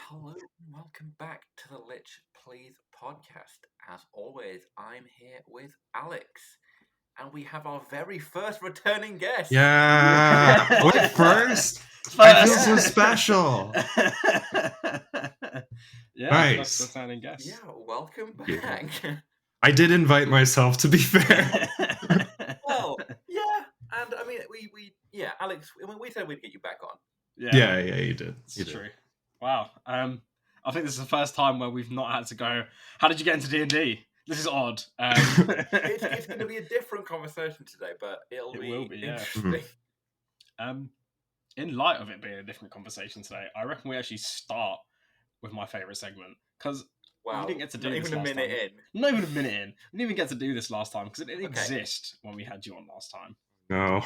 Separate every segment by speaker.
Speaker 1: Hello and welcome back to the Lich Please podcast. As always, I'm here with Alex, and we have our very first returning guest.
Speaker 2: Yeah. Wait, first?
Speaker 3: First.
Speaker 2: I feel so special.
Speaker 3: Yeah,
Speaker 2: Nice.
Speaker 3: first returning guest.
Speaker 1: Yeah, welcome
Speaker 2: Yeah.
Speaker 1: back.
Speaker 2: I did invite myself, to be fair.
Speaker 1: Well, yeah, and I mean, Alex, we said we'd get you back on.
Speaker 2: Yeah, you did.
Speaker 3: It's
Speaker 2: You did.
Speaker 3: true. Wow. I think this is the first time where we've not had to go, how did you get into D&D? This is odd.
Speaker 1: It's going to be a different conversation today, but it will be
Speaker 3: yeah.
Speaker 1: interesting.
Speaker 3: In light of it being a different conversation today, I reckon we actually start with my favourite segment, because
Speaker 1: Wow,
Speaker 3: we didn't get to do
Speaker 1: not
Speaker 3: this
Speaker 1: even a
Speaker 3: last
Speaker 1: minute
Speaker 3: time.
Speaker 1: in.
Speaker 3: Not even a minute in. We didn't even get to do this last time, because it didn't
Speaker 1: Okay.
Speaker 3: exist when we had you on last time.
Speaker 2: No.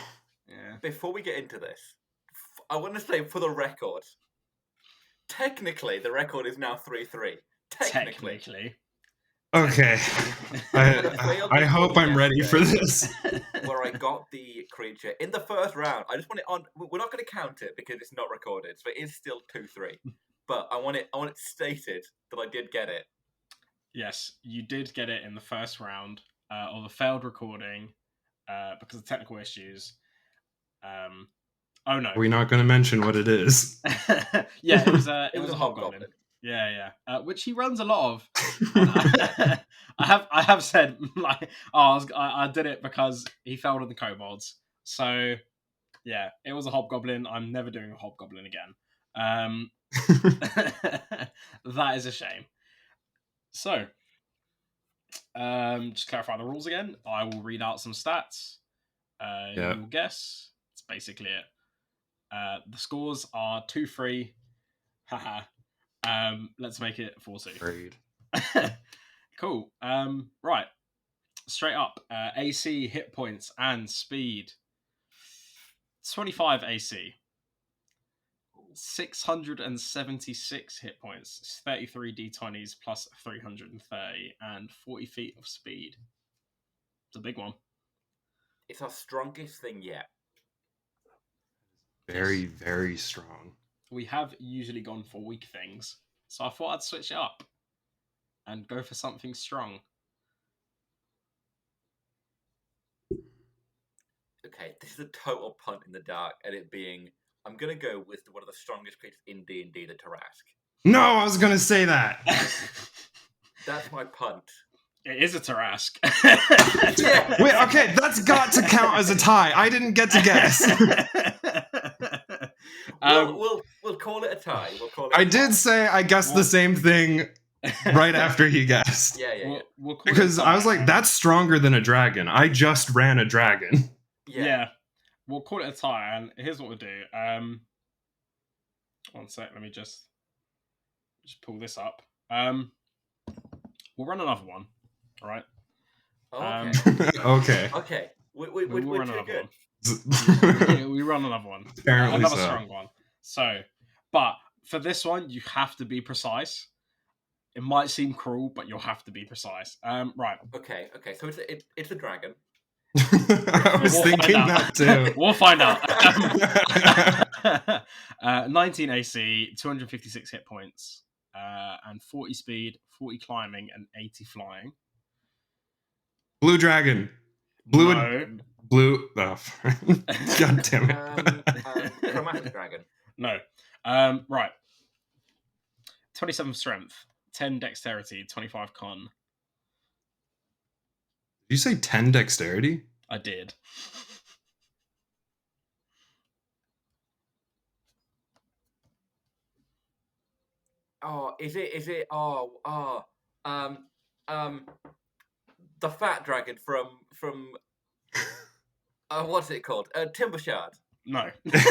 Speaker 3: Yeah.
Speaker 1: Before we get into this, I want to say for the record, technically the record is now 3-3. Technically.
Speaker 2: Okay. I hope I'm ready for this.
Speaker 1: Where I got the creature in the first round. I just want it on. We're not going to count it because it's not recorded, so it is still 2-3. But I want it stated that I did get it.
Speaker 3: Yes, you did get it in the first round of a failed recording because of technical issues. Oh no,
Speaker 2: We're not going to mention what it is.
Speaker 3: Yeah, it was a
Speaker 1: hobgoblin.
Speaker 3: Yeah. Which he runs a lot of. I have said like, I did it because he failed on the kobolds. So yeah, it was a hobgoblin. I'm never doing a hobgoblin again. That is a shame. So, just clarify the rules again. I will read out some stats.
Speaker 2: Yeah.
Speaker 3: You'll guess. That's basically it. The scores are 2-3. Haha. Let's make it 4-2.
Speaker 2: Great.
Speaker 3: Cool. Right. Straight up. AC, hit points, and speed. 25 AC. 676 hit points. 33 d20s plus 330 and 40 feet of speed. It's a big one.
Speaker 1: It's our strongest thing yet.
Speaker 2: Very, very strong.
Speaker 3: We have usually gone for weak things, so I thought I'd switch it up and go for something strong.
Speaker 1: Okay, this is a total punt in the dark, and it being, I'm going to go with one of the strongest creatures in D&D, the Tarask.
Speaker 2: No, I was going to say that.
Speaker 1: That's my punt.
Speaker 3: It is a Tarask.
Speaker 1: Yeah.
Speaker 2: Wait, okay, that's got to count as a tie. I didn't get to guess.
Speaker 1: We'll call it a tie.
Speaker 2: I did say I guessed the same thing right after he guessed.
Speaker 1: Yeah.
Speaker 3: We'll call
Speaker 2: Because
Speaker 3: it
Speaker 2: I was like, that's stronger than a dragon. I just ran a dragon.
Speaker 3: Yeah. We'll call it a tie, and here's what we'll do. One sec, let me just pull this up. We'll run another one. All right.
Speaker 2: Okay.
Speaker 1: Okay. We're too good.
Speaker 3: We run another one.
Speaker 2: Apparently
Speaker 3: another
Speaker 2: so.
Speaker 3: strong one. So, but for this one, you have to be precise. It might seem cruel, but you'll have to be precise. Right.
Speaker 1: Okay. So it's a dragon.
Speaker 2: I was thinking that too.
Speaker 3: We'll find out. 19 AC, 256 hit points, and 40 speed, 40 climbing, and 80 flying.
Speaker 2: Blue dragon. Blue. Oh. God damn it.
Speaker 1: Chromatic dragon.
Speaker 3: No. Right. 27 strength, 10 dexterity, 25 con.
Speaker 2: Did you say 10 dexterity?
Speaker 3: I did.
Speaker 1: Oh, is it? The fat dragon from what's it called? Timber Shard.
Speaker 3: No.
Speaker 1: Damn.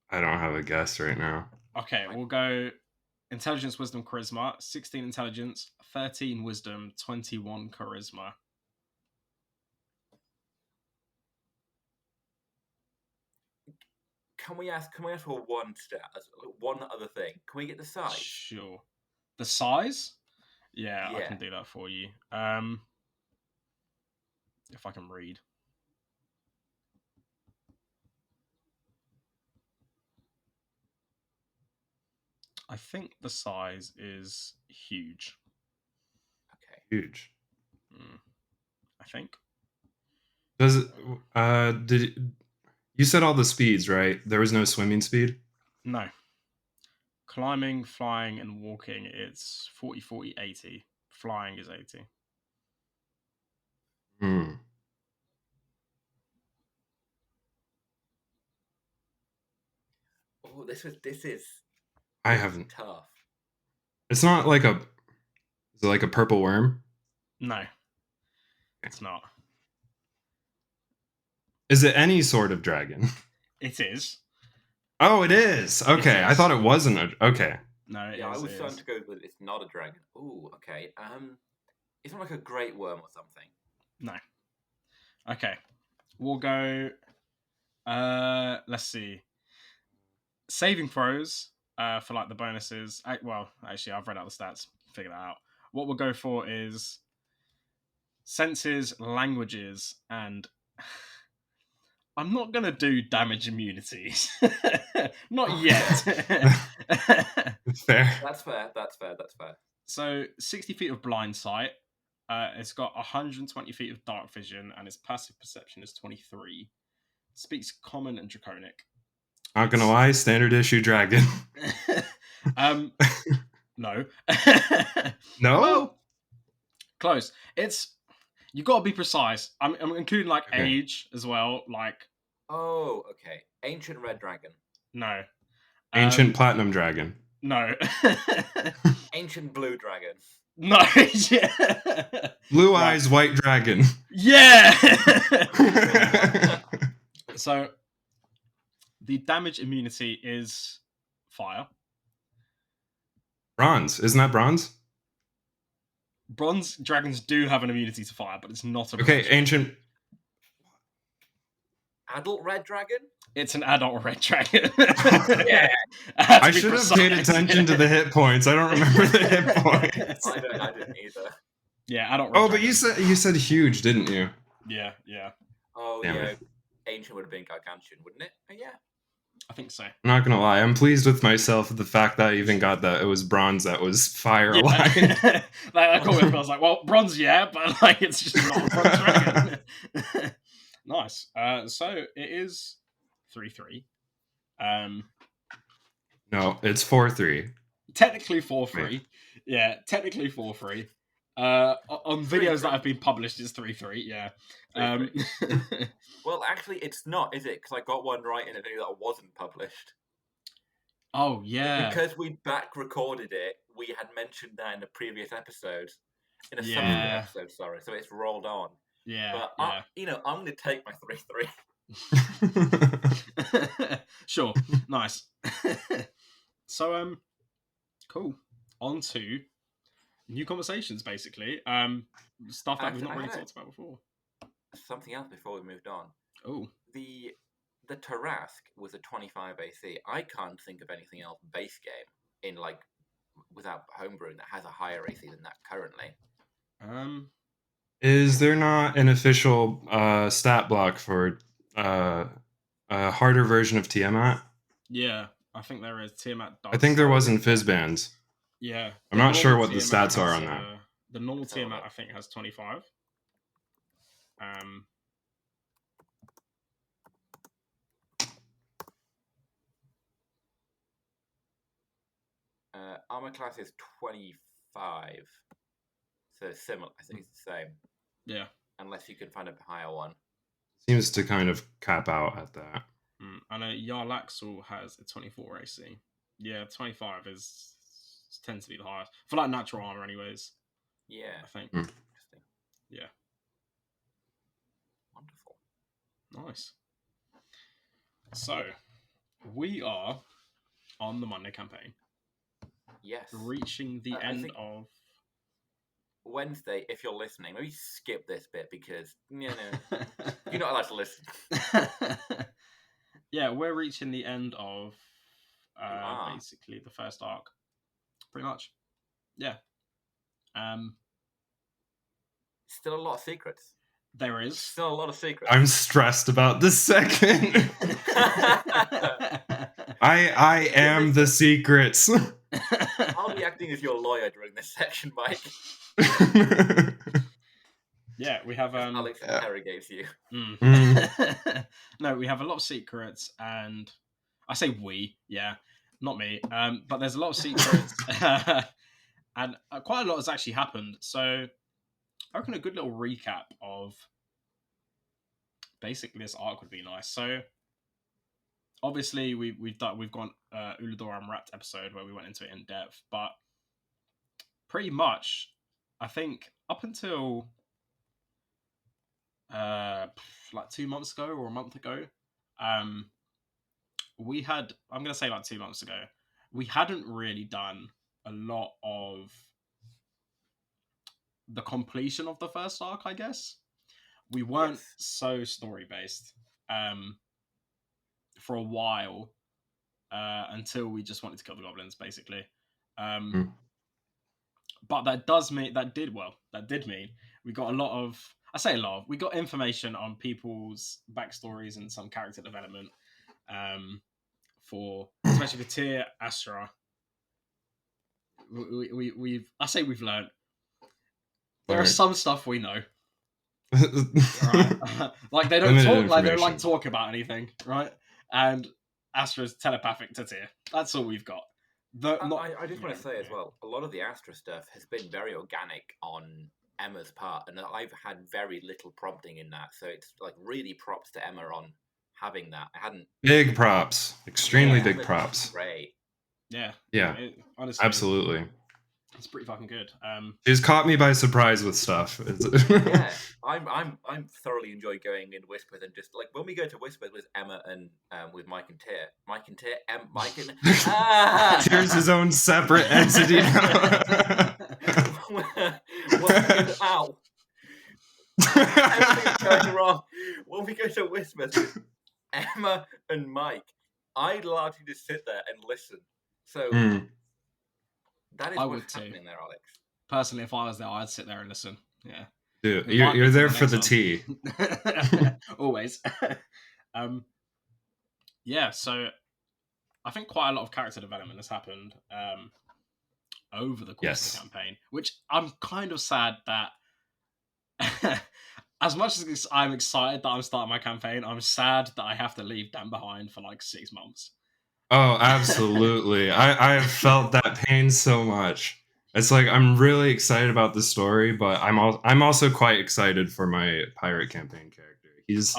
Speaker 2: I don't have a guess right now.
Speaker 3: Okay, we'll go intelligence, wisdom, charisma. 16 intelligence, 13 wisdom, 21 charisma.
Speaker 1: Can we ask for one stat? One other thing. Can we get the size?
Speaker 3: Sure. The size? Yeah, I can do that for you. If I can read. I think the size is huge.
Speaker 1: Okay.
Speaker 2: Huge.
Speaker 3: I think.
Speaker 2: Does it? You said all the speeds, right? There was no swimming speed.
Speaker 3: No. Climbing, flying, and walking, it's 40, 40, 80. Flying is 80.
Speaker 2: Hmm.
Speaker 1: Oh, this is
Speaker 2: I haven't.
Speaker 1: tough.
Speaker 2: It's not like a. Is it like a purple worm?
Speaker 3: No. It's not.
Speaker 2: Is it any sort of dragon?
Speaker 3: It is.
Speaker 2: Oh, it is. Okay, I
Speaker 3: is.
Speaker 2: thought it wasn't. Okay.
Speaker 3: No, it
Speaker 1: Yeah,
Speaker 3: is.
Speaker 1: I was
Speaker 3: it
Speaker 1: starting
Speaker 3: is.
Speaker 1: to go with it's not a dragon. Ooh, okay. It's not like a great worm or something.
Speaker 3: No. Okay. We'll go. Let's see. Saving throws for like the bonuses. Well, actually, I've read out the stats. Figure that out. What we'll go for is senses, languages, and I'm not gonna do damage immunities. Not yet.
Speaker 2: Fair.
Speaker 1: That's fair. That's fair. That's fair.
Speaker 3: So 60 feet of blind sight. It's got 120 feet of dark vision, and its passive perception is 23. Speaks Common and Draconic.
Speaker 2: Not gonna lie, standard issue dragon.
Speaker 3: No.
Speaker 2: No.
Speaker 3: Well, close. You got to be precise. I'm including like
Speaker 2: Okay.
Speaker 3: age as well. Like
Speaker 1: Oh, okay. Ancient red dragon.
Speaker 3: no.
Speaker 2: Ancient platinum dragon.
Speaker 3: No.
Speaker 1: Ancient blue dragon.
Speaker 3: No. Yeah.
Speaker 2: Blue eyes, white dragon.
Speaker 3: Yeah. So the damage immunity is fire.
Speaker 2: Bronze. Isn't that bronze?
Speaker 3: Bronze dragons do have an immunity to fire, but it's not a
Speaker 2: Okay,
Speaker 3: bronze
Speaker 2: ancient.
Speaker 1: Adult red dragon?
Speaker 3: It's an adult red dragon.
Speaker 1: Yeah.
Speaker 2: I should have paid attention to the hit points. I don't remember the hit points.
Speaker 1: I didn't either.
Speaker 3: Yeah, adult red
Speaker 2: Oh, but
Speaker 3: dragon.
Speaker 2: you said huge, didn't you?
Speaker 3: Yeah.
Speaker 1: Oh,
Speaker 2: Damn
Speaker 1: yeah.
Speaker 2: it.
Speaker 1: Ancient would have been gargantuan, wouldn't it? Oh, yeah.
Speaker 3: I think so.
Speaker 2: I'm not gonna lie. I'm pleased with myself with the fact that I even got that it was bronze that was fire aligned.
Speaker 3: Like, I called it, I was like, well, bronze, yeah, but like it's just not a bronze dragon. Nice. So it is 3-3.
Speaker 2: No, it's 4-3.
Speaker 3: Technically 4-3. Yeah, technically 4-3. On videos that have been published, it's 3-3. Yeah.
Speaker 1: 3-3. Well, actually, it's not, is it? Because I got one right in a video that wasn't published.
Speaker 3: Oh yeah.
Speaker 1: Because we back recorded it, we had mentioned that in a previous episode, in a
Speaker 3: Yeah.
Speaker 1: subsequent episode. Sorry, so it's rolled on.
Speaker 3: Yeah.
Speaker 1: But I'm going to take my 3-3.
Speaker 3: Sure. Nice. So cool. On to new conversations, basically. Stuff that we've not really talked about before.
Speaker 1: Something else before we moved on.
Speaker 3: Oh.
Speaker 1: The Tarask was a 25 AC. I can't think of anything else base game in like without homebrewing that has a higher AC than that currently.
Speaker 2: Is there not an official stat block for a harder version of Tiamat?
Speaker 3: Yeah, I think there is. Tiamat does.
Speaker 2: I think there was in Fizzbands.
Speaker 3: Yeah.
Speaker 2: I'm not sure what the
Speaker 3: Tiamat
Speaker 2: stats are
Speaker 3: has,
Speaker 2: on that.
Speaker 3: The normal Tiamat, I think, has 25.
Speaker 1: Armor class is 25. So similar. I think it's the same.
Speaker 3: Yeah.
Speaker 1: Unless you can find a higher one.
Speaker 2: Seems to kind of cap out at that.
Speaker 3: I know Yarlaxle has a 24 AC. Yeah, 25 tends to be the highest. For like natural armor anyways.
Speaker 1: Yeah.
Speaker 3: I think.
Speaker 1: Interesting.
Speaker 3: Yeah.
Speaker 1: Wonderful.
Speaker 3: Nice. So, we are on the Monday campaign.
Speaker 1: Yes.
Speaker 3: Reaching the end of
Speaker 1: Wednesday, if you're listening, maybe skip this bit because you're not allowed to listen.
Speaker 3: Yeah, we're reaching the end of basically the first arc. Pretty much. Yeah.
Speaker 1: Still a lot of secrets.
Speaker 3: There is.
Speaker 1: Still a lot of secrets.
Speaker 2: I'm stressed about the second. I am the secrets.
Speaker 1: I'll be acting as your lawyer during this section, Mike.
Speaker 3: Yeah, we have
Speaker 1: Alex interrogates you.
Speaker 3: No, we have a lot of secrets, and I say we, yeah, not me. But there's a lot of secrets, and quite a lot has actually happened. So I reckon a good little recap of basically this arc would be nice. So obviously we've gone Ulador Unwrapped episode where we went into it in depth, but pretty much I think up until like 2 months ago or a month ago, we had, I'm gonna say like 2 months ago, we hadn't really done a lot of the completion of the first arc, I guess. We weren't so story based for a while, until we just wanted to kill the goblins, basically. But that did mean we got a lot of, I say a lot of, we got information on people's backstories and some character development, for especially for Tyr, Astra. We've learned there is some stuff we know. Right? Like they don't talk, like they don't like talk about anything, right? And Astra's telepathic to Tyr. That's all we've got.
Speaker 1: I just want to say as well, a lot of the Astra stuff has been very organic on Emma's part, and I've had very little prompting in that, so it's like really props to Emma on having that. I hadn't
Speaker 2: big props, extremely big props.
Speaker 1: Great.
Speaker 3: Yeah,
Speaker 2: honestly, absolutely.
Speaker 3: It's pretty fucking good.
Speaker 2: She's caught me by surprise with stuff.
Speaker 1: Yeah, I'm thoroughly enjoying going in Whispers, and just like when we go to Whispers with Emma and with Mike and Tyr, Mike and
Speaker 2: Tyr's his own separate entity now.
Speaker 1: Ow! Everything's going wrong. When we go to Whispers with Emma and Mike, I'd largely just sit there and listen. So. That is what's happening there, Alex.
Speaker 3: Personally, if I was there, I'd sit there and listen. Yeah.
Speaker 2: Dude, you're there for the tea.
Speaker 3: Always. Yeah, so I think quite a lot of character development has happened over the course of the campaign, which I'm kind of sad that as much as I'm excited that I'm starting my campaign, I'm sad that I have to leave Dan behind for like 6 months.
Speaker 2: Oh, absolutely. I have felt that pain so much. It's like I'm really excited about the story, but I'm also quite excited for my pirate campaign character. He's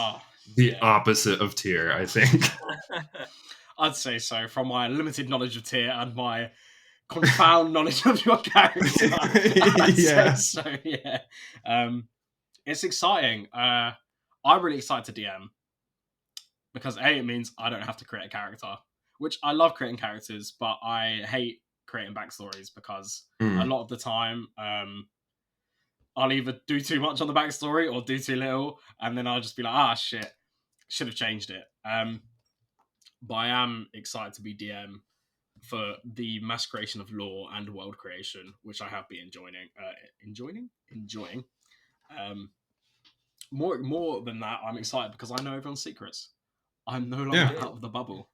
Speaker 2: the opposite of Tyr, I think.
Speaker 3: I'd say so, from my limited knowledge of Tyr and my profound knowledge of your character. I'd say so, yeah. It's exciting. I'm really excited to DM because it means I don't have to create a character. Which I love creating characters, but I hate creating backstories because a lot of the time I'll either do too much on the backstory or do too little, and then I'll just be like, shit, should have changed it. But I am excited to be DM for the mass creation of lore and world creation, which I have been enjoying. More than that, I'm excited because I know everyone's secrets. I'm no longer out of the bubble.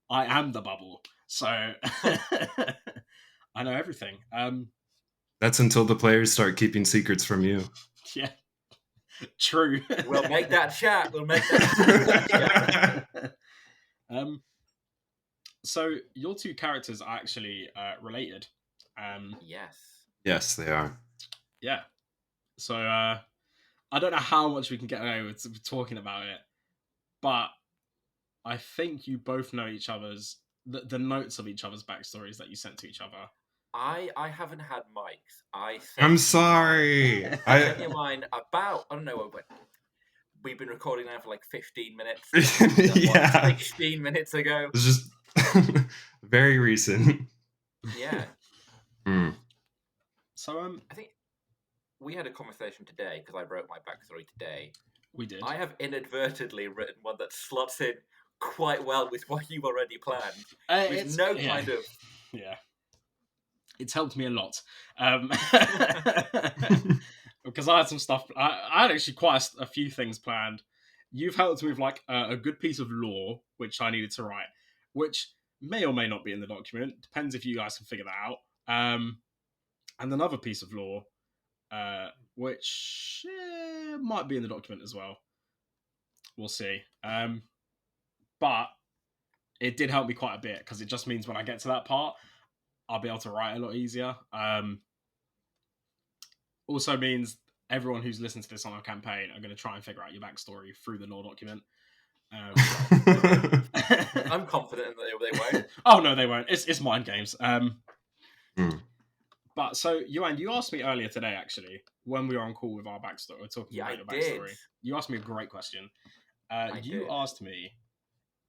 Speaker 3: I am the bubble, so I know everything.
Speaker 2: That's until the players start keeping secrets from you.
Speaker 3: Yeah, true.
Speaker 1: We'll make that chat.
Speaker 3: So your two characters are actually related.
Speaker 1: Yes,
Speaker 2: they are.
Speaker 3: Yeah. So I don't know how much we can get away with talking about it, but I think you both know each other's the notes of each other's backstories that you sent to each other.
Speaker 1: I haven't had Mike's.
Speaker 2: I'm sorry.
Speaker 1: I sent you mine about, I don't know, but we've been recording now for like 15 minutes. 16 minutes ago.
Speaker 2: It's just very recent.
Speaker 1: Yeah.
Speaker 3: So
Speaker 1: I think we had a conversation today because I wrote my backstory today.
Speaker 3: We did.
Speaker 1: I have inadvertently written one that slots in quite well with what you've already planned. With no kind of...
Speaker 3: Yeah. It's helped me a lot. Because I had some stuff... I had actually quite a few things planned. You've helped me with like a good piece of lore, which I needed to write, which may or may not be in the document. Depends if you guys can figure that out. And another piece of lore, which might be in the document as well. We'll see. But it did help me quite a bit because it just means when I get to that part, I'll be able to write a lot easier. Also means everyone who's listened to this on our campaign are going to try and figure out your backstory through the lore document.
Speaker 1: I'm confident that they won't.
Speaker 3: Oh no, they won't. It's mind games. But so, Iwan, you asked me earlier today, actually, when we were on call with our backstory, we're talking about your backstory. You asked me a great question. You asked me,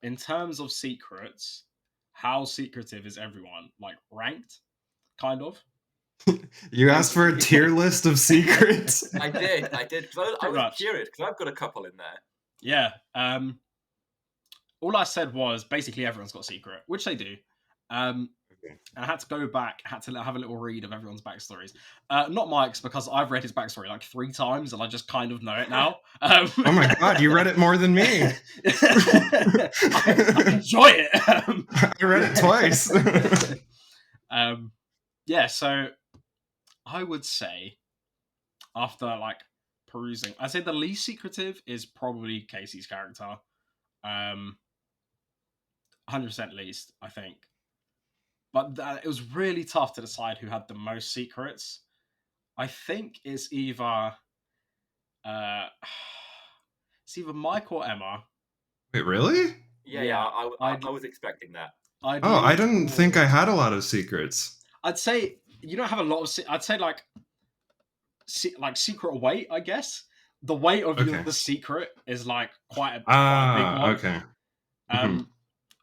Speaker 3: in terms of secrets, how secretive is everyone? Like, ranked? Kind of?
Speaker 2: You asked for a tier list of secrets?
Speaker 1: I did. Because I was curious, because I've got a couple in there.
Speaker 3: Yeah. All I said was, basically, everyone's got a secret, which they do. And I had to go back, had to have a little read of everyone's backstories. Not Mike's, because I've read his backstory like 3 times, and I just kind of know it now.
Speaker 2: Oh my god, you read it more than me!
Speaker 3: I enjoy it!
Speaker 2: I read it twice!
Speaker 3: Yeah, so I would say, after like perusing, I'd say the least secretive is probably Casey's character. 100% least, I think. But it was really tough to decide who had the most secrets. I think it's either Mike or Emma.
Speaker 2: Wait, really?
Speaker 1: Yeah. I was expecting that.
Speaker 2: I didn't think I had a lot of secrets.
Speaker 3: I'd say you don't have a lot of. I'd say like secret weight. I guess the weight of the secret is like quite a big one.
Speaker 2: Okay.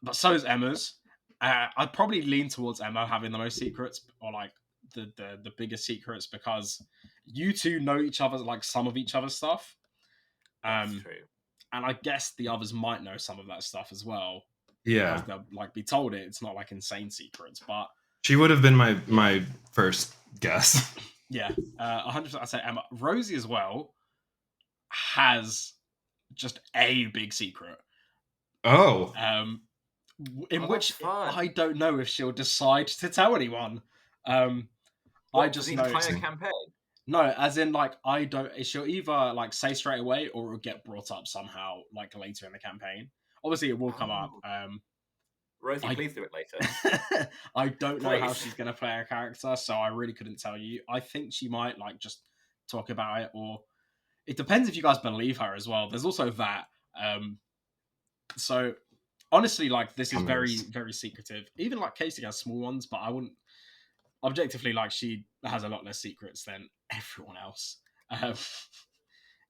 Speaker 3: But so is Emma's. I'd probably lean towards Emma having the most secrets, or like the biggest secrets, because you two know each other, like some of each other's stuff.
Speaker 1: That's true.
Speaker 3: And I guess the others might know some of that stuff as well.
Speaker 2: Yeah,
Speaker 3: they'll like be told it. It's not like insane secrets, but
Speaker 2: she would have been my first guess.
Speaker 3: Yeah, 100%. I'd say Emma. Rosie as well has just a big secret.
Speaker 2: Oh.
Speaker 3: In which I don't know if she'll decide to tell anyone. I just know the
Speaker 1: entire campaign.
Speaker 3: No, as in like she'll either like say straight away or it'll get brought up somehow like later in the campaign. Obviously, it will come up.
Speaker 1: Rosie, please do it later.
Speaker 3: I don't know how she's going to play her character, so I really couldn't tell you. I think she might like just talk about it, or it depends if you guys believe her as well. There's also that. So honestly, like this is very, very secretive. Even like Casey has small ones, but I wouldn't objectively like she has a lot less secrets than everyone else.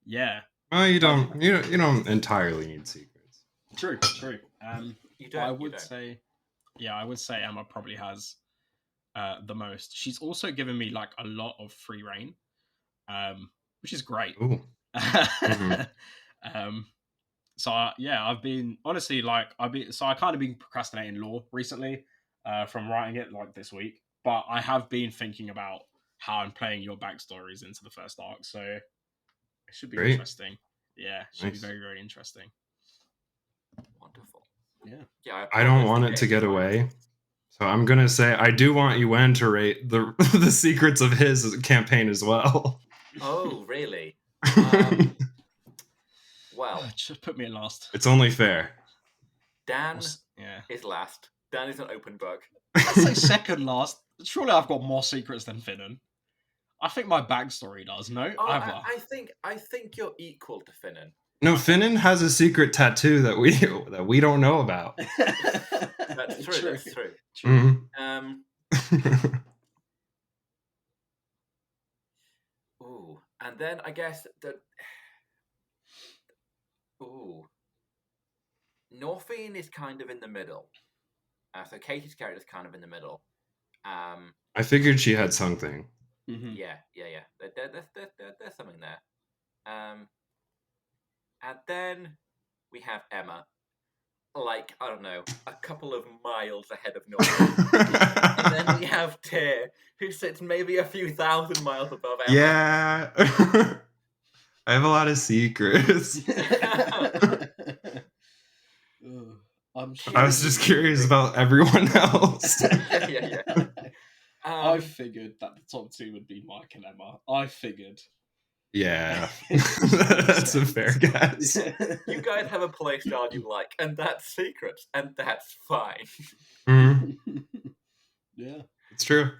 Speaker 3: Yeah.
Speaker 2: Well, you don't entirely need secrets.
Speaker 3: True.
Speaker 1: You don't.
Speaker 3: I would say Emma probably has the most. She's also given me like a lot of free reign, which is great.
Speaker 2: Ooh.
Speaker 3: So I've been honestly like I kind of been procrastinating lore recently from writing it like this week, but I have been thinking about how I'm playing your backstories into the first arc, so it should be interesting. Yeah, it should be very, very interesting.
Speaker 1: Wonderful.
Speaker 3: Yeah.
Speaker 2: I don't want it to get away, so I'm gonna say I do want Iwan to rate the the secrets of his campaign as well.
Speaker 1: Oh, really? Well,
Speaker 3: just put me at last.
Speaker 2: It's only fair.
Speaker 1: Dan is last. Dan is an open book.
Speaker 3: I'd say second last. Surely I've got more secrets than Finnan. I think my backstory does. No,
Speaker 1: I think you're equal to Finnan.
Speaker 2: No, Finnan has a secret tattoo that we don't know about.
Speaker 1: That's true. That's true.
Speaker 2: Mm-hmm.
Speaker 1: Ooh, and then I guess that. Ooh, Norphine is kind of in the middle. So Katie's character is kind of in the middle.
Speaker 2: I figured she had something.
Speaker 3: Mm-hmm.
Speaker 1: Yeah. There's something there. And then we have Emma, like, I don't know, a couple of miles ahead of Norphine. And then we have Tyr, who sits maybe a few thousand miles above Emma.
Speaker 2: Yeah. I have a lot of secrets.
Speaker 3: I'm
Speaker 4: sure.
Speaker 2: I was just curious about everyone else.
Speaker 1: Yeah.
Speaker 4: I figured that the top 2 would be Mike and Emma. I figured.
Speaker 2: Yeah, that's a fair guess.
Speaker 1: You guys have a playstyle you like, and that's secrets, and that's fine.
Speaker 4: Yeah.
Speaker 2: It's true.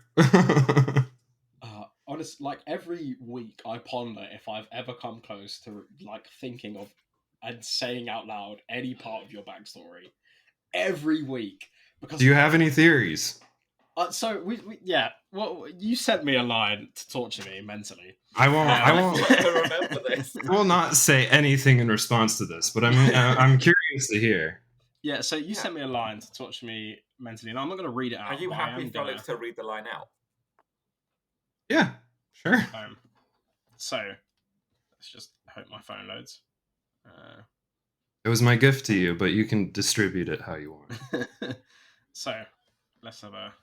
Speaker 4: Honest, like every week I ponder if I've ever come close to like thinking of and saying out loud any part of your backstory. Every week. Because
Speaker 2: Do you have any theories?
Speaker 4: So we well, you sent me a line to torture me mentally.
Speaker 2: I won't
Speaker 1: Remember this.
Speaker 2: I will not say anything in response to this, but I'm curious to hear.
Speaker 4: Yeah, so you sent me a line to torture me mentally, and I'm not going to read it out.
Speaker 1: Are you happy, Felix, to read the line out?
Speaker 2: Yeah, sure.
Speaker 4: So let's just hope my phone loads.
Speaker 2: It was my gift to you, but you can distribute it how you want.
Speaker 4: So let's have a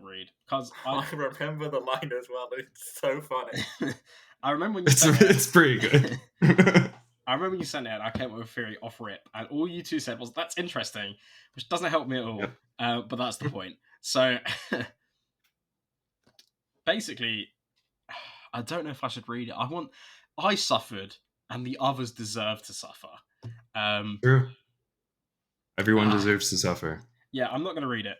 Speaker 4: read, because
Speaker 1: I remember the line as well. It's so funny.
Speaker 4: I remember when you sent
Speaker 2: It's pretty good.
Speaker 4: I remember when you sent it, and I came up with a theory off rip, and all you two said was, "That's interesting," which doesn't help me at all.
Speaker 2: Yep.
Speaker 4: But that's the point. So basically, I don't know if I should read it. I suffered, and the others deserve to suffer.
Speaker 2: True. Everyone deserves to suffer.
Speaker 4: Yeah, I'm not going to read it.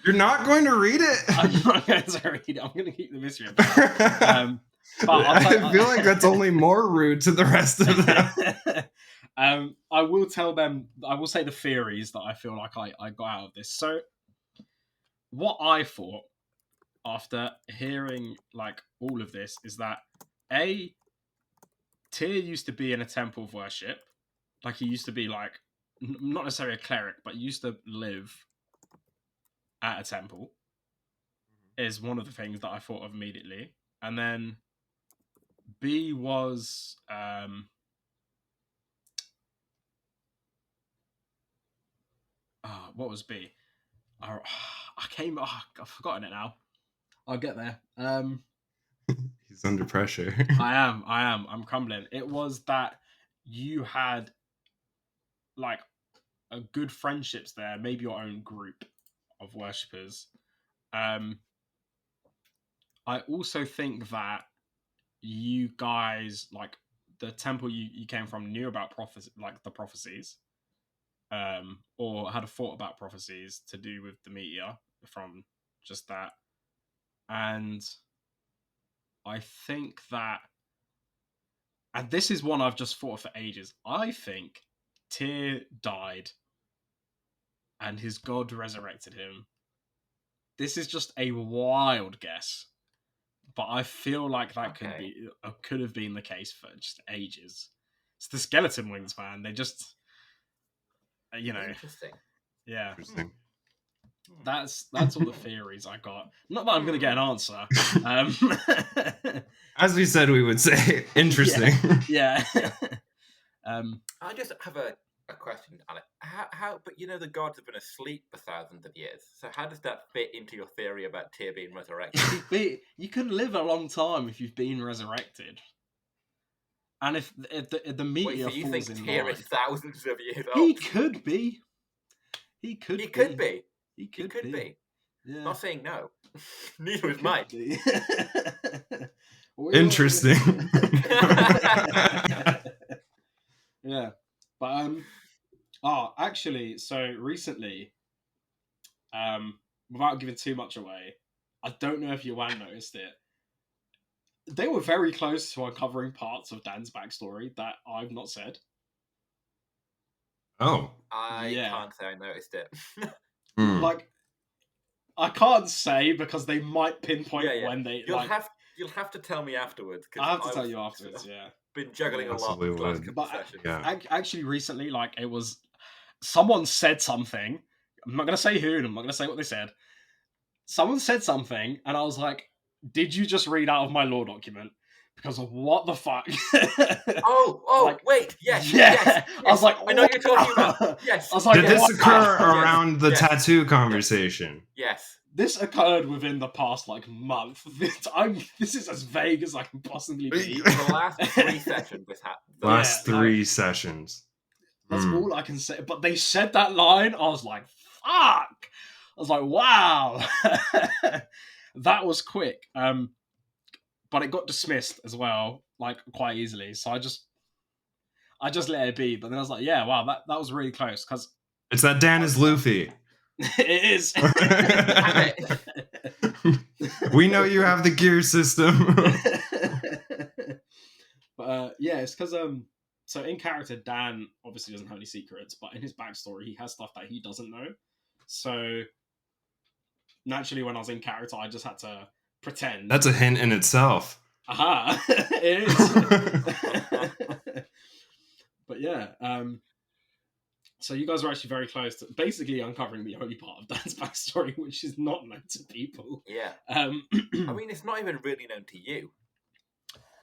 Speaker 2: You're not going to read it?
Speaker 4: I'm not going to read it. I'm going to keep the mystery about it. But
Speaker 2: I feel like that's only more rude to the rest of them.
Speaker 4: I will tell them, I will say the theories that I feel like I got out of this. So, what I thought after hearing like all of this is that Tyr used to be in a temple of worship. Like, he used to be like, not necessarily a cleric, but used to live at a temple, is one of the things that I thought of immediately. And then B was what was B? I've forgotten it now. I'll get there.
Speaker 2: He's under pressure.
Speaker 4: I am. I'm crumbling. It was that you had like a good friendships there, maybe your own group of worshippers. I also think that you guys, like the temple you came from, knew about the prophecies, or had a thought about prophecies to do with the meteor from just that. And I think that, and this is one I've just thought of for ages, I think Tyr died and his god resurrected him. This is just a wild guess, but I feel like that could have been the case for just ages. It's the skeleton wings, man. They just,
Speaker 1: Interesting.
Speaker 4: Yeah.
Speaker 2: Interesting.
Speaker 4: That's all the theories I got. Not that I'm going to get an answer.
Speaker 2: As we said, we would say interesting.
Speaker 4: Yeah.
Speaker 1: I just have a question, Alex. How? But the gods have been asleep for thousands of years. So how does that fit into your theory about Tyr being resurrected?
Speaker 4: You can live a long time if you've been resurrected. And if the meteor
Speaker 1: Wait, so you
Speaker 4: falls
Speaker 1: think
Speaker 4: in
Speaker 1: Tyr
Speaker 4: life,
Speaker 1: is thousands of years old?
Speaker 4: he could be. He could be.
Speaker 1: He could be.
Speaker 4: Yeah.
Speaker 1: Not saying no. Neither is Mike.
Speaker 2: Interesting.
Speaker 4: Yeah, but actually, so recently, without giving too much away, I don't know if Iwan noticed it. They were very close to uncovering parts of Dan's backstory that I've not said.
Speaker 2: Oh.
Speaker 1: I can't say I noticed it.
Speaker 4: Like, I can't say because they might pinpoint when they.
Speaker 1: You'll have to tell me afterwards.
Speaker 4: I have to tell you afterwards. Yeah.
Speaker 1: Been juggling a lot.
Speaker 4: Actually, recently, like, it was someone said something. I'm not going to say who, and I'm not going to say what they said. Someone said something, and I was like, "Did you just read out of my law document?" Because of what the fuck?
Speaker 1: Wait, yes.
Speaker 4: I was like,
Speaker 1: I know what you're talking about. Yes.
Speaker 4: I was like,
Speaker 2: did this occur around the tattoo conversation?
Speaker 1: Yes.
Speaker 4: This occurred within the past month. This is as vague as I can possibly be.
Speaker 1: The last 3 sessions this happened.
Speaker 2: Last 3 sessions.
Speaker 3: That's all I can say. But they said that line. I was like, fuck. I was like, wow. That was quick. But it got dismissed as well, like quite easily. So I just let it be. But then I was like, yeah, wow, that was really close. Because
Speaker 2: It's that Dan is Luffy.
Speaker 3: it is.
Speaker 2: We know you have the gear system.
Speaker 3: But yeah, it's because so in character, Dan obviously doesn't have any secrets, but in his backstory, he has stuff that he doesn't know. So naturally, when I was in character, I just had to pretend.
Speaker 2: That's a hint in itself.
Speaker 3: Aha! It is. But yeah, so you guys are actually very close to basically uncovering the only part of Dan's backstory, which is not known to people.
Speaker 1: Yeah. I mean, it's not even really known to you.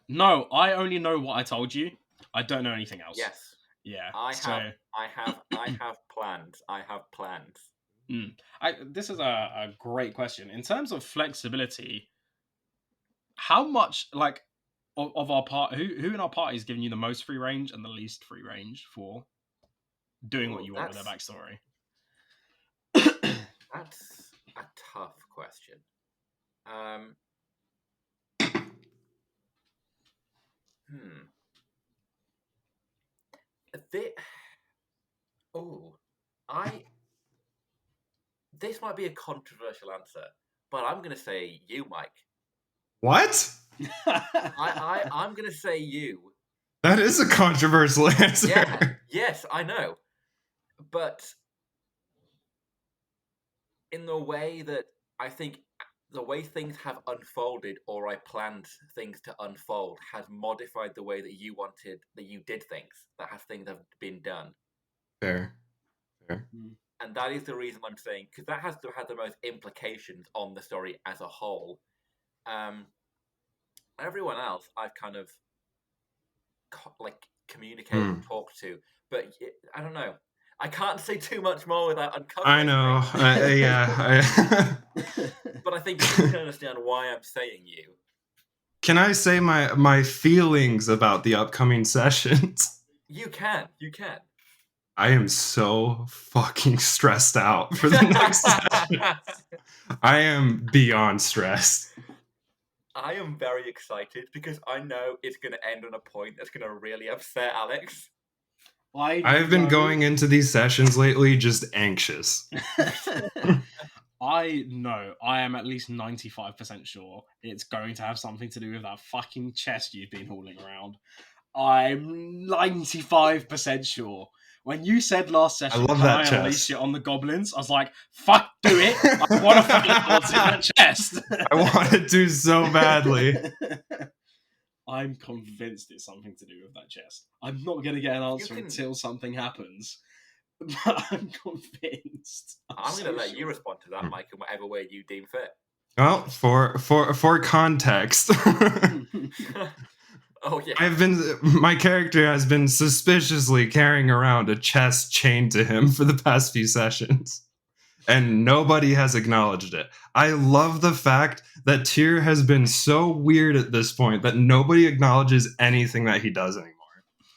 Speaker 3: No, I only know what I told you. I don't know anything else.
Speaker 1: Yes.
Speaker 3: Yeah.
Speaker 1: I have plans. I have plans.
Speaker 3: This is a great question. In terms of flexibility, how much like of our part who in our party is giving you the most free range and the least free range for doing what you want with their backstory?
Speaker 1: That's a tough question. This might be a controversial answer, but I'm going to say you, Mike.
Speaker 2: What?
Speaker 1: I'm going to say you.
Speaker 2: That is a controversial answer.
Speaker 1: Yeah, yes, I know. But in the way that I think the way things have unfolded, or I planned things to unfold, has modified the way that you did things, that things have been done.
Speaker 2: Fair.
Speaker 1: And that is the reason I'm saying, because that has to have the most implications on the story as a whole. Everyone else I've kind of communicated and talked to, but I don't know. I can't say too much more without uncovering.
Speaker 2: I know.
Speaker 1: But I think you can understand why I'm saying you.
Speaker 2: Can I say my feelings about the upcoming sessions?
Speaker 1: You can.
Speaker 2: I am so fucking stressed out for the next session. I am beyond stressed.
Speaker 1: I am very excited because I know it's going to end on a point that's going to really upset Alex.
Speaker 2: I've been going into these sessions lately just anxious.
Speaker 3: I know. I am at least 95% sure it's going to have something to do with that fucking chest you've been hauling around. I'm 95% sure. When you said last session,
Speaker 2: I love that chest.
Speaker 3: Unleash it on the goblins, I was like, fuck, do it. I want to fucking what's in that chest.
Speaker 2: I wanted to so badly.
Speaker 3: I'm convinced it's something to do with that chest. I'm not going to get an answer until something happens. But I'm convinced.
Speaker 1: I'm going to let you respond to that, Mike, in whatever way you deem fit.
Speaker 2: Well, for context.
Speaker 1: Oh yeah.
Speaker 2: My character has been suspiciously carrying around a chest chained to him for the past few sessions, and nobody has acknowledged it. I love the fact that Tyr has been so weird at this point that nobody acknowledges anything that he does anymore.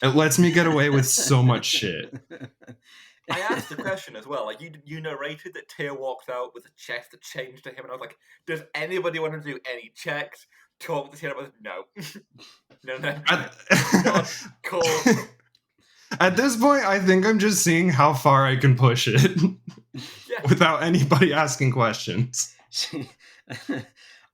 Speaker 2: It lets me get away with so much shit.
Speaker 1: I asked the question as well. Like you narrated that Tyr walked out with a chest that changed to him, and I was like, "Does anybody want to do any checks? Talk to Tyr about no." No. Cool.
Speaker 2: At this point, I think I'm just seeing how far I can push it without anybody asking questions.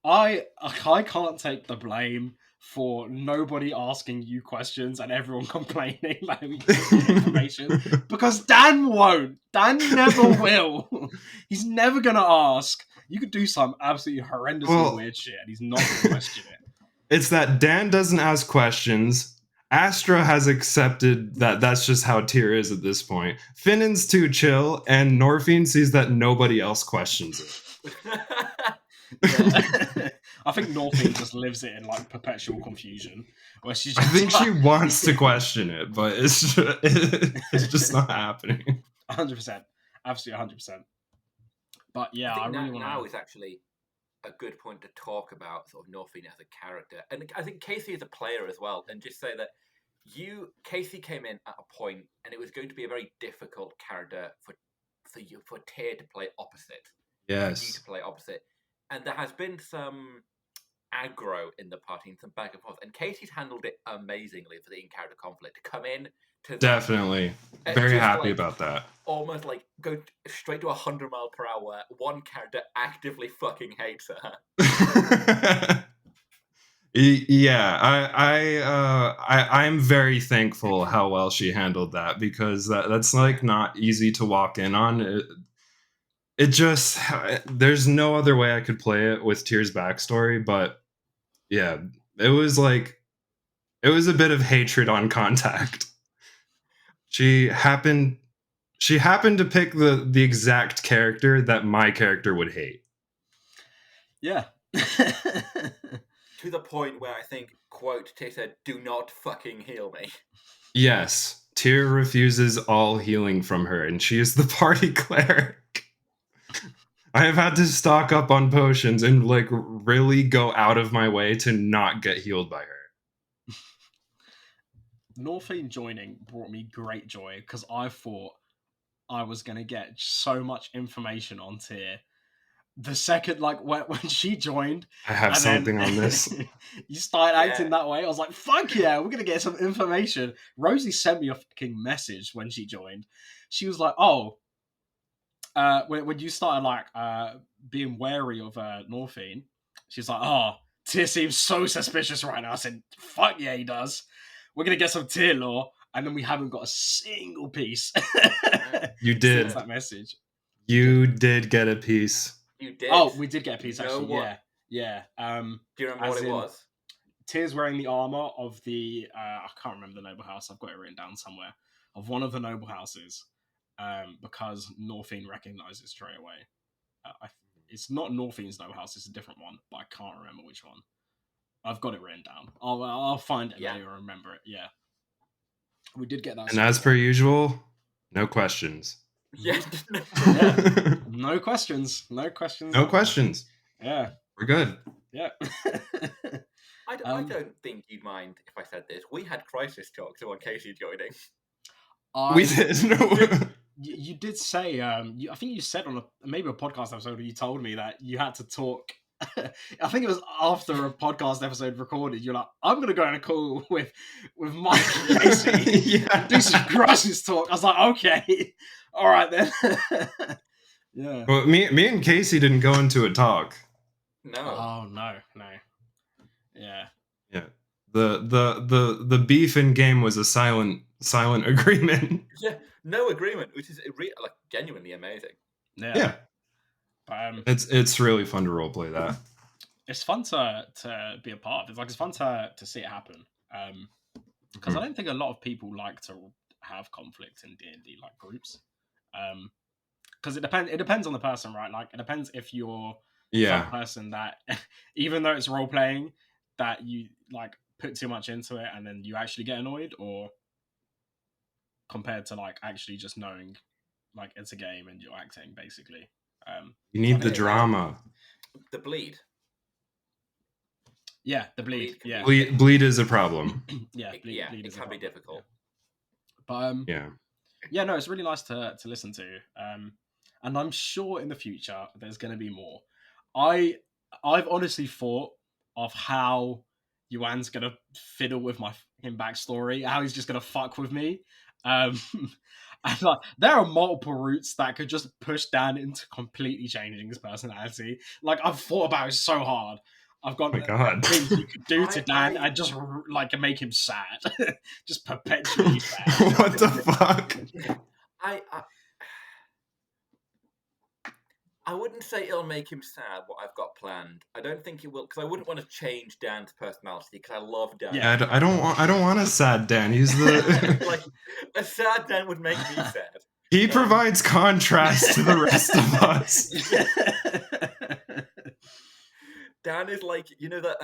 Speaker 3: I can't take the blame for nobody asking you questions and everyone complaining like we get information because Dan won't. Dan never will. He's never gonna ask. You could do some absolutely horrendously weird shit and he's not gonna question it.
Speaker 2: It's that Dan doesn't ask questions. Astra has accepted that that's just how Tyr is at this point. Finnan's too chill, and Norfine sees that nobody else questions it.
Speaker 3: I think Norfine just lives it in like perpetual confusion. Where she's just
Speaker 2: I think she wants to question it, but it's just not happening.
Speaker 3: 100%. Absolutely 100%. But yeah, I really want to...
Speaker 1: Now is actually a good point to talk about sort of Norfine as a character. And I think Casey is a player as well, and just say that Casey came in at a point, and it was going to be a very difficult character for Tyr to play opposite.
Speaker 2: Yes.
Speaker 1: For you to play opposite, and there has been some aggro in the party and some back and forth, and Casey's handled it amazingly for the in-character conflict to come in to
Speaker 2: Definitely. Very happy about that.
Speaker 1: Almost like go straight to 100 mile per hour. One character actively fucking hates her.
Speaker 2: Yeah, I'm very thankful how well she handled that, because that's like not easy to walk in on. It just, there's no other way I could play it with Tyr's backstory, but yeah, it was a bit of hatred on contact. She happened to pick the exact character that my character would hate.
Speaker 3: Yeah.
Speaker 1: To the point where I think, quote, Tyr said, "Do not fucking heal me."
Speaker 2: Yes, Tyr refuses all healing from her, and she is the party cleric. I have had to stock up on potions and like really go out of my way to not get healed by her.
Speaker 3: Northine joining brought me great joy, because I thought I was going to get so much information on Tyr. The second, like, when she joined...
Speaker 2: I have something on this.
Speaker 3: You started acting that way. I was like, fuck yeah, we're going to get some information. Rosie sent me a fucking message when she joined. She was like, oh... when you started, like, being wary of Northine, she's like, oh, Tyr seems so suspicious right now. I said, fuck yeah, he does. We're going to get some Tyr lore, and then we haven't got a single piece.
Speaker 2: You did.
Speaker 3: Since that message.
Speaker 2: You did get a piece.
Speaker 1: You did?
Speaker 3: Oh, we did get a piece, actually, yeah.
Speaker 1: Do you remember what it was?
Speaker 3: Tyr's wearing the armor of the, I can't remember the noble house, I've got it written down somewhere, of one of the noble houses, because Northine recognizes straight away. It's not Northine's noble house, it's a different one, but I can't remember which one. I've got it written down. I'll find it later and remember it, yeah. We did get that.
Speaker 2: And as per usual, no questions.
Speaker 1: Yeah.
Speaker 3: No questions. No questions.
Speaker 2: No questions.
Speaker 3: Yeah.
Speaker 2: We're good.
Speaker 3: Yeah.
Speaker 1: I don't think you'd mind if I said this. We had crisis talks on Casey joining.
Speaker 2: We did. No.
Speaker 3: You did say, I think you said on maybe a podcast episode, you told me that you had to talk. I think it was after a podcast episode recorded. You're like, I'm going to go on a call with Mike and Casey and do some crisis talk. I was like, okay. All right, then. Yeah.
Speaker 2: Well, me and Casey didn't go into a talk.
Speaker 1: No.
Speaker 3: Oh, no. Yeah.
Speaker 2: Yeah. The beef in game was a silent agreement.
Speaker 1: Yeah, no agreement, which is like genuinely amazing.
Speaker 2: Yeah. It's really fun to roleplay that.
Speaker 3: It's fun to be a part of. It's fun to see it happen. Because I don't think a lot of people like to have conflict in D&D like groups. Because it depends on the person, right? Like it depends if you're that person that even though it's role playing, that you like put too much into it and then you actually get annoyed, or compared to like actually just knowing like it's a game and you're acting basically.
Speaker 2: You need the drama.
Speaker 1: The bleed.
Speaker 3: Yeah, the bleed. Yeah,
Speaker 2: bleed is a problem.
Speaker 3: Bleed
Speaker 1: it can be difficult.
Speaker 3: But no, it's really nice to listen to. And I'm sure in the future there's going to be more. I've honestly thought of how Iwan's going to fiddle with him backstory, how he's just going to fuck with me. And like, there are multiple routes that could just push Dan into completely changing his personality. Like, I've thought about it so hard. I've got things you could do to Dan and just like make him sad, just perpetually sad.
Speaker 2: What the fuck?
Speaker 1: I wouldn't say it'll make him sad. What I've got planned, I don't think it will, because I wouldn't want to change Dan's personality. Because I love Dan.
Speaker 2: Yeah, I don't want a sad Dan. He's the
Speaker 1: like a sad Dan would make me sad.
Speaker 2: He provides contrast to the rest of us.
Speaker 1: Dan is like, you know that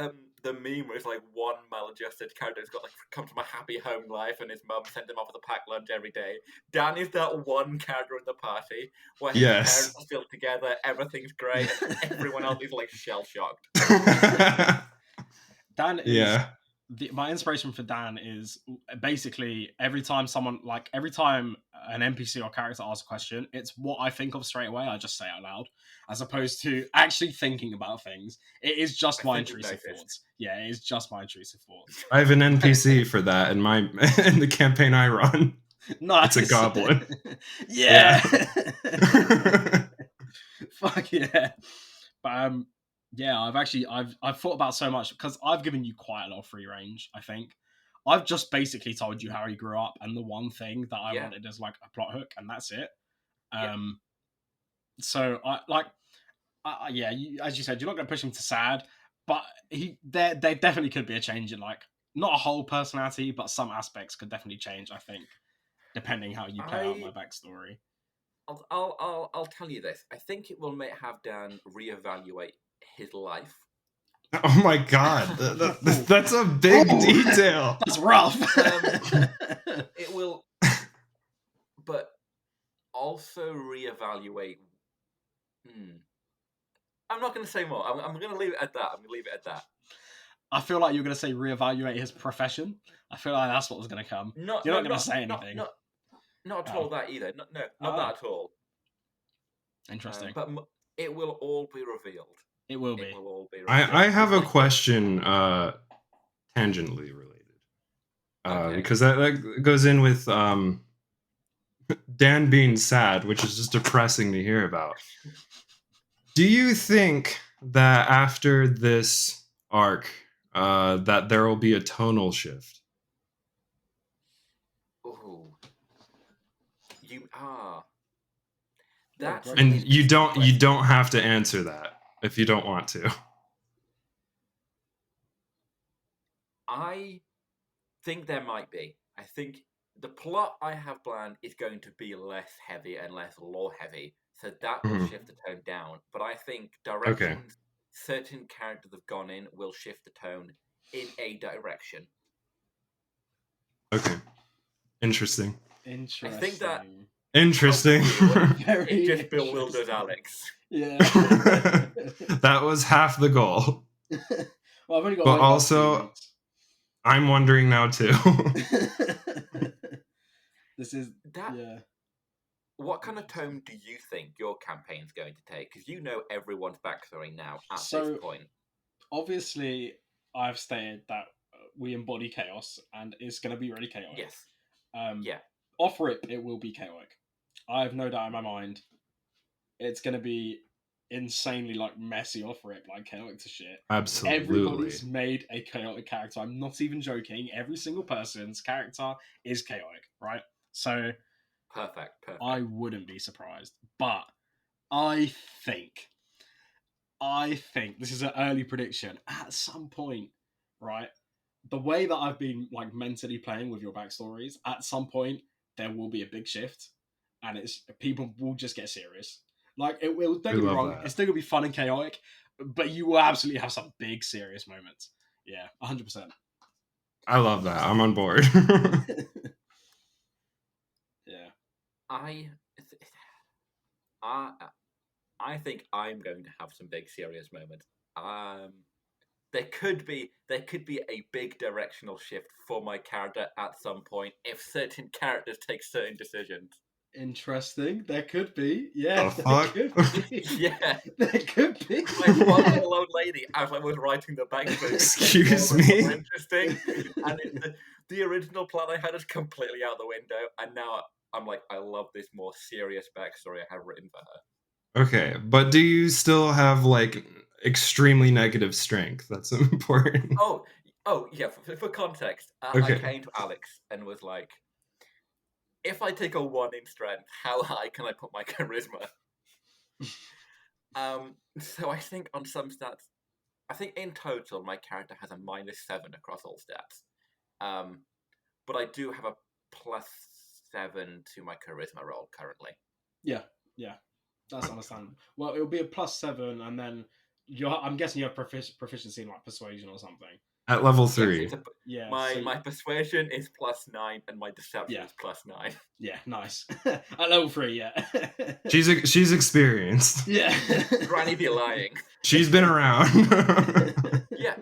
Speaker 1: the meme where it's like one maladjusted character who's got like come from a happy home life and his mum sent him off with a packed lunch every day. Dan is that one character in the party where his parents are still together, everything's great, and everyone else is like shell shocked.
Speaker 3: Dan is my inspiration for Dan is basically every time an NPC or character asks a question, it's what I think of straight away. I just say out loud, as opposed to actually thinking about things. It is just my intrusive thoughts. Yeah, it is just my intrusive thoughts.
Speaker 2: I have an NPC for that in the campaign I run.
Speaker 3: Nice.
Speaker 2: It's a goblin.
Speaker 3: Yeah. Fuck yeah. But yeah, I've thought about so much because I've given you quite a lot of free range. I think I've just basically told you how he grew up and the one thing that I wanted as like a plot hook, and that's it. So as you said, you're not going to push him to sad, but there definitely could be a change in like not a whole personality, but some aspects could definitely change. I think depending how you play out my backstory.
Speaker 1: I'll tell you this. I think it will have Dan reevaluate his life.
Speaker 2: Oh my god, that's a big detail.
Speaker 3: That's rough.
Speaker 1: It will, but also reevaluate. I'm not going to say more. I'm going to leave it at that.
Speaker 3: I feel like you're going to say reevaluate his profession. I feel like that's what was going to come. You're not going to say anything.
Speaker 1: Not at all that either. Not that at all.
Speaker 3: Interesting.
Speaker 1: But it will all be revealed.
Speaker 3: It will be.
Speaker 1: All be revealed.
Speaker 2: I have a question tangentially related. Because that goes in with Dan being sad, which is just depressing to hear about. Do you think that after this arc that there will be a tonal shift? And you don't have to answer that if you don't want to.
Speaker 1: I think there might be. I think the plot I have planned is going to be less heavy and less lore heavy, so that will shift the tone down. But I think directions certain characters have gone in will shift the tone in a direction.
Speaker 2: Okay. Interesting.
Speaker 1: I think that
Speaker 2: interesting.
Speaker 1: It just bewilders Alex.
Speaker 3: Yeah.
Speaker 2: That was half the goal.
Speaker 3: Well, I've only got.
Speaker 2: But also, I'm wondering now too.
Speaker 3: This is
Speaker 1: that.
Speaker 3: Yeah.
Speaker 1: What kind of tone do you think your campaign's going to take? Because you know everyone's backstory now at this point.
Speaker 3: Obviously, I've stated that we embody chaos, and it's going to be really chaotic.
Speaker 1: Yes.
Speaker 3: Yeah. Off rip, it will be chaotic. I have no doubt in my mind. It's going to be insanely like messy off rip, like chaotic to shit.
Speaker 2: Absolutely.
Speaker 3: Everybody's made a chaotic character. I'm not even joking. Every single person's character is chaotic, right? So
Speaker 1: perfect.
Speaker 3: I wouldn't be surprised. But I think this is an early prediction. At some point, right? The way that I've been like mentally playing with your backstories, at some point there will be a big shift, and people will just get serious. Like it will. Don't get me wrong. It's still gonna be fun and chaotic, but you will absolutely have some big serious moments. Yeah, 100%.
Speaker 2: I love that. I'm on board.
Speaker 3: Yeah.
Speaker 1: I think I'm going to have some big serious moments. There could be a big directional shift for my character at some point if certain characters take certain decisions.
Speaker 3: Interesting. There could be. Yeah.
Speaker 2: Fuck?
Speaker 3: There could be.
Speaker 1: Yeah.
Speaker 3: There could be.
Speaker 1: Like one little old lady, as I was writing the backstory.
Speaker 2: Excuse me.
Speaker 1: Interesting. And the original plan I had is completely out the window, and now I'm like, I love this more serious backstory I have written for her.
Speaker 2: Okay, but do you still have like extremely negative strength? That's important.
Speaker 1: Oh yeah. For context,
Speaker 2: Okay.
Speaker 1: I came to Alex and was like, if I take a 1 in strength, how high can I put my charisma? So I think on some stats, I think in total my character has a -7 across all stats. But I do have a +7 to my charisma roll currently.
Speaker 3: Yeah. That's understandable. Well, it'll be a +7, and then I'm guessing you have proficiency in like persuasion or something.
Speaker 2: At level 3.
Speaker 3: Yeah.
Speaker 1: My persuasion is +9, and my deception is +9.
Speaker 3: Yeah, nice. At level 3, yeah.
Speaker 2: She's experienced.
Speaker 3: Yeah.
Speaker 1: Granny be lying.
Speaker 2: She's been around.
Speaker 1: Yeah.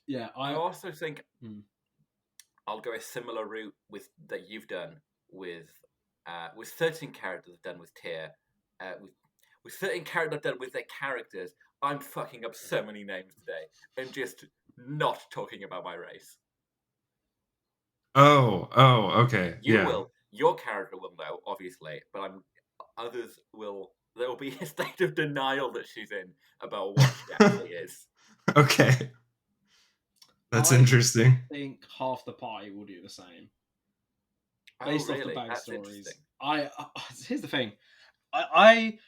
Speaker 4: Yeah,
Speaker 1: I also think
Speaker 4: Hmm.
Speaker 1: I'll go a similar route with that you've done with certain characters I've done with tier, with certain characters I've done with their characters. I'm fucking up so many names today and just not talking about my race.
Speaker 2: Oh, okay.
Speaker 1: You
Speaker 2: Yeah.
Speaker 1: will, your character will know, obviously, but others will. There will be a state of denial that she's in about what she actually is.
Speaker 2: Okay. That's
Speaker 4: I
Speaker 2: interesting.
Speaker 4: I think half the party will do the same.
Speaker 1: Oh,
Speaker 4: Based
Speaker 1: really?
Speaker 4: off the
Speaker 1: That's
Speaker 4: backstories.
Speaker 1: interesting.
Speaker 4: Here's the thing. I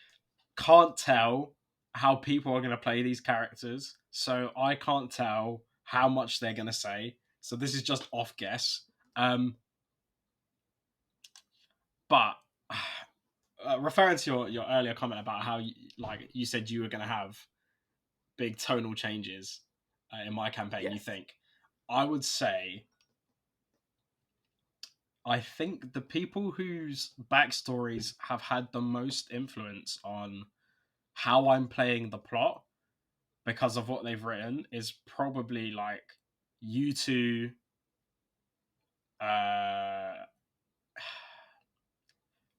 Speaker 4: can't tell how people are going to play these characters, so I can't tell how much they're going to say. So this is just off guess. But referring to your earlier comment about how you said you were going to have big tonal changes in my campaign,
Speaker 1: Yes.
Speaker 4: you think I would say I think the people whose backstories have had the most influence on how I'm playing the plot because of what they've written is probably like you two.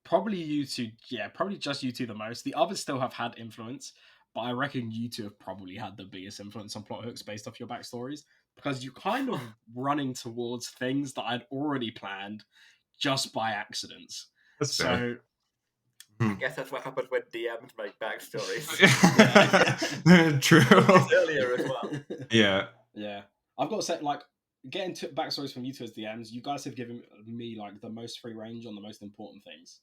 Speaker 4: Probably you two. Yeah, probably just you two the most. The others still have had influence, but I reckon you two have probably had the biggest influence on plot hooks based off your backstories because you kind of running towards things that I'd already planned just by accidents.
Speaker 2: That's
Speaker 4: So
Speaker 2: fair.
Speaker 1: I guess that's what happens when DMs make backstories.
Speaker 2: True.
Speaker 1: Earlier as well.
Speaker 2: Yeah.
Speaker 4: Yeah, I've got to say, like, getting to backstories from you two as DMs, you guys have given me like the most free range on the most important things,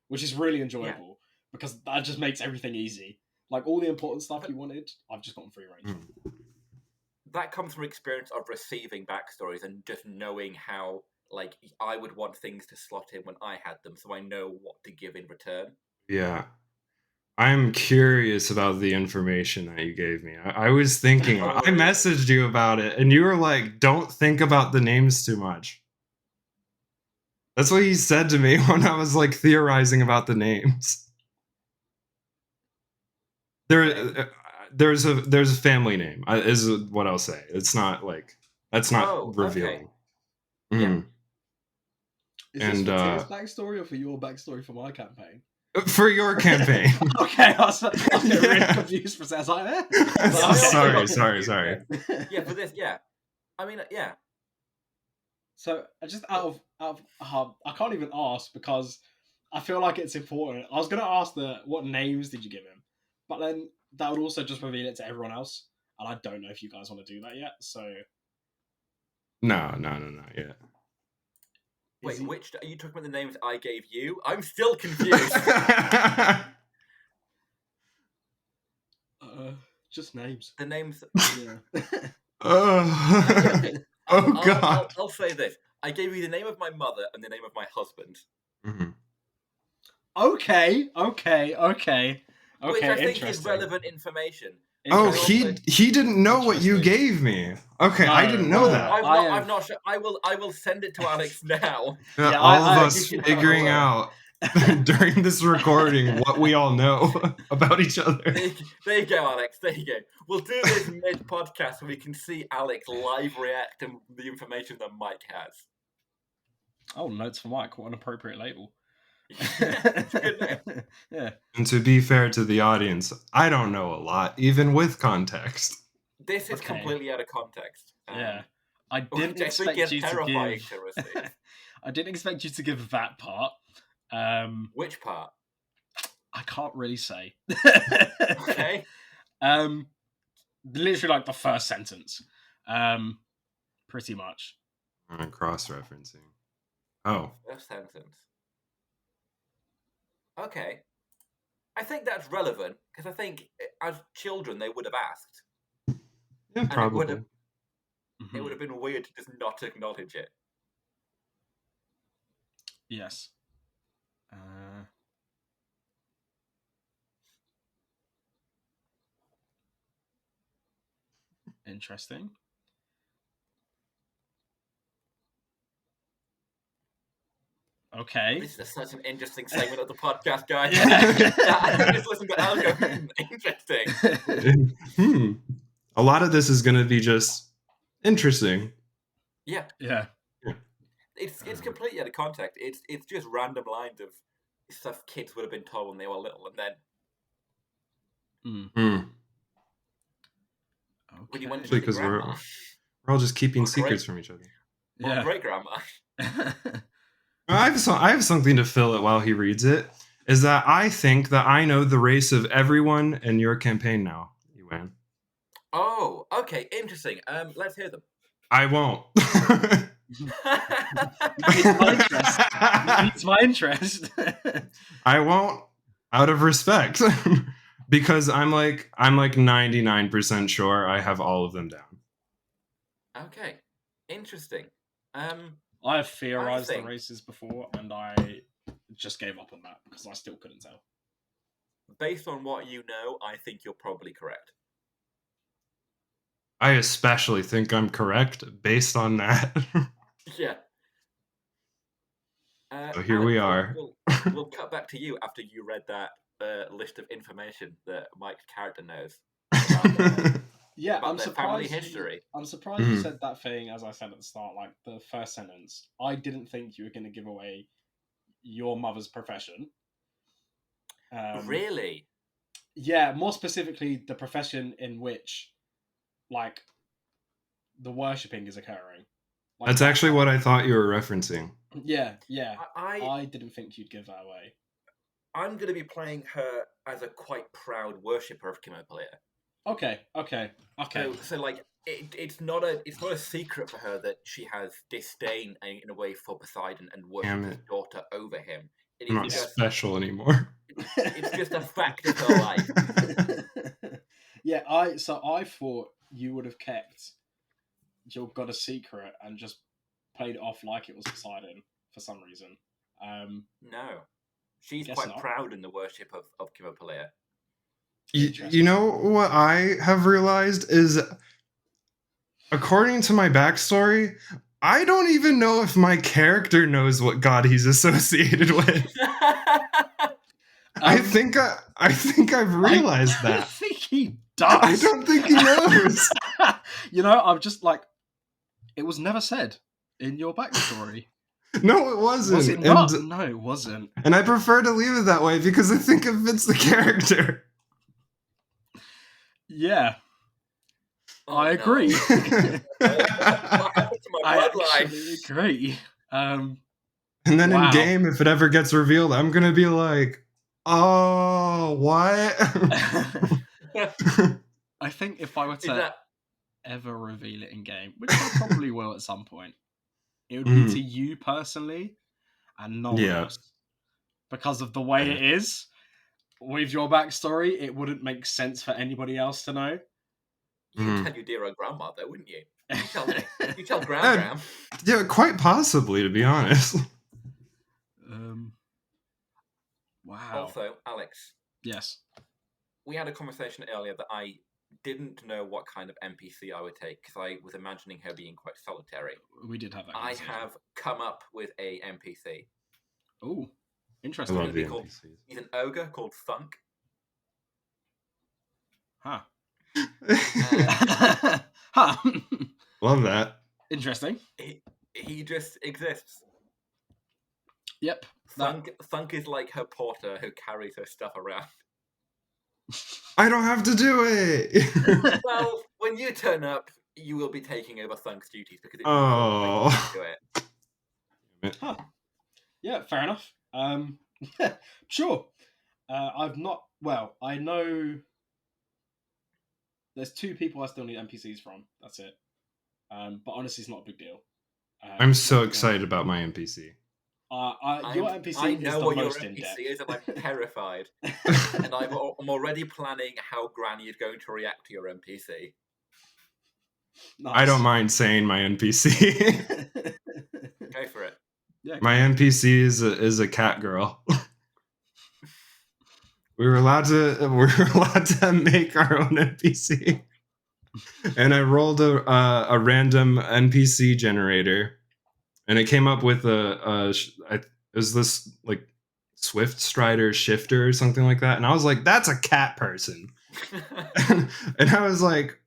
Speaker 4: which is really enjoyable because that just makes everything easy. Like all the important stuff you wanted, I've just gotten free range.
Speaker 1: That comes from experience of receiving backstories and just knowing how, like, I would want things to slot in when I had them, so I know what to give in return.
Speaker 2: Yeah. I'm curious about the information that you gave me. I was thinking, I messaged you about it, and you were like, don't think about the names too much. That's what you said to me when I was like theorizing about the names. There's a family name, is what I'll say. It's not like, that's not revealing.
Speaker 1: Okay. Yeah.
Speaker 4: Is this for Tier's backstory or for your backstory for my campaign?
Speaker 2: For your campaign.
Speaker 4: Okay, I was getting really confused for a second. I was like,
Speaker 2: Sorry.
Speaker 1: Yeah, for this, yeah. I mean, yeah.
Speaker 4: So just out of I can't even ask because I feel like it's important. I was gonna ask what names did you give him, but then that would also just reveal it to everyone else, and I don't know if you guys want to do that yet. So
Speaker 2: no, not yet.
Speaker 1: Wait, which are you talking about? The names I gave you? I'm still confused.
Speaker 4: Just names.
Speaker 1: The names.
Speaker 4: Yeah.
Speaker 2: God.
Speaker 1: I'll say this. I gave you the name of my mother and the name of my husband.
Speaker 2: Mm-hmm.
Speaker 4: Okay.
Speaker 1: Which I think is relevant information.
Speaker 2: Oh, he didn't know what you gave me. Okay, no, I didn't know that.
Speaker 1: I'm not sure. I will send it to Alex now.
Speaker 2: Yeah, all of us figuring out during this recording what we all know about each other.
Speaker 1: There you go, Alex. There you go. We'll do this mid-podcast so we can see Alex live react to the information that Mike has.
Speaker 4: Oh, notes for Mike. What an appropriate label.
Speaker 1: It's a good name.
Speaker 4: Yeah.
Speaker 2: And to be fair to the audience, I don't know a lot, even with context.
Speaker 1: This is completely out of context.
Speaker 4: Yeah. I didn't expect you to give... I didn't expect you to give that part.
Speaker 1: Which part?
Speaker 4: I can't really say.
Speaker 1: Okay.
Speaker 4: Literally like the first sentence. Pretty much.
Speaker 2: Cross-referencing. Oh.
Speaker 1: First sentence. Okay. I think that's relevant because I think as children they would have asked.
Speaker 2: Yeah, probably.
Speaker 1: It would have been weird to just not acknowledge it.
Speaker 4: Yes. Interesting. Okay.
Speaker 1: This is such an interesting segment of the podcast, guys. I can just listen to Al go, interesting.
Speaker 2: A lot of this is going to be just Interesting.
Speaker 1: Yeah,
Speaker 3: Yeah.
Speaker 1: it's completely out of context. It's just random lines of stuff kids would have been told when they were little, and then
Speaker 2: Hmm.
Speaker 1: when you went to
Speaker 2: Actually,
Speaker 1: the
Speaker 2: because we're
Speaker 1: grandma,
Speaker 2: all just keeping
Speaker 1: Or
Speaker 2: secrets
Speaker 1: great-
Speaker 2: from each other.
Speaker 1: or
Speaker 3: Yeah.
Speaker 1: great grandma.
Speaker 2: I have something to fill it while he reads it. Is that I think that I know the race of everyone in your campaign now, Iwan.
Speaker 1: Oh, okay, interesting. Let's hear them.
Speaker 2: I won't.
Speaker 3: It's my interest.
Speaker 2: I won't, out of respect, because I'm like 99% sure I have all of them down.
Speaker 1: Okay, interesting.
Speaker 3: I have theorized the
Speaker 1: think-
Speaker 3: races before, and I just gave up on that because I still couldn't tell.
Speaker 1: Based on what you know, I think you're probably correct.
Speaker 2: I especially think I'm correct based on that.
Speaker 1: Yeah.
Speaker 2: So here we
Speaker 1: Alex,
Speaker 2: are.
Speaker 1: We'll cut back to you after you read that list of information that Mike's character knows.
Speaker 3: Yeah,
Speaker 1: About
Speaker 3: I'm
Speaker 1: their
Speaker 3: surprised.
Speaker 1: family history.
Speaker 3: I'm surprised you
Speaker 2: Mhm.
Speaker 3: said that thing as I said at the start, like the first sentence. I didn't think you were going to give away your mother's profession.
Speaker 1: Really?
Speaker 3: Yeah, more specifically, the profession in which, like, the worshipping is occurring. Like,
Speaker 2: That's actually what I thought you were referencing.
Speaker 3: Yeah, yeah.
Speaker 1: I
Speaker 3: I didn't think you'd give that away.
Speaker 1: I'm going to be playing her as a quite proud worshipper of Kimopolea.
Speaker 3: Okay.
Speaker 1: So like it's not a secret for her that she has disdain in a way for Poseidon and worships his daughter over him.
Speaker 2: I'm not special anymore.
Speaker 1: It's just a fact of her life.
Speaker 3: Yeah, I thought you would have kept your god a secret and just played it off like it was Poseidon for some reason.
Speaker 1: No, she's
Speaker 3: Guess
Speaker 1: quite
Speaker 3: not.
Speaker 1: proud in the worship of Kimopolea.
Speaker 2: You know what I have realized is, according to my backstory, I don't even know if my character knows what god he's associated with. I think I've realized
Speaker 3: I
Speaker 2: that.
Speaker 3: think he does.
Speaker 2: I don't think he knows.
Speaker 3: You know, I'm just like, it was never said in your backstory.
Speaker 2: No, it wasn't.
Speaker 3: Was it not? No, it wasn't.
Speaker 2: And I prefer to leave it that way because I think it fits the character.
Speaker 3: Yeah,
Speaker 1: Oh,
Speaker 3: I
Speaker 1: no.
Speaker 3: agree.
Speaker 1: What happened to my
Speaker 3: I
Speaker 1: bloodline?
Speaker 3: actually agree.
Speaker 2: And then
Speaker 3: Wow.
Speaker 2: in game, if it ever gets revealed, I'm gonna be like, "Oh, what?"
Speaker 3: I think if I were
Speaker 1: Is
Speaker 3: to
Speaker 1: that
Speaker 3: ever reveal it in game, which I probably will at some point, it would be to you personally and no one
Speaker 2: Yeah.
Speaker 3: else. Because of the way it is, with your backstory, it wouldn't make sense for anybody else to know.
Speaker 1: you'd tell your dear old grandmother, wouldn't you? You tell me. You tell Gram.
Speaker 2: Yeah, quite possibly, to be honest.
Speaker 3: Wow.
Speaker 1: Also, Alex,
Speaker 3: Yes.
Speaker 1: we had a conversation earlier that I didn't know what kind of NPC I would take because I was imagining her being quite solitary.
Speaker 3: We did have that.
Speaker 1: I have come up with a NPC.
Speaker 3: Oh,
Speaker 2: I
Speaker 3: interesting.
Speaker 2: love the
Speaker 1: Called-
Speaker 2: NPCs.
Speaker 1: He's an ogre called Thunk.
Speaker 3: Huh.
Speaker 1: Uh,
Speaker 3: Huh.
Speaker 2: Love that.
Speaker 3: Interesting.
Speaker 1: he just exists.
Speaker 3: Yep.
Speaker 1: Thunk is like her porter who carries her stuff around.
Speaker 2: I don't have to do it.
Speaker 1: Well, when you turn up, you will be taking over Thunk's duties because it's
Speaker 2: Oh.
Speaker 1: do it.
Speaker 3: Huh. Yeah, fair enough. Sure. I've not. Well, I know there's 2 people I still need NPCs from. That's it. But honestly, it's not a big deal.
Speaker 2: I'm so excited about my NPC.
Speaker 3: Your NPC
Speaker 1: I
Speaker 3: is
Speaker 1: know
Speaker 3: the
Speaker 1: what your
Speaker 3: most in
Speaker 1: NPC
Speaker 3: depth.
Speaker 1: is, and I'm terrified. And I'm already planning how Granny is going to react to your NPC.
Speaker 3: Nice.
Speaker 2: I don't mind saying my NPC.
Speaker 1: Go for it.
Speaker 3: Yeah,
Speaker 2: My NPC is a cat girl. we were allowed to make our own NPC, and I rolled a random NPC generator, and it came up with it was this like Swift Strider Shifter or something like that, and I was like, that's a cat person. And I was like,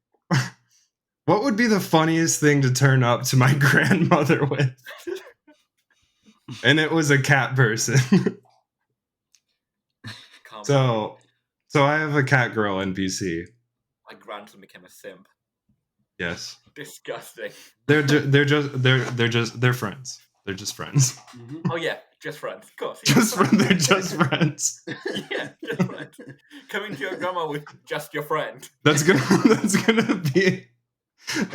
Speaker 2: What would be the funniest thing to turn up to my grandmother with? And it was a cat person. So I have a cat girl NPC.
Speaker 1: My grandson became a simp.
Speaker 2: Yes.
Speaker 1: Disgusting.
Speaker 2: They're friends. They're just friends.
Speaker 1: Oh yeah, just friends. Of course.
Speaker 2: They're just friends.
Speaker 1: Yeah, just friends. Coming to your grandma with just your friend.
Speaker 2: That's gonna be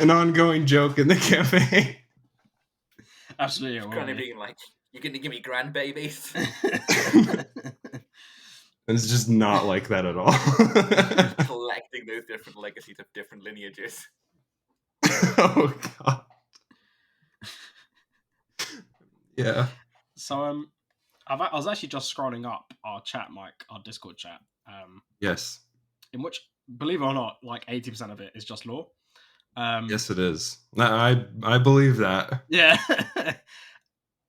Speaker 2: an ongoing joke in the campaign.
Speaker 3: Absolutely.
Speaker 1: Granny being like, "You're gonna give me grandbabies?"
Speaker 2: And it's just not like that at all.
Speaker 1: Collecting those different legacies of different lineages.
Speaker 2: Oh god. Yeah.
Speaker 3: So I was actually just scrolling up our chat, Mike, our Discord chat.
Speaker 2: Yes.
Speaker 3: In which, believe it or not, like 80% of it is just lore.
Speaker 2: Yes, it is. I believe that.
Speaker 3: Yeah.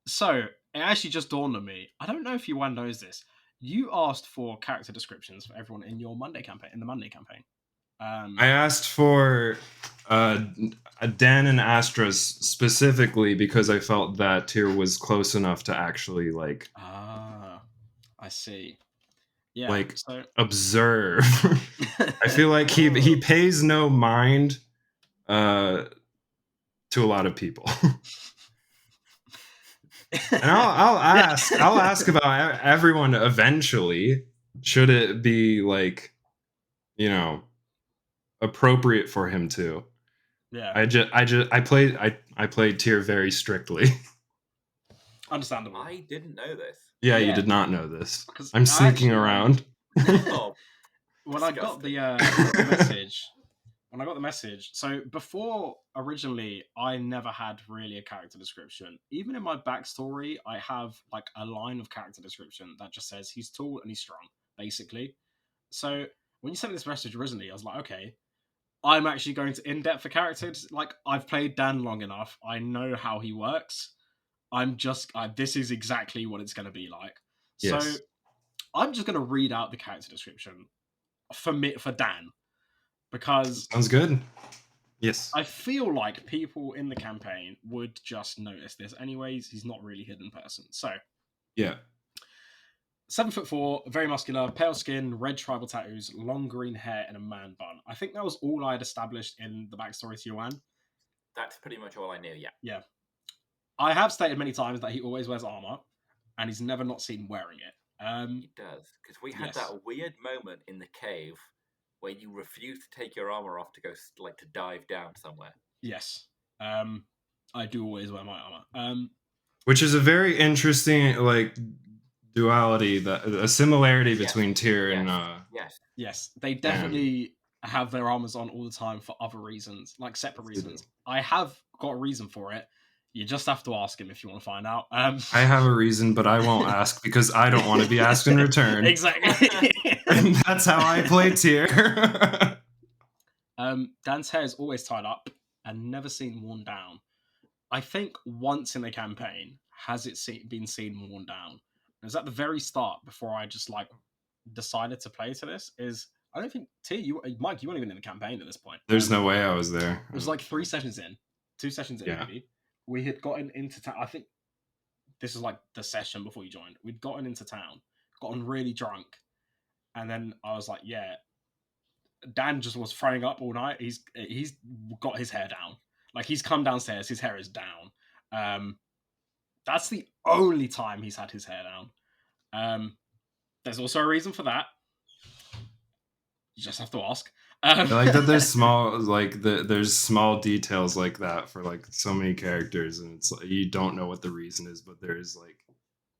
Speaker 3: So it actually just dawned on me. I don't know if Iwan knows this. You asked for character descriptions for everyone in your Monday campaign.
Speaker 2: I asked for Dan and Astras specifically because I felt that tier was close enough to actually like.
Speaker 3: Ah, I see. Yeah.
Speaker 2: Like
Speaker 3: so...
Speaker 2: observe. I feel like he pays no mind to a lot of people. And I'll ask about everyone eventually. Should it be like, appropriate for him to?
Speaker 3: Yeah.
Speaker 2: I played tier very strictly.
Speaker 3: Understandable.
Speaker 1: I didn't know this.
Speaker 2: Yeah, you did not know this. I'm sneaking around.
Speaker 1: Oh,
Speaker 3: when I got the message, so before originally, I never had really a character description. Even in my backstory, I have like a line of character description that just says he's tall and he's strong, basically. So when you sent this message originally, I was like, okay, I'm actually going to in-depth for characters. Like, I've played Dan long enough. I know how he works. This is exactly what it's going to be like.
Speaker 2: Yes.
Speaker 3: So I'm just going to read out the character description for Dan, because
Speaker 2: sounds good. Yes.
Speaker 3: I feel like people in the campaign would just notice this anyways. He's not really a hidden person. So
Speaker 2: yeah.
Speaker 3: 7'4", very muscular, pale skin, red tribal tattoos, long green hair, and a man bun. I think that was all I had established in the backstory to Iwan.
Speaker 1: That's pretty much all I knew, yeah.
Speaker 3: Yeah. I have stated many times that he always wears armor, and he's never not seen wearing it.
Speaker 1: He does, because we had that weird moment in the cave where you refused to take your armor off to go, like, to dive down somewhere.
Speaker 3: Yes. I do always wear my armor.
Speaker 2: Which is a very interesting, like, duality, a similarity between tier and
Speaker 3: yes, they definitely have their armors on all the time for other reasons, like separate reasons. I have got a reason for it. You just have to ask him if you want to find out. I
Speaker 2: have a reason, but I won't ask because I don't want to be asked in return.
Speaker 3: Exactly.
Speaker 2: And that's how I play tier.
Speaker 3: Dan's hair is always tied up and never seen worn down. I think once in the campaign has it been seen worn down. It was at the very start before I just like decided to play to this. I don't think Mike, you weren't even in the campaign at this point.
Speaker 2: There's no way I was there.
Speaker 3: It was like 2 sessions in, maybe. We had gotten into town. I think this is like the session before you joined. We'd gotten into town, gotten really drunk, and then I was like, yeah. Dan just was throwing up all night. He's got his hair down. Like, he's come downstairs, his hair is down. That's the only time he's had his hair down. There's also a reason for that. You just have to ask.
Speaker 2: I like that there's there's small details like that for like so many characters, and it's like, you don't know what the reason is, but there's like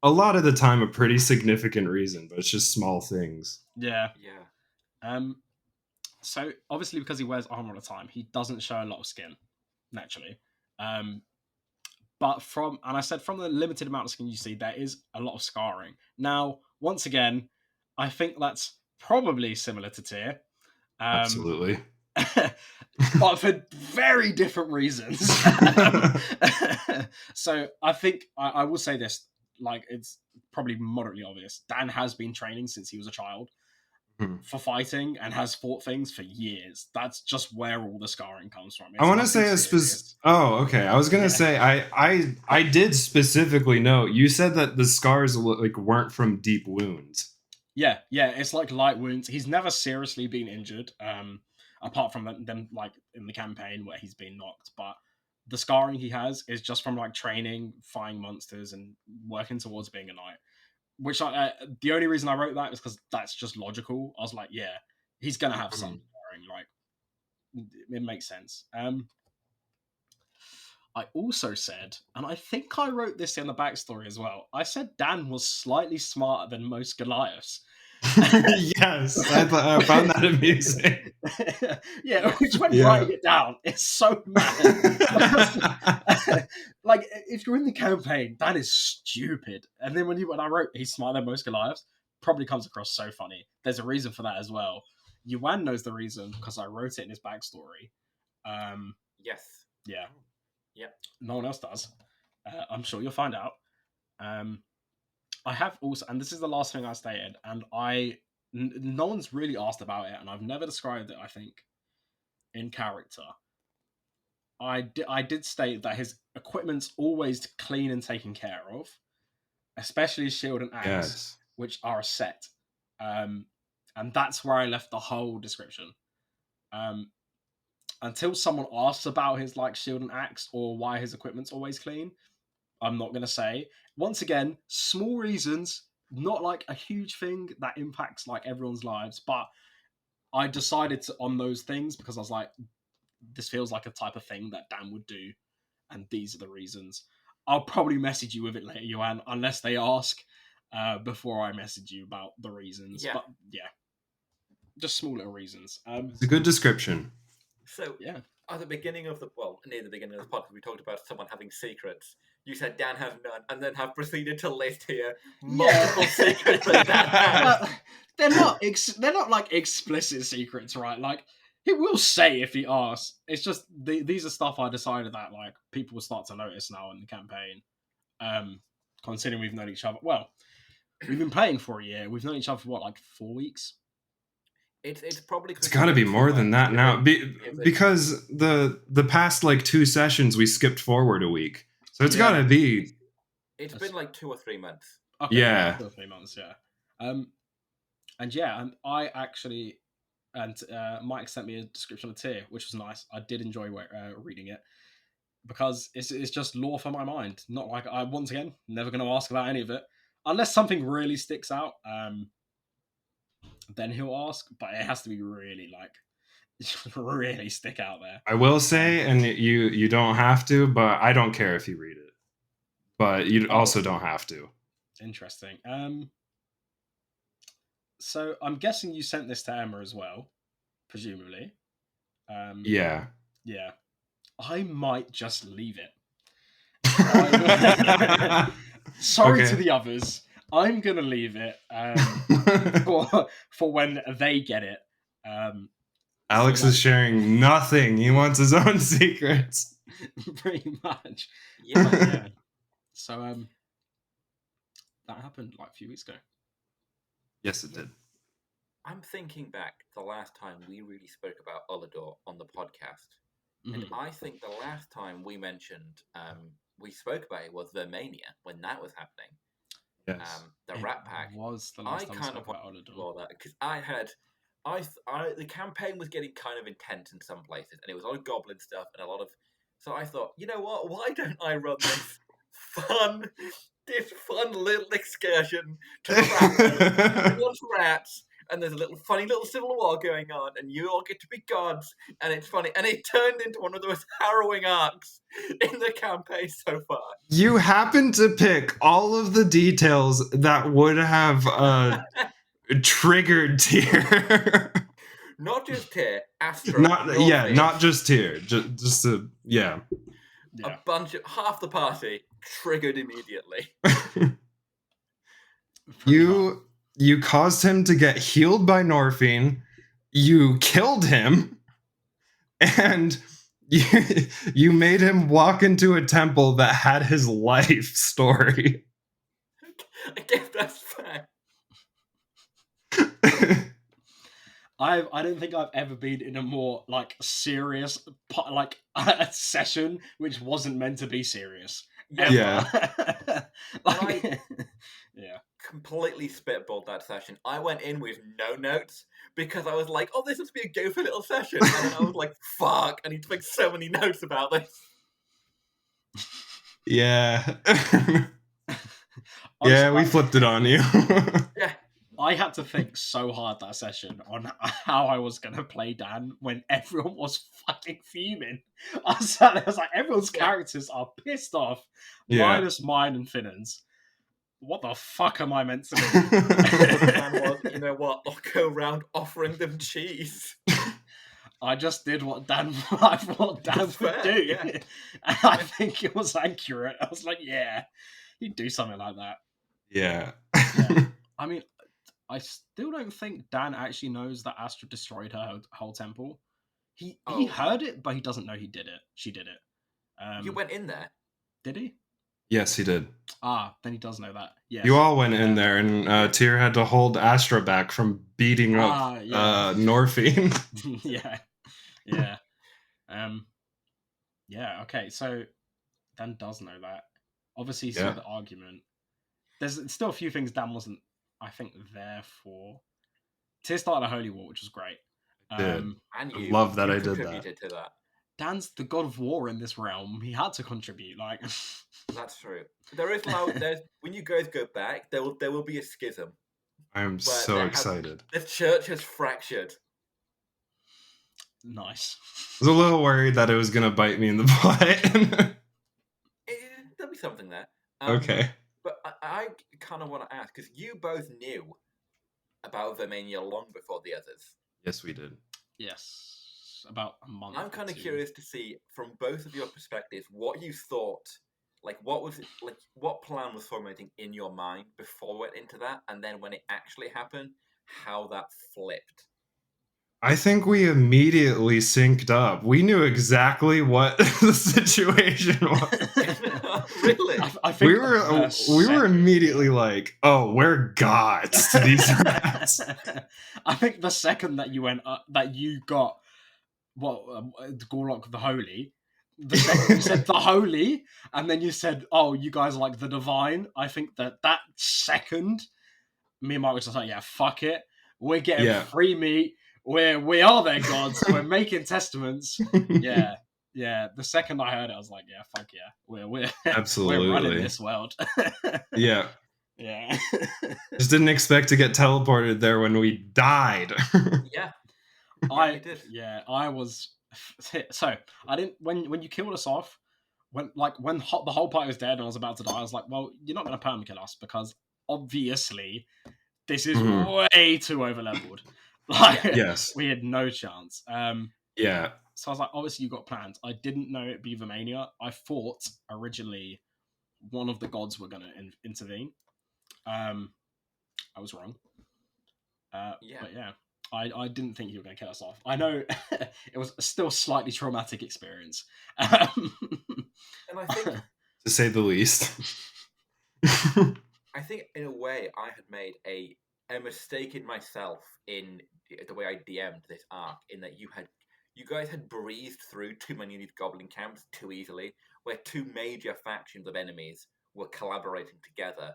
Speaker 2: a lot of the time a pretty significant reason, but it's just small things.
Speaker 3: Yeah. So obviously because he wears armor all the time, he doesn't show a lot of skin, naturally. But from the limited amount of skin you see, there is a lot of scarring. Now, once again, I think that's probably similar to tier.
Speaker 2: Absolutely.
Speaker 3: But for very different reasons. So I think I will say this, like, it's probably moderately obvious. Dan has been training since he was a child. for fighting and has fought things for years. That's just where all the scarring comes from.
Speaker 2: I want to say a specific. Oh, okay. I was gonna say I did specifically note you said that the scars like weren't from deep wounds.
Speaker 3: Yeah, it's like light wounds. He's never seriously been injured, apart from them like in the campaign where he's been knocked. But the scarring he has is just from like training, fighting monsters, and working towards being a knight. Which the only reason I wrote that is because that's just logical. I was like, yeah, he's gonna have some scarring. Like, it makes sense. I also said, and I think I wrote this in the backstory as well, I said Dan was slightly smarter than most Goliaths.
Speaker 2: Yes, I found that amusing.
Speaker 3: Yeah, which when writing it down, it's so mad. Like, if you're in the campaign, that is stupid. And then when I wrote he's smarter than most Goliaths, probably comes across so funny. There's a reason for that as well. Iwan knows the reason because I wrote it in his backstory.
Speaker 1: Yes.
Speaker 3: Yeah.
Speaker 1: Yep.
Speaker 3: No one else does. I'm sure you'll find out. I have also, and this is the last thing I stated, and no one's really asked about it, and I've never described it, I think, in character. I did state that his equipment's always clean and taken care of, especially his shield and axe, which are a set. And that's where I left the whole description. Until someone asks about his like shield and axe or why his equipment's always clean, I'm not going to say. Once again, small reasons, not like a huge thing that impacts like everyone's lives, but I decided on those things because I was like, this feels like a type of thing that Dan would do, and these are the reasons. I'll probably message you with it later, Iwan, unless they ask before I message you about the reasons.
Speaker 1: Yeah.
Speaker 3: But yeah, just small little reasons.
Speaker 2: It's a good description.
Speaker 1: So
Speaker 3: yeah,
Speaker 1: at the beginning of near the beginning of the podcast, we talked about someone having secrets. You said Dan has none, and then have proceeded to list here multiple secrets that Dan has.
Speaker 3: They're not like explicit secrets, right? Like, he will say if he asks. It's just these are stuff I decided that like people will start to notice now in the campaign. Considering we've known each other, well, we've been playing for a year. We've known each other for what, like 4 weeks?
Speaker 1: It's probably
Speaker 2: it's got to be more than that now because the past like 2 sessions we skipped forward a week, so it's got to be.
Speaker 1: It's been like 2 or 3 months.
Speaker 3: Okay,
Speaker 2: yeah,
Speaker 3: 2 or 3 months. Yeah. And I actually. And Mike sent me a description of Tyr, which was nice. I did enjoy reading it because it's just lore for my mind. Not like I once again never going to ask about any of it unless something really sticks out. Then he'll ask, but it has to be really like really stick out there.
Speaker 2: I will say, and you don't have to, but I don't care if you read it. But you also don't have to.
Speaker 3: Interesting. So I'm guessing you sent this to Emma as well, presumably.
Speaker 2: Yeah.
Speaker 3: Yeah. I might just leave it. Sorry to the others. I'm gonna leave it for when they get it.
Speaker 2: Alex is sharing nothing. He wants his own secrets.
Speaker 3: Pretty much.
Speaker 1: Yeah.
Speaker 3: So that happened like a few weeks ago.
Speaker 2: Yes, it did.
Speaker 1: I'm thinking back to the last time we really spoke about Ulador on the podcast. And I think the last time we mentioned, we spoke about it was Vermania, when that was happening.
Speaker 2: Yes.
Speaker 1: The Rat Pack.
Speaker 3: Was the last time we spoke about Ulador.
Speaker 1: Because the campaign was getting kind of intense in some places, and it was a lot of goblin stuff and a lot of. So I thought, you know what? Why don't I run this fun little excursion to the rats, and there's a funny little civil war going on, and you all get to be gods, and it's funny, and it turned into one of the most harrowing arcs in the campaign so far.
Speaker 2: You happen to pick all of the details that would have triggered Tyr.
Speaker 1: Not just Tyr, Astro.
Speaker 2: Not just Tyr. Just
Speaker 1: a bunch of half the party triggered immediately.
Speaker 2: You caused him to get healed by Norphine. You killed him, and you made him walk into a temple that had his life story.
Speaker 1: I guess that's fair.
Speaker 4: I don't think I've ever been in a more like serious like a session which wasn't meant to be serious.
Speaker 1: Yeah.
Speaker 4: Ever. Like, yeah.
Speaker 1: Completely spitballed that session. I went in with no notes because I was like, "Oh, this must be a goofy little session," and then I was like, "Fuck! I need to make so many notes about this."
Speaker 2: Yeah.
Speaker 4: Honestly,
Speaker 2: Yeah, we flipped it on you.
Speaker 1: Yeah.
Speaker 4: I had to think so hard that session on how I was going to play Dan when everyone was fucking fuming. I sat there, I was like, everyone's characters are pissed off, minus mine and Finnan's. What the fuck am I meant to do?
Speaker 1: The plan was, you know what? I'll go around offering them cheese.
Speaker 4: I just did what Dan would do.
Speaker 1: Yeah.
Speaker 4: And I think it was accurate. I was like, yeah, he'd do something like that.
Speaker 2: Yeah.
Speaker 4: I mean, I still don't think Dan actually knows that Astra destroyed her whole temple. He heard it, but he doesn't know he did it. She did it.
Speaker 1: You went in there.
Speaker 4: Did he?
Speaker 2: Yes, he did.
Speaker 4: Then he does know that. Yes.
Speaker 2: You all went in there, and Tyr had to hold Astra back from beating up Norphine.
Speaker 4: Yeah. Yeah. Okay. So Dan does know that. Obviously, he saw the argument. There's still a few things Dan wasn't, I think, there for. Tyr started a holy war, which was great.
Speaker 1: And
Speaker 2: I love that I did that.
Speaker 1: To that.
Speaker 4: Dan's the god of war in this realm. He had to contribute. Like,
Speaker 1: that's true. There is when you guys go back, there will be a schism.
Speaker 2: I am so excited.
Speaker 1: The church has fractured.
Speaker 4: Nice.
Speaker 2: I was a little worried that it was going to bite me in the butt.
Speaker 1: There'll be something there.
Speaker 2: Okay.
Speaker 1: But I kind of want to ask, because you both knew about Vermania long before the others.
Speaker 2: Yes, we did.
Speaker 4: Yes. About a month.
Speaker 1: I'm kind of curious to see, from both of your perspectives, what you thought. Like, what plan was formulating in your mind before we went into that, and then when it actually happened, how that flipped.
Speaker 2: I think we immediately synced up. We knew exactly what the situation was.
Speaker 1: Really?
Speaker 4: I think
Speaker 2: we were immediately like, "Oh, we're gods to these rats."
Speaker 4: I think the second that you went that you got Gorlock the Holy, the second you said the Holy, and then you said, "Oh, you guys are like the Divine." I think that second, me and Mike was just like, "Yeah, fuck it, we're getting free meat. We are their gods. We're making testaments." Yeah. The second I heard it, I was like, "Yeah, fuck yeah, we're
Speaker 2: absolutely
Speaker 4: we're running this world."
Speaker 2: Yeah.
Speaker 4: Just
Speaker 2: didn't expect to get teleported there when we died.
Speaker 1: I did.
Speaker 4: Yeah, I was. So I didn't when you killed us off. When the whole party was dead and I was about to die, I was like, "Well, you're not going to permakill us because obviously this is way too overleveled." Like,
Speaker 2: yes,
Speaker 4: we had no chance.
Speaker 2: So
Speaker 4: I was like, obviously you got plans. I didn't know it'd be Vermania. I thought originally one of the gods were going to intervene. I was wrong. But yeah, I didn't think you were going to kill us off. I know it was still a slightly traumatic experience.
Speaker 1: And I think,
Speaker 2: to say the least,
Speaker 1: I think in a way I had made a mistake in myself in the way I DM'd this arc, in that you guys had breezed through too many of these goblin camps too easily, where two major factions of enemies were collaborating together,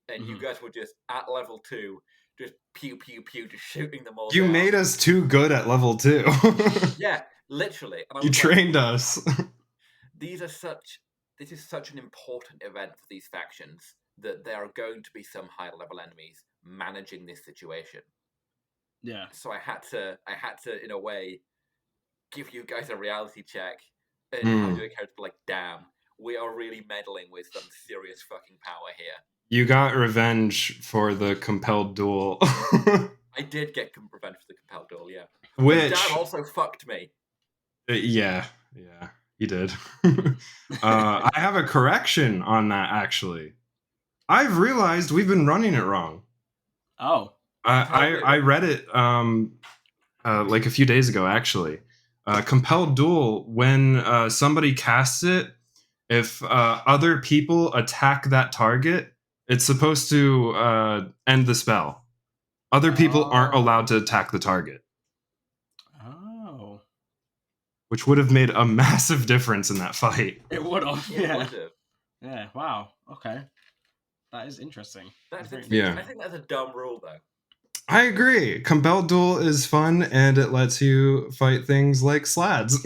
Speaker 1: and you guys were just at level 2, just pew pew pew, just shooting them all.
Speaker 2: You
Speaker 1: down.
Speaker 2: made us too good at level 2.
Speaker 1: Yeah, literally. And
Speaker 2: you trained us.
Speaker 1: This is such an important event for these factions that there are going to be some higher level enemies managing this situation.
Speaker 4: Yeah.
Speaker 1: So I had to in a way give you guys a reality check and have your character like, damn, we are really meddling with some serious fucking power here.
Speaker 2: You got revenge for the compelled duel.
Speaker 1: I did get revenge for the compelled duel, yeah.
Speaker 2: Which
Speaker 1: but Dan also fucked me.
Speaker 2: Yeah, he did. I have a correction on that, actually. I've realized we've been running it wrong.
Speaker 4: Oh.
Speaker 2: I read it like a few days ago, actually. Compelled duel, when somebody casts it, if other people attack that target, it's supposed to end the spell. Other people aren't allowed to attack the target. which would have made a massive difference in that fight.
Speaker 3: It would have.
Speaker 1: It
Speaker 3: Yeah.
Speaker 1: would have.
Speaker 3: Yeah. Wow. Okay. That is interesting.
Speaker 1: That's
Speaker 3: Very
Speaker 1: interesting.
Speaker 2: Yeah.
Speaker 1: I think that's a dumb rule, though.
Speaker 2: I agree. Compelled duel is fun, and it lets you fight things like slads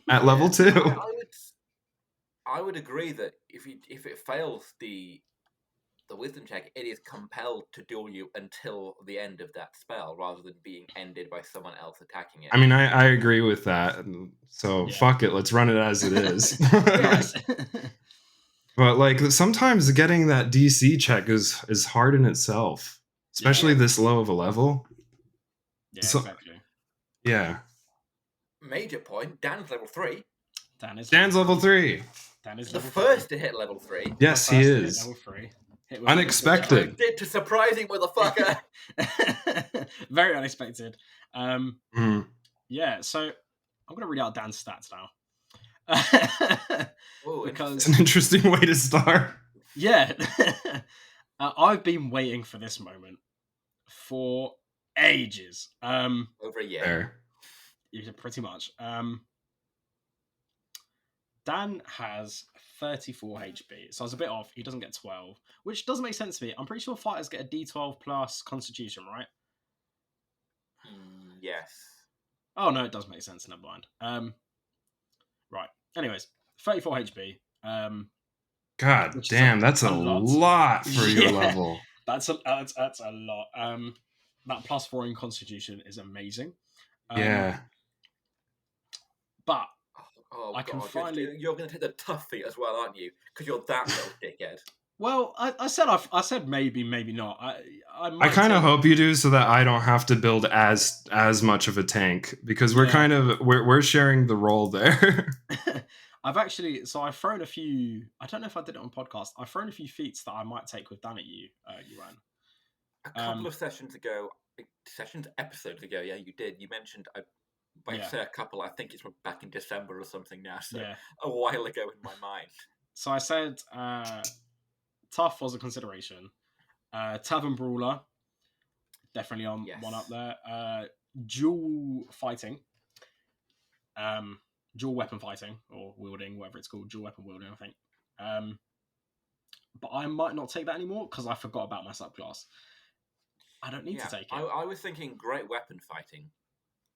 Speaker 2: at level 2.
Speaker 1: I would agree that if it fails the wisdom check, it is compelled to duel you until the end of that spell, rather than being ended by someone else attacking it.
Speaker 2: I mean, I agree with that. So
Speaker 3: Yeah.
Speaker 2: fuck it, let's run it as it is.
Speaker 3: Yes.
Speaker 2: But like sometimes getting that DC check is hard in itself, especially this low of a level.
Speaker 3: Yeah.
Speaker 2: So-
Speaker 3: Exactly.
Speaker 2: Yeah.
Speaker 1: Major point. Dan's level 3.
Speaker 2: Dan's level 3.
Speaker 3: Dan is
Speaker 1: The
Speaker 3: level
Speaker 1: first to hit level 3.
Speaker 3: 3.
Speaker 2: Yes,
Speaker 3: The
Speaker 2: he
Speaker 3: first to hit
Speaker 2: is.
Speaker 3: Level 3. Hit with
Speaker 2: Unexpected.
Speaker 1: To surprising motherfucker.
Speaker 3: Very unexpected.
Speaker 2: Mhm.
Speaker 3: Yeah. So I'm gonna read out Dan's stats now.
Speaker 1: Ooh,
Speaker 3: Because
Speaker 2: It's an interesting way to start.
Speaker 3: yeah, I've been waiting for this moment for ages.
Speaker 1: over a year.
Speaker 2: There.
Speaker 3: Yeah, pretty much. Dan has 34 HP, so I was a bit off. He doesn't get 12, which doesn't make sense to me. I'm pretty sure fighters get a D12 plus Constitution, right?
Speaker 1: Yes.
Speaker 3: Oh no, it does make sense. Never mind. Right. Anyways, 34 HP.
Speaker 2: God
Speaker 3: Which is
Speaker 2: damn, that's
Speaker 3: a
Speaker 2: a
Speaker 3: lot.
Speaker 2: lot for your
Speaker 3: Yeah.
Speaker 2: level.
Speaker 3: That's a lot. That +4 in Constitution is amazing.
Speaker 2: Yeah.
Speaker 3: But
Speaker 1: Oh,
Speaker 3: I
Speaker 1: God.
Speaker 3: can finally-
Speaker 1: You're going to take the tough feat as well, aren't you? Because you're that little dickhead.
Speaker 3: well, I said maybe not. I
Speaker 2: I kind of hope you do, so that I don't have to build as much of a tank, because we're
Speaker 3: Yeah.
Speaker 2: kind of we're sharing the role there.
Speaker 3: I've thrown a few. I don't know if I did it on podcast. I've thrown a few feats that I might take with Dan at you, Iwan.
Speaker 1: A couple of episodes ago, yeah, you did. You mentioned, by
Speaker 3: Yeah.
Speaker 1: say a couple, I think it's from back in December or something now, so
Speaker 3: Yeah.
Speaker 1: a while ago in my mind.
Speaker 3: So I said tough was a consideration. Tavern Brawler, definitely on
Speaker 1: Yes.
Speaker 3: one up there. Dual fighting. Dual weapon fighting or wielding, whatever it's called, dual weapon wielding, I think. But I might not take that anymore because I forgot about my subclass. I don't need to take it.
Speaker 1: I was thinking great weapon fighting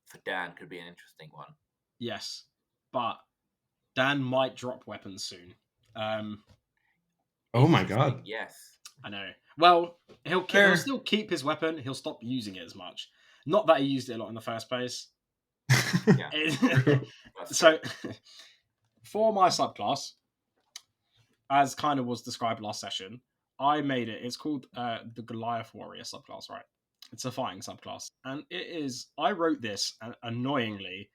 Speaker 1: for Dan could be an interesting one.
Speaker 3: Yes, but Dan might drop weapons soon.
Speaker 2: Oh my god.
Speaker 1: Yes.
Speaker 3: I know. Well, he'll
Speaker 2: Fair.
Speaker 3: still keep his weapon. He'll stop using it as much. Not that he used it a lot in the first place.
Speaker 1: Yeah. That's
Speaker 3: So, for my subclass, as kind of was described last session, I made it. It's called the Goliath Warrior subclass, right? It's a fighting subclass, and it is. I wrote this annoyingly,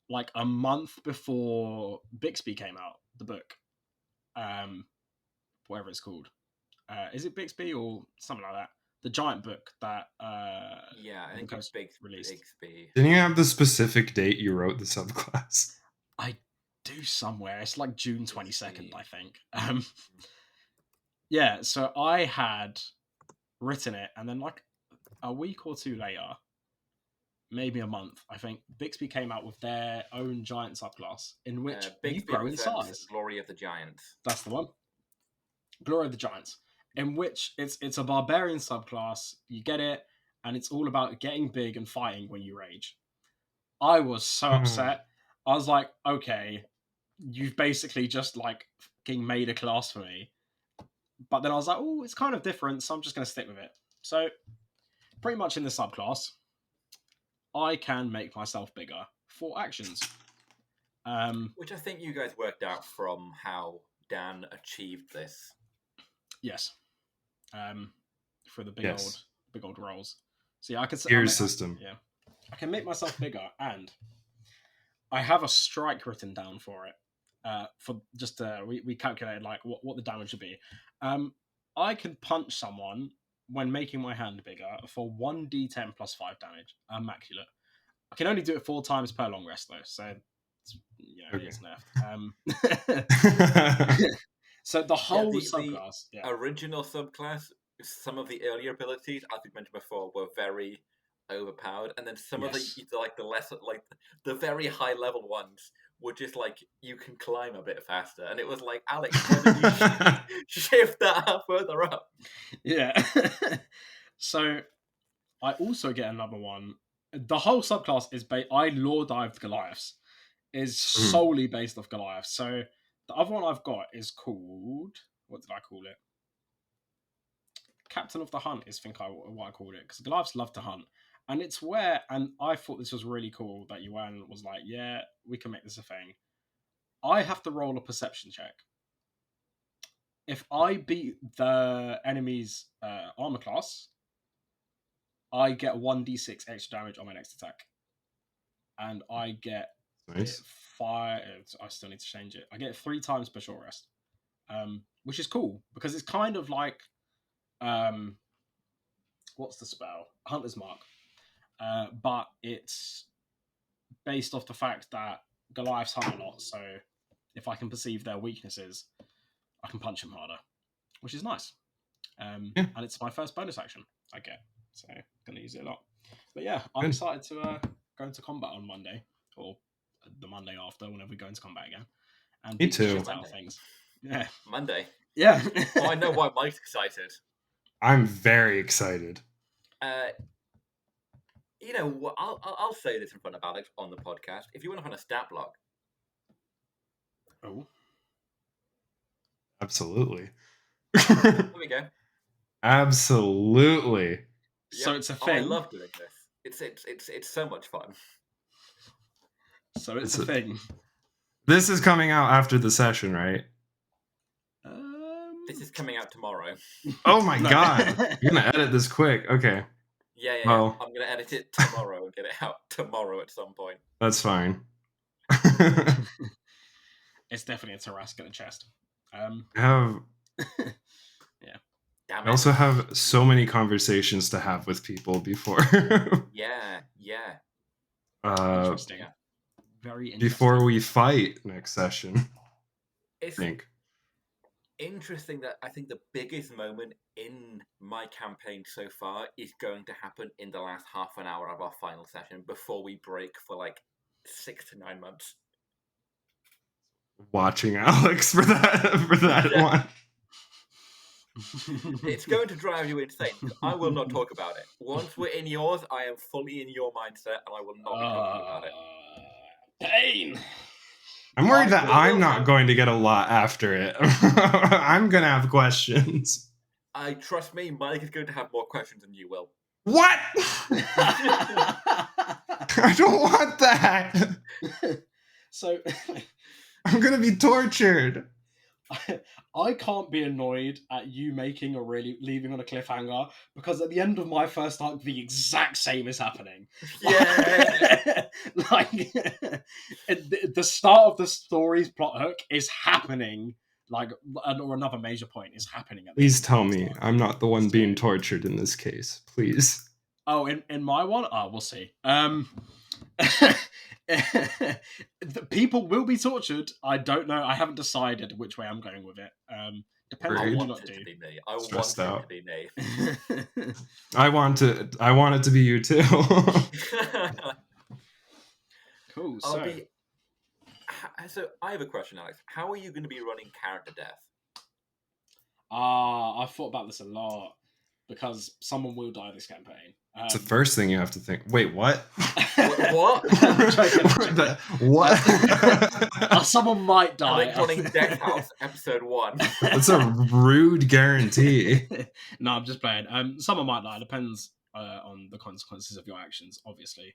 Speaker 3: like a month before Bixby came out, the book, whatever it's called. Is it Bixby or something like that? The giant book that
Speaker 1: yeah, I think it's big
Speaker 3: released.
Speaker 1: Bixby.
Speaker 2: Didn't you have the specific date you wrote the subclass?
Speaker 3: I do somewhere. It's like June 22nd, I think. Yeah, so I had written it, and then like a week or two later, maybe a month, I think, Bixby came out with their own giant subclass in which you
Speaker 1: Bixby
Speaker 3: grow in
Speaker 1: presents
Speaker 3: size.
Speaker 1: Glory of the Giants.
Speaker 3: That's the one. Glory of the Giants, in which it's a barbarian subclass. You get it, and it's all about getting big and fighting when you rage. I was so upset. I was like, okay, you've basically just like fucking made a class for me. But then I was like, oh, it's kind of different, so I'm just going to stick with it. So, pretty much in the subclass, I can make myself bigger for actions.
Speaker 1: Which I think you guys worked out from how Dan achieved this.
Speaker 3: Yes. For the big old rolls. So yeah, I can
Speaker 2: Gears system.
Speaker 3: Yeah. I can make myself bigger, and I have a strike written down for it. For just we calculated like what the damage would be. I can punch someone when making my hand bigger for 1d10 plus 5 damage. Immaculate. I can only do it 4 times per long rest though, so
Speaker 2: Okay.
Speaker 3: it's nerfed. So the whole subclass,
Speaker 1: original subclass, some of the earlier abilities, as we mentioned before, were very overpowered, and then some of
Speaker 3: Yes.
Speaker 1: the like the lesser, like the very high level ones were just like you can climb a bit faster, and it was like, Alex, why don't you shift that up further up?
Speaker 3: Yeah. So I also get another one. The whole subclass is I lore dived Goliaths is solely based off Goliaths. So the other one I've got is called, what did I call it? Captain of the Hunt is what I called it, because Goliaths love to hunt. And it's where, and I thought this was really cool that Iwan was like, yeah, we can make this a thing. I have to roll a perception check. If I beat the enemy's armor class, I get 1d6 extra damage on my next attack. And I get
Speaker 2: Nice.
Speaker 3: I still need to change it. I get 3 times per short rest, which is cool because it's kind of like, what's the spell? Hunter's Mark, but it's based off the fact that Goliaths hunt a lot. So if I can perceive their weaknesses, I can punch them harder, which is nice. And it's my first bonus action I get, so I'm gonna use it a lot. But yeah, I'm excited to go into combat on Monday or the Monday after, whenever we go into combat again. And
Speaker 2: Me too.
Speaker 3: Shit out of things. Yeah.
Speaker 1: Monday.
Speaker 3: Yeah.
Speaker 1: Oh, I know why Mike's excited.
Speaker 2: I'm very excited.
Speaker 1: You know, I'll say this in front of Alex on the podcast. If you want to find a stat block,
Speaker 3: Oh.
Speaker 2: Absolutely.
Speaker 1: there we go.
Speaker 2: Absolutely.
Speaker 3: So it's a
Speaker 1: Oh,
Speaker 3: thing.
Speaker 1: I love doing this. It's so much fun.
Speaker 3: So it's a thing.
Speaker 2: This is coming out after the session, right?
Speaker 1: This is coming out tomorrow.
Speaker 2: Oh my god. You're gonna edit this quick. Okay.
Speaker 1: Yeah.
Speaker 2: Well,
Speaker 1: I'm gonna edit it tomorrow and get it out tomorrow at some point.
Speaker 2: that's fine.
Speaker 3: It's definitely a Tarrasque in a chest.
Speaker 2: I
Speaker 1: Damn it.
Speaker 2: also have so many conversations to have with people before.
Speaker 1: Yeah.
Speaker 3: Interesting. Very interesting.
Speaker 2: Before we fight next session.
Speaker 1: It's
Speaker 2: I think.
Speaker 1: interesting that I think the biggest moment in my campaign so far is going to happen in the last half an hour of our final session before we break for like 6 to 9 months.
Speaker 2: Watching Alex for that one.
Speaker 1: It's going to drive you insane. I will not talk about it. Once we're in yours, I am fully in your mindset, and I will not be talking about it.
Speaker 3: Pain.
Speaker 2: I'm worried that I'm not going to get a lot after it. I'm going to have questions.
Speaker 1: Trust me, Mike is going to have more questions than you will.
Speaker 2: What? I don't want that.
Speaker 3: So
Speaker 2: I'm going to be tortured.
Speaker 3: I can't be annoyed at you leaving on a cliffhanger, because at the end of my first arc, the exact same is happening.
Speaker 1: Yeah.
Speaker 3: Like the start of the story's plot hook is happening, or another major point is happening.
Speaker 2: Please tell me I'm not the one being tortured in this case. Please.
Speaker 3: Oh, in my one? Oh, we'll see. The people will be tortured. I don't know. I haven't decided which way I'm going with it. Depends on
Speaker 1: I
Speaker 3: what
Speaker 1: want
Speaker 3: you
Speaker 1: it
Speaker 3: do.
Speaker 1: to be me. I want
Speaker 2: Stressed
Speaker 1: it
Speaker 2: out.
Speaker 1: to be me.
Speaker 2: I want it to be you too.
Speaker 3: Cool.
Speaker 1: So I have a question, Alex. How are you going to be running character death?
Speaker 3: I've thought about this a lot, because someone will die this campaign.
Speaker 2: It's the first thing you have to think. Wait, what?
Speaker 1: What?
Speaker 2: What?
Speaker 3: Someone might die.
Speaker 1: Alex running Death House, episode 1.
Speaker 2: That's a rude guarantee.
Speaker 3: No, I'm just playing. Someone might die. Depends on the consequences of your actions, obviously.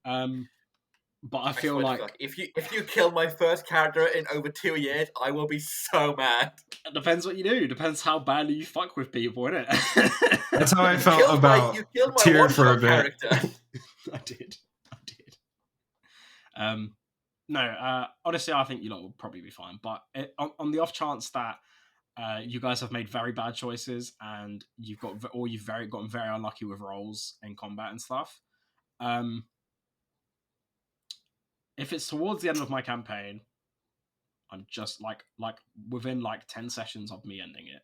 Speaker 3: But I feel like
Speaker 1: if you kill my first character in over 2 years, I will be so mad.
Speaker 3: it depends what you do. Depends how badly you fuck with people, innit?
Speaker 2: That's how I felt about Tyr for a bit.
Speaker 3: I did. No, honestly, I think you lot will probably be fine. But on the off chance that you guys have made very bad choices and you've gotten very unlucky with rolls in combat and stuff, if it's towards the end of my campaign, I'm just like within 10 sessions of me ending it,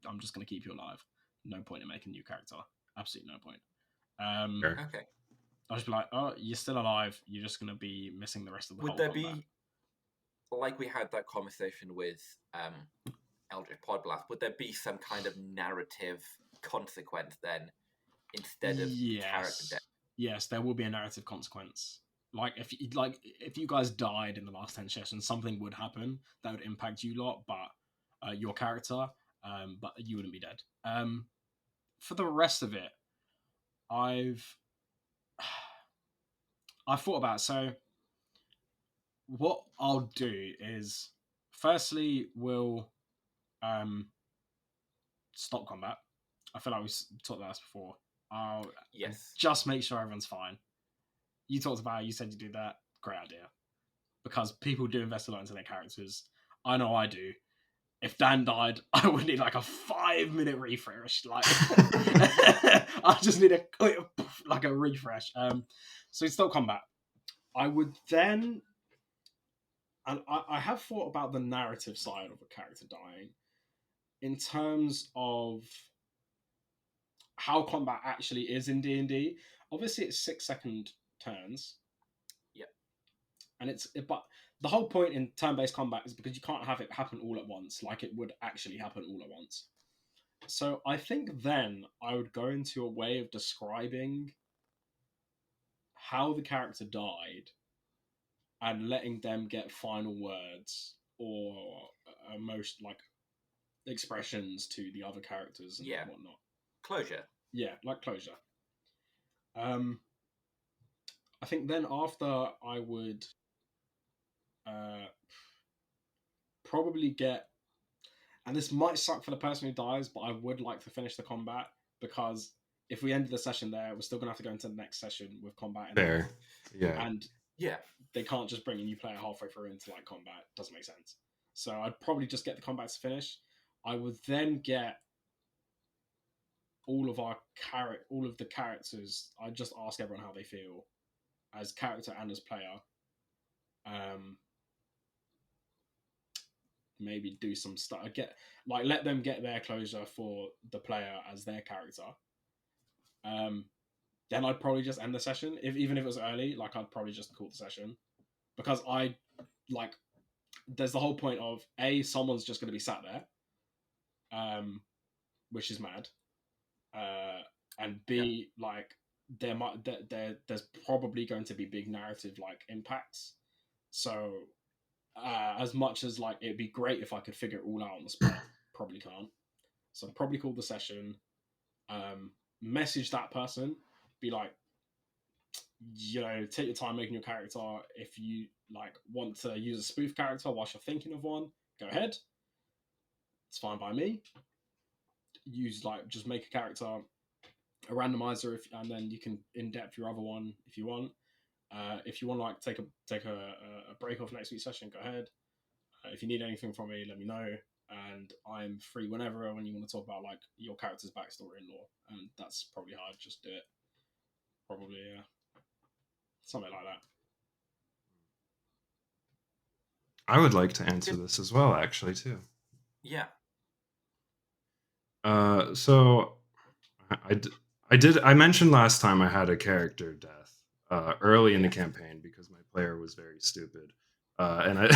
Speaker 3: I'm just going to keep you alive. No point in making a new character. Absolutely no point.
Speaker 1: Okay.
Speaker 3: I'll just be like, oh, you're still alive. You're just gonna be missing the rest of the
Speaker 1: Would
Speaker 3: whole
Speaker 1: there
Speaker 3: combat.
Speaker 1: be, like we had that conversation with Eldritch Podblast, would there be some kind of narrative consequence then instead of character death?
Speaker 3: Yes, there will be a narrative consequence. Like if you guys died in the last 10 sessions, something would happen that would impact you lot, but your character, but you wouldn't be dead. For the rest of it, I've thought about it. So what I'll do is, firstly, we'll stop combat. I feel like we talked about this before. I'll just make sure everyone's fine. You talked about it, you said you do that. Great idea. Because people do invest a lot into their characters. I know I do. If Dan died, I would need like a 5-minute refresh. Like, I just need a refresh. So we stop combat. I would then, and I have thought about the narrative side of a character dying in terms of how combat actually is in D&D. Obviously, it's 6-second turns.
Speaker 1: Yeah.
Speaker 3: And but the whole point in turn-based combat is because you can't have it happen all at once, like it would actually happen all at once. So I think then I would go into a way of describing how the character died and letting them get final words or most like expressions to the other characters and whatnot.
Speaker 1: Closure.
Speaker 3: Yeah, like closure. I think then after I would probably get, and this might suck for the person who dies, but I would like to finish the combat, because if we ended the session there, we're still gonna have to go into the next session with combat.
Speaker 2: Fair. Yeah.
Speaker 3: And they can't just bring a new player halfway through into like combat. Doesn't make sense. So I'd probably just get the combat to finish. I would then get all of the characters. I'd just ask everyone how they feel as character and as player. Maybe do some stuff. Let them get their closure for the player as their character. Then I'd probably just end the session. Even if it was early, like I'd probably just call the session, because there's the whole point of someone's just going to be sat there, which is mad, and B, like there's probably going to be big narrative like impacts. So as much as like it'd be great if I could figure it all out on the spot, probably can't. So I'd probably call the session, message that person, be like, take your time making your character. If you like want to use a spoof character whilst you're thinking of one, go ahead. It's fine by me. Just make a character, a randomizer, and then you can in-depth your other one if you want. If you want to like take a break off next week's session, go ahead. If you need anything from me, let me know, and I'm free whenever when you want to talk about like your character's backstory and lore. And that's probably how I'd just do it. Probably, yeah. Something like that.
Speaker 2: I would like to answer this as well, actually, too.
Speaker 1: Yeah.
Speaker 2: So I mentioned last time I had a character death early in the campaign because my player was very stupid, and I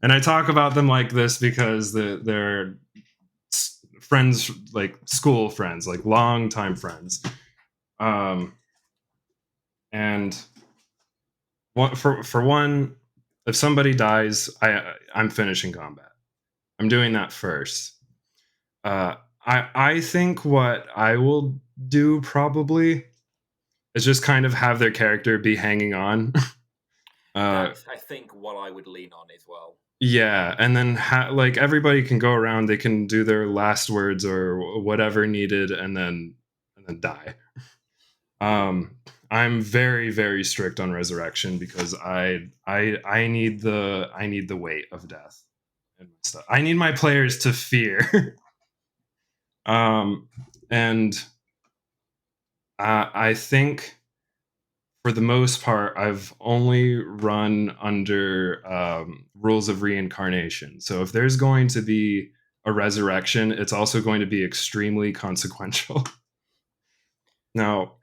Speaker 2: and I talk about them like this because they're friends, like school friends, like longtime friends, and for one, if somebody dies, I'm finishing combat. I'm doing that first. I think what I will do probably is just kind of have their character be hanging on.
Speaker 1: That's, I think, what I would lean on as well.
Speaker 2: Yeah, and then like everybody can go around, they can do their last words or whatever needed, and then die. I'm very, very strict on resurrection because I need the weight of death and stuff. I need my players to fear. And I think for the most part, I've only run under rules of reincarnation. So if there's going to be a resurrection, it's also going to be extremely consequential. Now,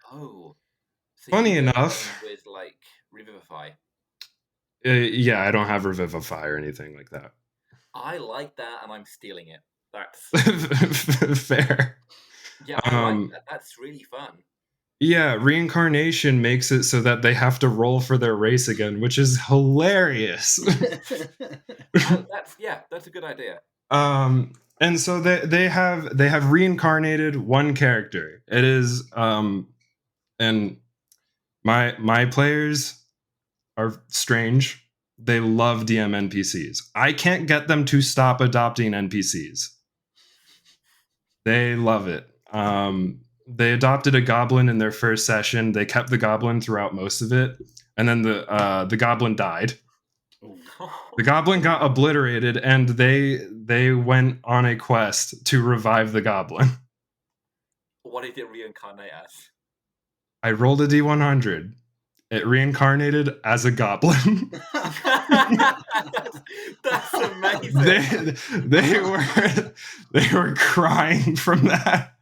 Speaker 1: So
Speaker 2: Funny
Speaker 1: you go
Speaker 2: enough,
Speaker 1: in with like Revivify.
Speaker 2: yeah, I don't have Revivify or anything like that.
Speaker 1: I like that, and I'm stealing it. That's
Speaker 2: Fair.
Speaker 1: yeah, I like that. That's really fun.
Speaker 2: Yeah, reincarnation makes it so that they have to roll for their race again, which is hilarious.
Speaker 1: That's a good idea.
Speaker 2: And so they have reincarnated one character. It is and my players are strange. They love DM NPCs. I can't get them to stop adopting NPCs. They love it. They adopted a goblin in their first session. They kept the goblin throughout most of it, and then the goblin died. The goblin got obliterated, and they went on a quest to revive the goblin.
Speaker 1: What did it reincarnate as?
Speaker 2: I rolled a D100. It reincarnated as a goblin.
Speaker 1: That's amazing.
Speaker 2: They were crying from that.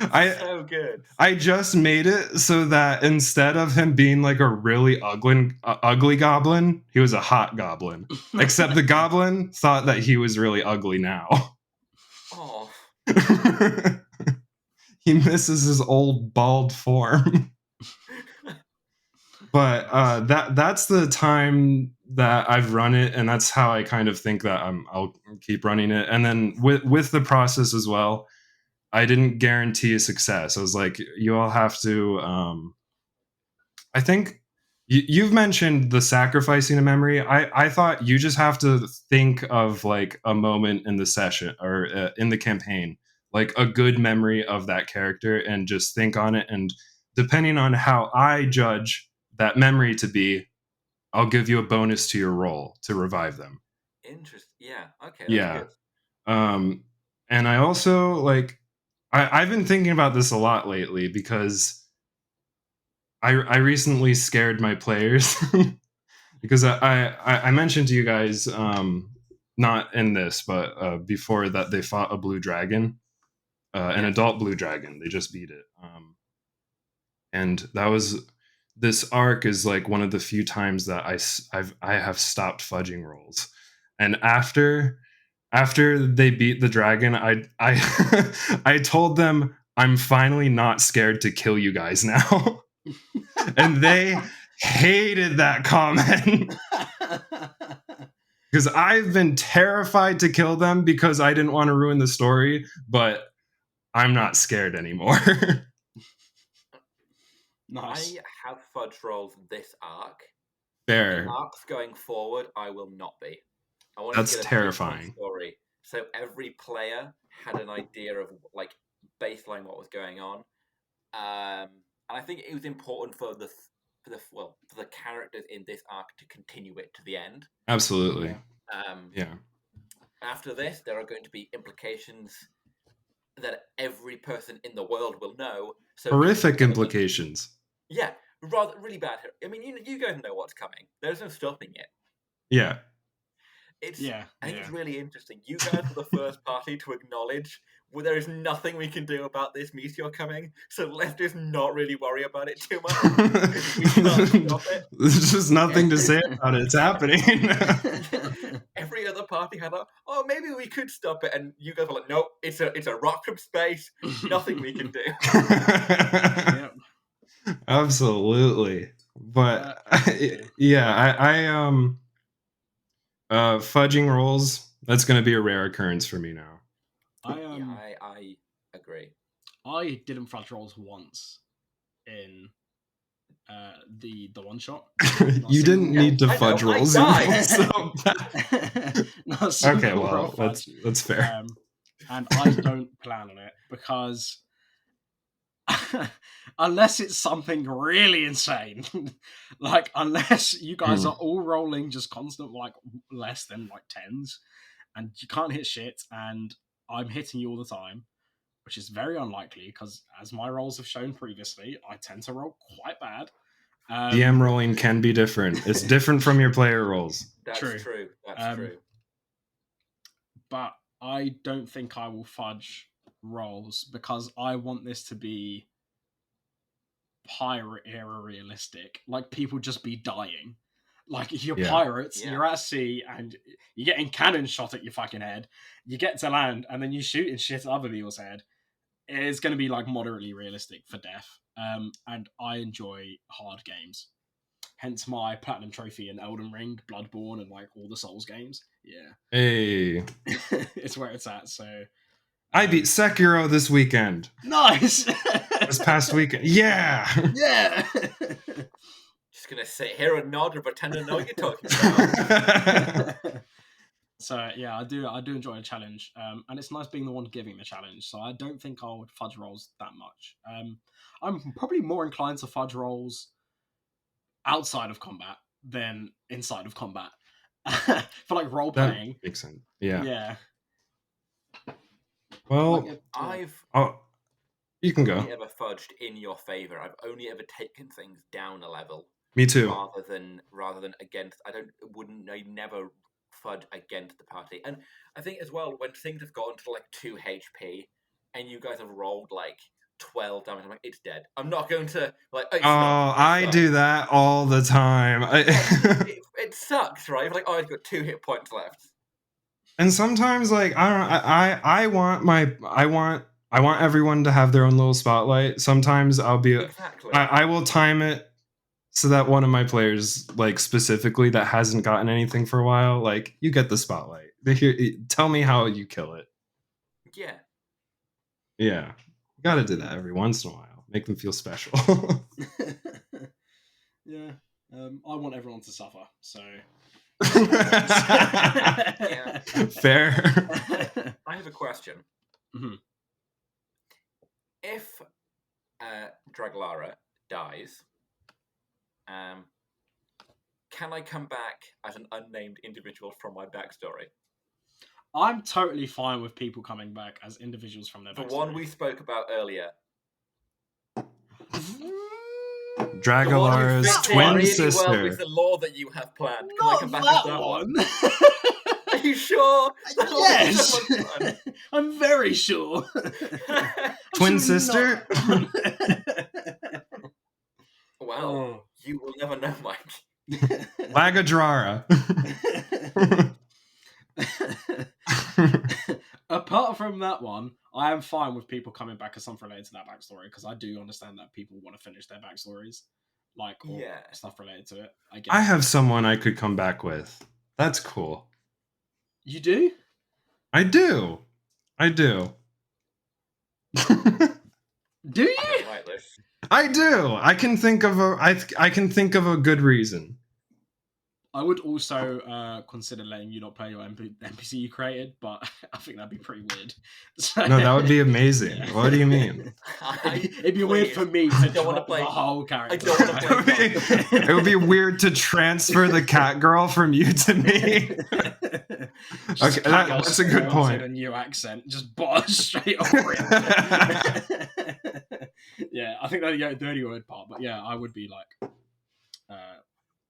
Speaker 1: That's so good.
Speaker 2: I just made it so that instead of him being like a really ugly goblin, he was a hot goblin. Except the goblin thought that he was really ugly now.
Speaker 1: Oh.
Speaker 2: He misses his old bald form. But that's the time that I've run it, and that's how I kind of think that I'll keep running it. And then with the process as well, I didn't guarantee a success. I was like, you all have to. I think you've mentioned the sacrificing a memory. I thought you just have to think of like a moment in the session or in the campaign, like a good memory of that character, and just think on it. And depending on how I judge that memory to be, I'll give you a bonus to your roll to revive them.
Speaker 1: Interesting. Yeah. Okay.
Speaker 2: Yeah.
Speaker 1: Good.
Speaker 2: And I also like I've been thinking about this a lot lately because I recently scared my players because I mentioned to you guys not in this but before that they fought a blue dragon, an adult blue dragon. They just beat it, and that was this arc is like one of the few times that I have stopped fudging rolls, and after they beat the dragon, I I told them I'm finally not scared to kill you guys now. And they hated that comment. Because I've been terrified to kill them because I didn't want to ruin the story, but I'm not scared anymore.
Speaker 3: Nice.
Speaker 1: I have fudge rolls this arc.
Speaker 2: Fair.
Speaker 1: The arcs going forward, I will not be. I want
Speaker 2: That's
Speaker 1: to get a
Speaker 2: terrifying.
Speaker 1: story. So every player had an idea of like baseline what was going on, and I think it was important for the characters in this arc to continue it to the end.
Speaker 2: Absolutely. Yeah.
Speaker 1: After this, there are going to be implications that every person in the world will know. So
Speaker 2: horrific implications.
Speaker 1: Yeah, really bad. I mean, you guys know what's coming. There's no stopping it.
Speaker 2: Yeah.
Speaker 1: I think it's really interesting. You guys were the first party to acknowledge there is nothing we can do about this meteor coming, so let's just not really worry about it too much. We can't stop it.
Speaker 2: There's just nothing to say about it. It's happening.
Speaker 1: Every other party had maybe we could stop it, and you guys were like, nope, it's a rock from space. Nothing we can do.
Speaker 3: Yep.
Speaker 2: Absolutely. But fudging rolls, that's going to be a rare occurrence for me now.
Speaker 1: I agree.
Speaker 3: I didn't fudge rolls once in the one shot.
Speaker 2: You didn't need to fudge rolls. Okay, well, that's fair.
Speaker 3: And I don't plan on it because unless it's something really insane, like unless you guys are all rolling just constant like less than like 10s and you can't hit shit and I'm hitting you all the time, which is very unlikely because as my rolls have shown previously, I tend to roll quite bad.
Speaker 2: DM rolling can be different. It's different from your player rolls.
Speaker 1: That's true. That's true.
Speaker 3: But I don't think I will fudge rolls because I want this to be pirate era realistic. Like people just be dying. Like you're
Speaker 2: Yeah.
Speaker 3: pirates,
Speaker 1: Yeah.
Speaker 3: you're at sea, and you're getting cannon shot at your fucking head. You get to land, and then you shooting shit at other people's head. It's going to be like moderately realistic for death. And I enjoy hard games. Hence my platinum trophy in Elden Ring, Bloodborne, and like all the Souls games. Yeah,
Speaker 2: Hey,
Speaker 3: it's where it's at. So
Speaker 2: I beat Sekiro this weekend.
Speaker 3: nice.
Speaker 2: This past weekend. Yeah.
Speaker 3: Yeah.
Speaker 1: Just gonna sit here and nod and pretend I know what you're talking about.
Speaker 3: So yeah, I do enjoy a challenge, and it's nice being the one giving the challenge. So I don't think I would fudge rolls that much. I'm probably more inclined to fudge rolls outside of combat than inside of combat for like role
Speaker 2: That
Speaker 3: playing.
Speaker 2: makes sense. Yeah.
Speaker 3: Yeah.
Speaker 2: Well,
Speaker 3: Like,
Speaker 2: you can
Speaker 1: only
Speaker 2: go.
Speaker 1: ever fudged in your favor. I've only ever taken things down a level
Speaker 2: Me too.
Speaker 1: rather than against. I never fudge against the party. And I think as well, when things have gotten to like 2 HP and you guys have rolled like 12 damage, I'm like, it's dead. I'm not going to like. It's not,
Speaker 2: I do that all the time.
Speaker 1: it sucks, right? It's like, oh, I've got 2 hit points left.
Speaker 2: And sometimes, like, I want everyone to have their own little spotlight. Sometimes I'll be
Speaker 1: Exactly.
Speaker 2: I will time it so that one of my players, like specifically that hasn't gotten anything for a while, like, you get the spotlight. Tell me how you kill it.
Speaker 1: Yeah.
Speaker 2: Yeah, you got to do that every once in a while. Make them feel special.
Speaker 3: Yeah. I want everyone to suffer. So.
Speaker 1: Yeah.
Speaker 2: Fair.
Speaker 1: I have a question.
Speaker 3: Mm-hmm.
Speaker 1: If Draglara dies, can I come back as an unnamed individual from my backstory?
Speaker 3: I'm totally fine with people coming back as individuals from their
Speaker 1: The
Speaker 3: backstory.
Speaker 1: one we spoke about earlier.
Speaker 2: Dragalara's twin
Speaker 1: really
Speaker 2: sister.
Speaker 1: well with the lore that you have planned. Can I
Speaker 3: Not
Speaker 1: come back
Speaker 3: that
Speaker 1: as that
Speaker 3: one.
Speaker 1: Are you sure? That will be
Speaker 3: Yes.
Speaker 1: so much fun.
Speaker 3: I'm very sure.
Speaker 2: Twin sister?
Speaker 1: Well,
Speaker 3: Oh.
Speaker 1: you will never know, Mike.
Speaker 2: Lagadrara.
Speaker 3: Apart from that one, I am fine with people coming back as something related to that backstory because I do understand that people want to finish their backstories, like or
Speaker 1: Yeah.
Speaker 3: stuff related to it. I get
Speaker 2: I
Speaker 3: it.
Speaker 2: have someone I could come back with. That's cool.
Speaker 3: You do?
Speaker 2: I do.
Speaker 3: Do you?
Speaker 1: I don't like this.
Speaker 2: I do. I can think of a good reason.
Speaker 3: I would also consider letting you not play your NPC you created, but I think that'd be pretty weird. So,
Speaker 2: No, that would be amazing.
Speaker 3: Yeah.
Speaker 2: What do you mean?
Speaker 3: It'd be weird for me to
Speaker 1: don't wanna
Speaker 3: drop
Speaker 1: play-
Speaker 3: the whole character.
Speaker 1: I don't wanna play-
Speaker 2: It would be weird to transfer the cat girl from you to me.
Speaker 3: Just
Speaker 2: Okay,
Speaker 3: cat
Speaker 2: that's
Speaker 3: girl
Speaker 2: a good
Speaker 3: in
Speaker 2: point.
Speaker 3: a new accent, just bars straight off. Yeah, I think that'd get the dirty word part, but yeah, I would be like,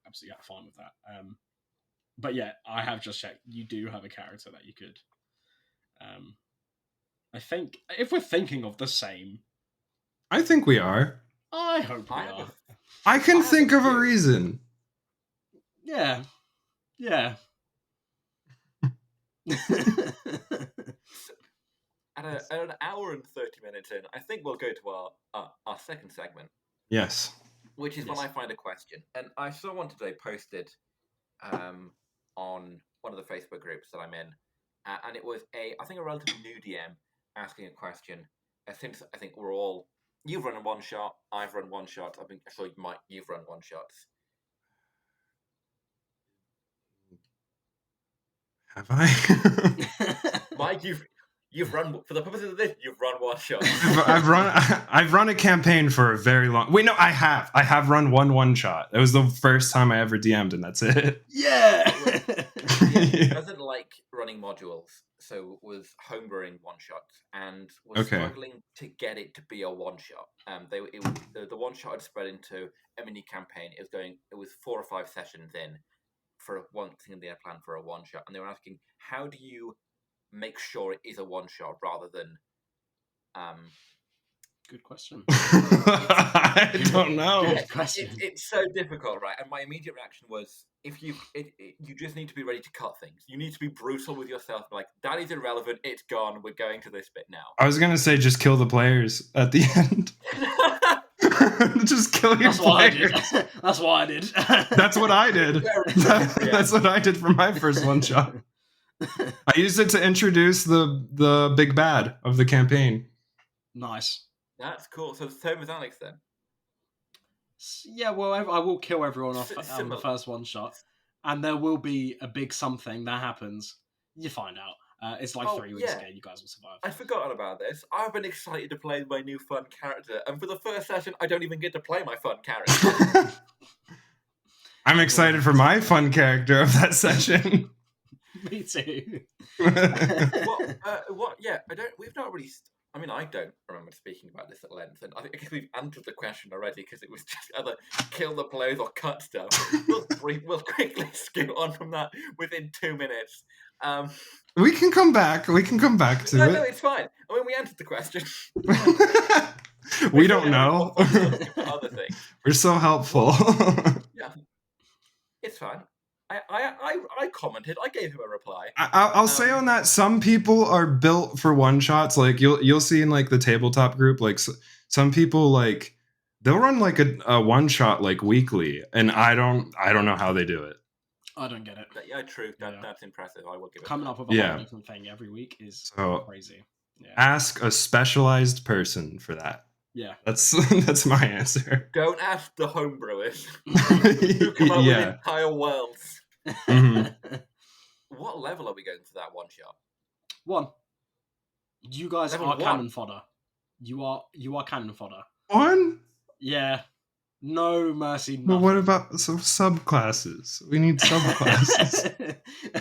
Speaker 3: absolutely fine with that. But yeah, I have just checked. You do have a character that you could. I think if we're thinking of the same,
Speaker 2: I think we are.
Speaker 3: I hope we
Speaker 1: I have
Speaker 3: are.
Speaker 2: I can
Speaker 1: I
Speaker 2: think
Speaker 1: have
Speaker 2: of
Speaker 1: a
Speaker 2: a
Speaker 1: few.
Speaker 2: reason.
Speaker 3: Yeah. Yeah.
Speaker 1: At an hour and 30 minutes in, I think we'll go to our second segment,
Speaker 2: Yes.
Speaker 1: which is when
Speaker 3: Yes.
Speaker 1: I find a question. And I saw one today posted on one of the Facebook groups that I'm in, and it was I think a relatively new DM asking a question. Since I think you've run a one shot, I've run one shot. I think you've run one shots.
Speaker 2: Have I?
Speaker 1: Mike, you've run for the purposes of this. You've run one shot.
Speaker 2: I've run a campaign for a very long. Wait, no, I have run one shot. It was the first time I ever DM'd, and that's it.
Speaker 3: Yeah.
Speaker 1: He doesn't like running modules, so was homebrewing one shots and was
Speaker 2: Okay.
Speaker 1: struggling to get it to be a one shot. The one shot had spread into a mini campaign. It was 4 or 5 sessions in for one thing they had planned for a one shot, and they were asking, how do you make sure it is a one shot rather than
Speaker 3: Good question.
Speaker 2: I don't know.
Speaker 3: Good question.
Speaker 1: It's so difficult, right? And my immediate reaction was, if you just need to be ready to cut things. You need to be brutal with yourself. Like, that is irrelevant. It's gone. We're going to this bit now.
Speaker 2: I was gonna say just kill the players at the end. Just kill your
Speaker 3: That's what I
Speaker 2: players.
Speaker 3: did. That's what I did.
Speaker 2: That's what I did. That's what I did for my first one shot. I used it to introduce the big bad of the campaign.
Speaker 3: Nice.
Speaker 1: That's cool. So same as Alex then.
Speaker 3: Yeah, well, I will kill everyone off on the
Speaker 1: Similar.
Speaker 3: first one shot, and there will be a big something that happens. You find out. It's like 3 weeks ago. You guys will survive.
Speaker 1: I'd forgotten about this. I've been excited to play my new fun character, and for the first session, I don't even get to play my fun character.
Speaker 2: I'm excited for my fun character of that session.
Speaker 3: Me too.
Speaker 1: What? Yeah, I don't. We've not really. I mean, I don't remember speaking about this at length, and I guess we've answered the question already because it was just either kill the players or cut stuff. We'll quickly scoot on from that within 2 minutes.
Speaker 2: We can come back. We can come back to it.
Speaker 1: No, it's fine. I mean, we answered the question.
Speaker 2: We don't know.
Speaker 1: Other things.
Speaker 2: We're so helpful.
Speaker 1: Yeah, it's fine. I commented. I gave him a reply.
Speaker 2: I'll say on that, some people are built for one shots. Like you'll see in like the tabletop group, like some people like they'll run like a one shot like weekly, and I don't know how they do it.
Speaker 3: I don't get it.
Speaker 1: Yeah, true. That's impressive. I will give it.
Speaker 3: Coming up with a whole different thing every week is crazy. Yeah.
Speaker 2: Ask a specialized person for that.
Speaker 3: Yeah,
Speaker 2: that's my answer.
Speaker 1: Don't ask the homebrewers who come up with entire worlds.
Speaker 2: Mm-hmm.
Speaker 1: What level are we going for that one shot?
Speaker 3: 1. You guys
Speaker 1: Level
Speaker 3: are
Speaker 1: 1.
Speaker 3: cannon fodder. You are cannon fodder.
Speaker 2: 1?
Speaker 3: Yeah. No mercy. Nothing.
Speaker 2: But what about subclasses? We need subclasses.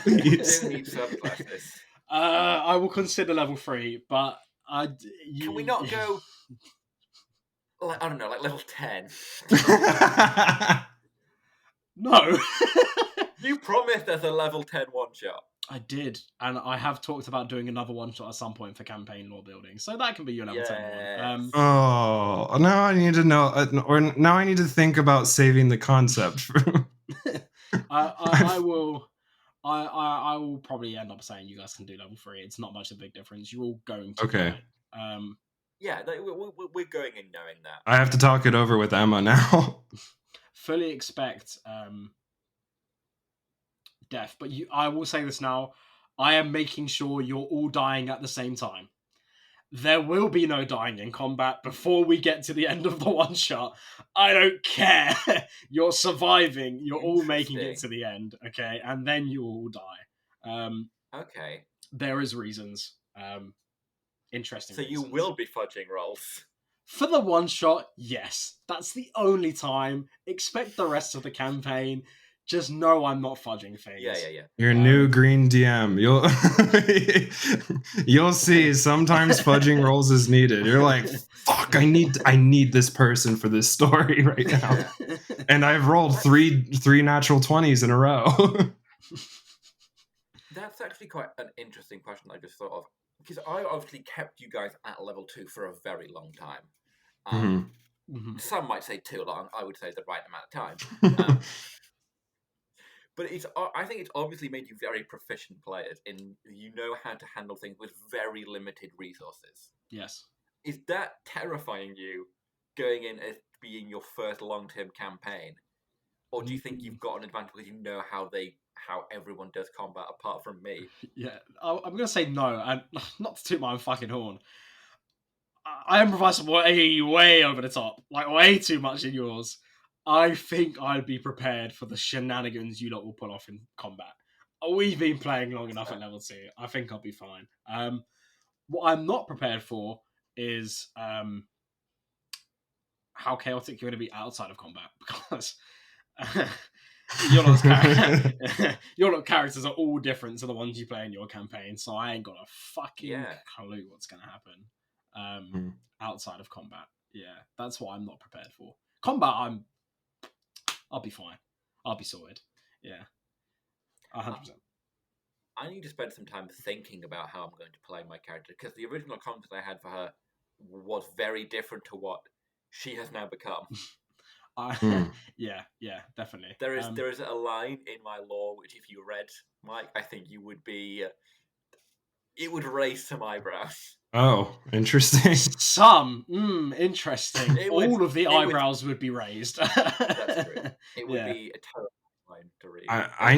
Speaker 1: We do need subclasses.
Speaker 3: I will consider level 3, but
Speaker 1: can we not go? Like, I don't know, like level 10.
Speaker 3: No.
Speaker 1: You promised us a level 10 one shot.
Speaker 3: I did, and I have talked about doing another one shot at some point for campaign lore building, so that can be your level 10 one.
Speaker 2: Oh, now I need to know, or now I need to think about saving the concept.
Speaker 3: I will probably end up saying you guys can do level 3. It's not much of a big difference. You're all going to.
Speaker 2: Okay.
Speaker 1: Yeah, we're going in knowing that.
Speaker 2: I have to talk it over with Emma now.
Speaker 3: Fully expect death, but I will say this now. I am making sure you're all dying at the same time. There will be no dying in combat before we get to the end of the one shot. I don't care. You're surviving. You're all making it to the end, okay? And then you all die.
Speaker 1: Okay.
Speaker 3: There is reasons. Interesting.
Speaker 1: So
Speaker 3: reasons.
Speaker 1: you will be fudging rolls.
Speaker 3: For the one shot, yes. That's the only time. Expect the rest of the campaign. Just know I'm not fudging things.
Speaker 1: Yeah.
Speaker 2: Your new green DM. You'll see. Sometimes fudging rolls is needed. You're like, fuck. I need this person for this story right now. And I've rolled three natural 20s in a row.
Speaker 1: That's actually quite an interesting question I just thought of. Because I obviously kept you guys at level 2 for a very long time. Some might say too long. I would say the right amount of time. But I think it's obviously made you very proficient players in you know how to handle things with very limited resources.
Speaker 3: Yes.
Speaker 1: Is that terrifying you going in as being your first long-term campaign? Or do you think you've got an advantage because you know how everyone does combat apart from me?
Speaker 3: Yeah, I'm going to say no, and not to toot my own fucking horn. I improvise way over the top, like way too much in yours. I think I'd be prepared for the shenanigans you lot will pull off in combat. We've been playing long enough at level 2. I think I'll be fine. What I'm not prepared for is how chaotic you're going to be outside of combat, because your lot characters are all different to the ones you play in your campaign, so I ain't got a fucking clue what's going to happen outside of combat. Yeah, that's what I'm not prepared for. Combat, I'll be fine. I'll be sorted. Yeah. 100%.
Speaker 1: I need to spend some time thinking about how I'm going to play my character, because the original concept I had for her was very different to what she has now become.
Speaker 3: Yeah, definitely.
Speaker 1: There is a line in my lore which, if you read, Mike, I think you would be. It would raise some eyebrows.
Speaker 2: Oh, interesting.
Speaker 3: Interesting. All of the eyebrows would be raised.
Speaker 1: That's true. It would be a terrible line to read.
Speaker 2: I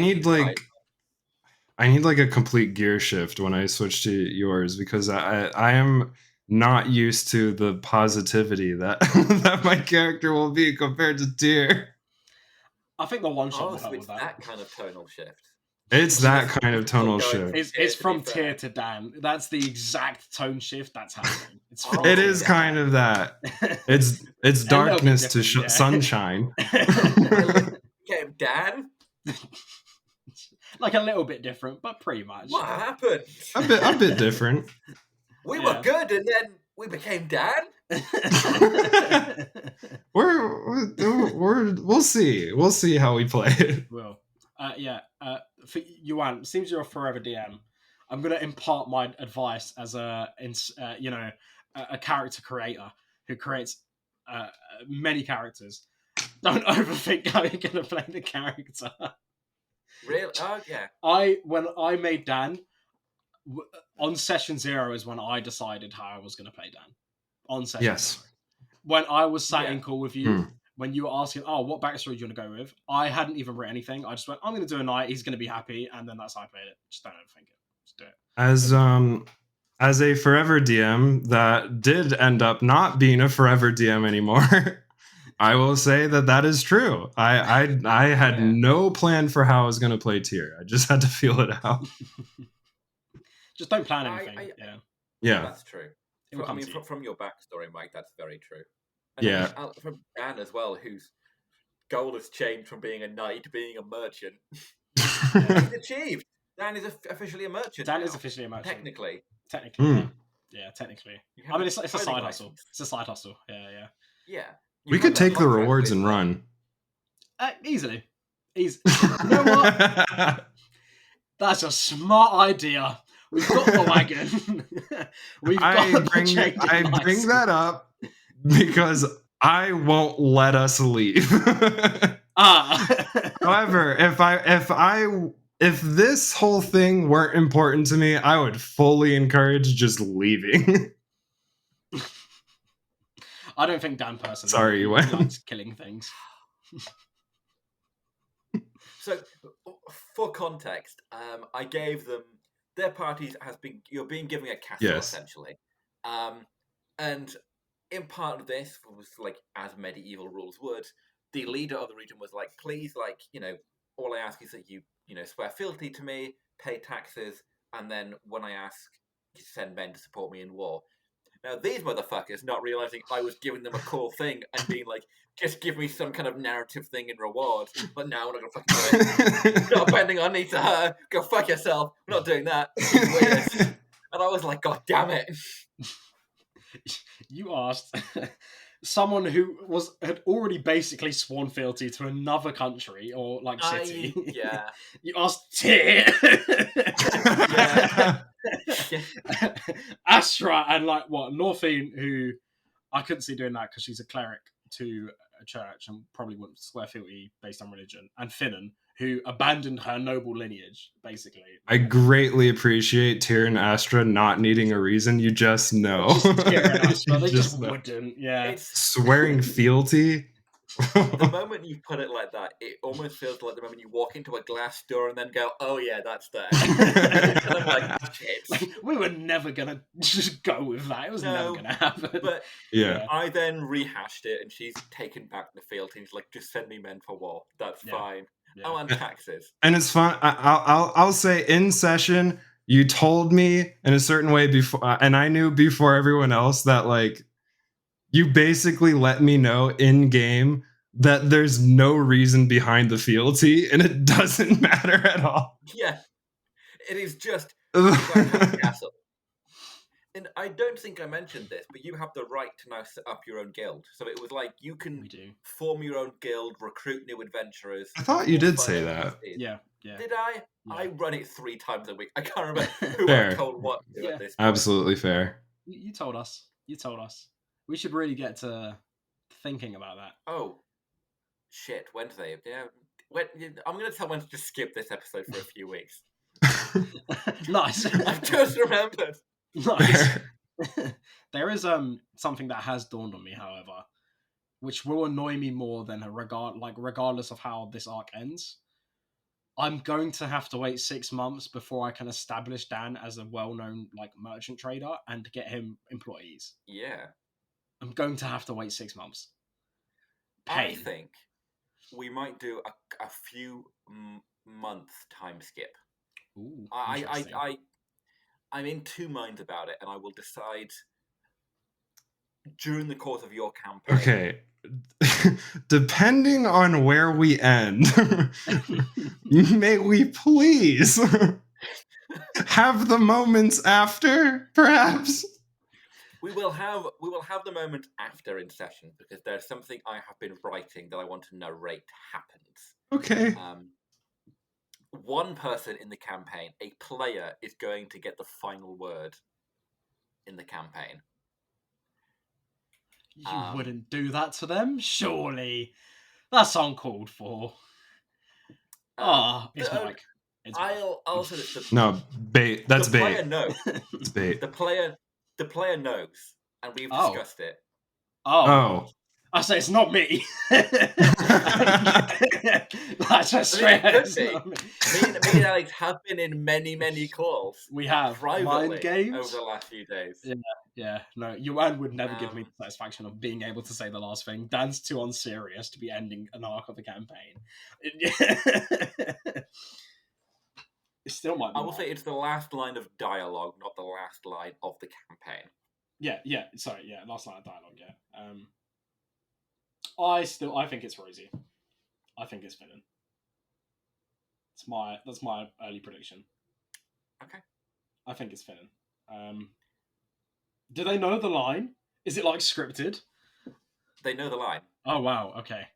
Speaker 2: need like a complete gear shift when I switch to yours, because I am not used to the positivity that that my character will be compared to Tyr.
Speaker 3: I think the one shot will
Speaker 1: so
Speaker 3: help
Speaker 1: it's
Speaker 3: with
Speaker 1: that kind of tonal shift.
Speaker 2: It's that kind of tonal shift.
Speaker 3: It's from Tyr to Dan. That's the exact tone shift that's happening.
Speaker 2: It is kind of that. It's darkness to sunshine.
Speaker 1: Became Dan.
Speaker 3: Like a little bit different, but pretty much.
Speaker 1: What happened?
Speaker 2: A bit different.
Speaker 1: We were good, and then we became Dan.
Speaker 2: We'll see. We'll see how we play it.
Speaker 3: Well, for Iwan, seems you're a forever DM. I'm going to impart my advice as a character creator who creates many characters. Don't overthink how you're going to play the character.
Speaker 1: Really? Oh yeah.
Speaker 3: When I made Dan on session 0 is when I decided how I was going to play Dan. On session 0. When I was sat in call with you, when you were asking, what backstory do you want to go with? I hadn't even written anything. I just went, I'm going to do a knight. He's going to be happy, and then that's how I played it. Just don't overthink it. Just do it.
Speaker 2: As a forever DM that did end up not being a forever DM anymore, I will say that is true. I had no plan for how I was going to play Tyr. I just had to feel it out.
Speaker 3: Just don't plan anything.
Speaker 2: Yeah,
Speaker 1: that's true. From your backstory, Mike, that's very true.
Speaker 2: And
Speaker 1: from Dan as well, whose goal has changed from being a knight to being a merchant. He's achieved. Dan is officially a merchant.
Speaker 3: Dan is officially a merchant.
Speaker 1: Technically.
Speaker 3: Yeah, technically. I mean, it's a side hustle. It's a side hustle. Yeah.
Speaker 2: We could take the rewards and run.
Speaker 3: Easily. You know what? That's a smart idea. We've got the wagon.
Speaker 2: I bring that up because I won't let us leave. However, if this whole thing weren't important to me, I would fully encourage just leaving.
Speaker 3: I don't think Dan personally.
Speaker 2: Sorry, you went
Speaker 3: likes killing things.
Speaker 1: So, for context, I gave them their parties you're being given a castle essentially, and in part of this was like as medieval rules would. The leader of the region was like, please, all I ask is that you swear fealty to me, pay taxes, and then when I ask, you send men to support me in war. Now, these motherfuckers, not realizing I was giving them a cool thing and being like, just give me some kind of narrative thing in reward. But now we're not going to fucking do it. Not bending our knee to her. Go fuck yourself. We're not doing that. It's weird. And I was like, God damn it.
Speaker 3: You asked someone who had already basically sworn fealty to another country or city. You asked Tyr. Astra and Northine, who I couldn't see doing that because she's a cleric to a church and probably wouldn't swear fealty based on religion, and Finnan, who abandoned her noble lineage, basically.
Speaker 2: I greatly appreciate Tyr and Astra not needing a reason. You just know.
Speaker 3: They just wouldn't. Yeah.
Speaker 2: Swearing fealty.
Speaker 1: The moment you put it like that, it almost feels like the moment you walk into a glass door and then go, oh yeah, that's there. And I'm like, shit.
Speaker 3: We were never going to just go with that. It was never going to happen.
Speaker 1: But I then rehashed it and she's taken back the fealty and she's like, just send me men for war. That's fine. Yeah. Oh, and taxes.
Speaker 2: And it's fun. I'll say in session, you told me in a certain way before, and I knew before everyone else that you basically let me know in game that there's no reason behind the fealty, and it doesn't matter at all.
Speaker 1: Yeah, it is just castle. And I don't think I mentioned this, but you have the right to now set up your own guild. So it was like you can form your own guild, recruit new adventurers.
Speaker 2: I thought you did say that.
Speaker 3: Yeah.
Speaker 1: Did I? Yeah. I run it 3 times a week. I can't remember who I told what to do at this point.
Speaker 2: Absolutely fair.
Speaker 3: You told us. You told us. We should really get to thinking about that.
Speaker 1: Oh, shit! Wednesday. Yeah. I'm going to tell Wednesday to skip this episode for a few weeks.
Speaker 3: Nice.
Speaker 1: I've just remembered.
Speaker 3: Nice. There is something that has dawned on me, however, which will annoy me more than regardless of how this arc ends. I'm going to have to wait 6 months before I can establish Dan as a well-known merchant trader and get him employees.
Speaker 1: Yeah.
Speaker 3: I'm going to have to wait 6 months.
Speaker 1: I think we might do a few month time skip.
Speaker 3: Ooh,
Speaker 1: I'm in two minds about it, and I will decide during the course of your campaign.
Speaker 2: Okay. Depending on where we end, may we please have the moments after, perhaps?
Speaker 1: We will have the moment after in session, because there's something I have been writing that I want to narrate happens.
Speaker 2: Okay.
Speaker 1: One person in the campaign, a player, is going to get the final word in the campaign.
Speaker 3: You wouldn't do that to them, surely. That's uncalled for. It's Mike.
Speaker 1: I'll say this.
Speaker 2: No, bait. That's
Speaker 1: the
Speaker 2: bait.
Speaker 1: Player knows.
Speaker 2: It's bait.
Speaker 1: The player knows, and we've discussed it.
Speaker 2: Oh.
Speaker 3: I say it's not me. That's just straight.
Speaker 1: Me and Alex have been in many calls.
Speaker 3: We have
Speaker 1: privately
Speaker 3: mind games
Speaker 1: over the last few days.
Speaker 3: Yeah. No, Iwan would never give me the satisfaction of being able to say the last thing. Dan's too unserious to be ending an arc of a campaign. It still might be.
Speaker 1: I will say it's the last line of dialogue, not the last line of the campaign.
Speaker 3: Yeah. Sorry, yeah, last line of dialogue. Yeah. I think it's Rosie. I think it's Finnan. That's my early prediction.
Speaker 1: Okay.
Speaker 3: I think it's Finnan. Do they know the line? Is it scripted?
Speaker 1: They know the line.
Speaker 3: Oh wow. Okay.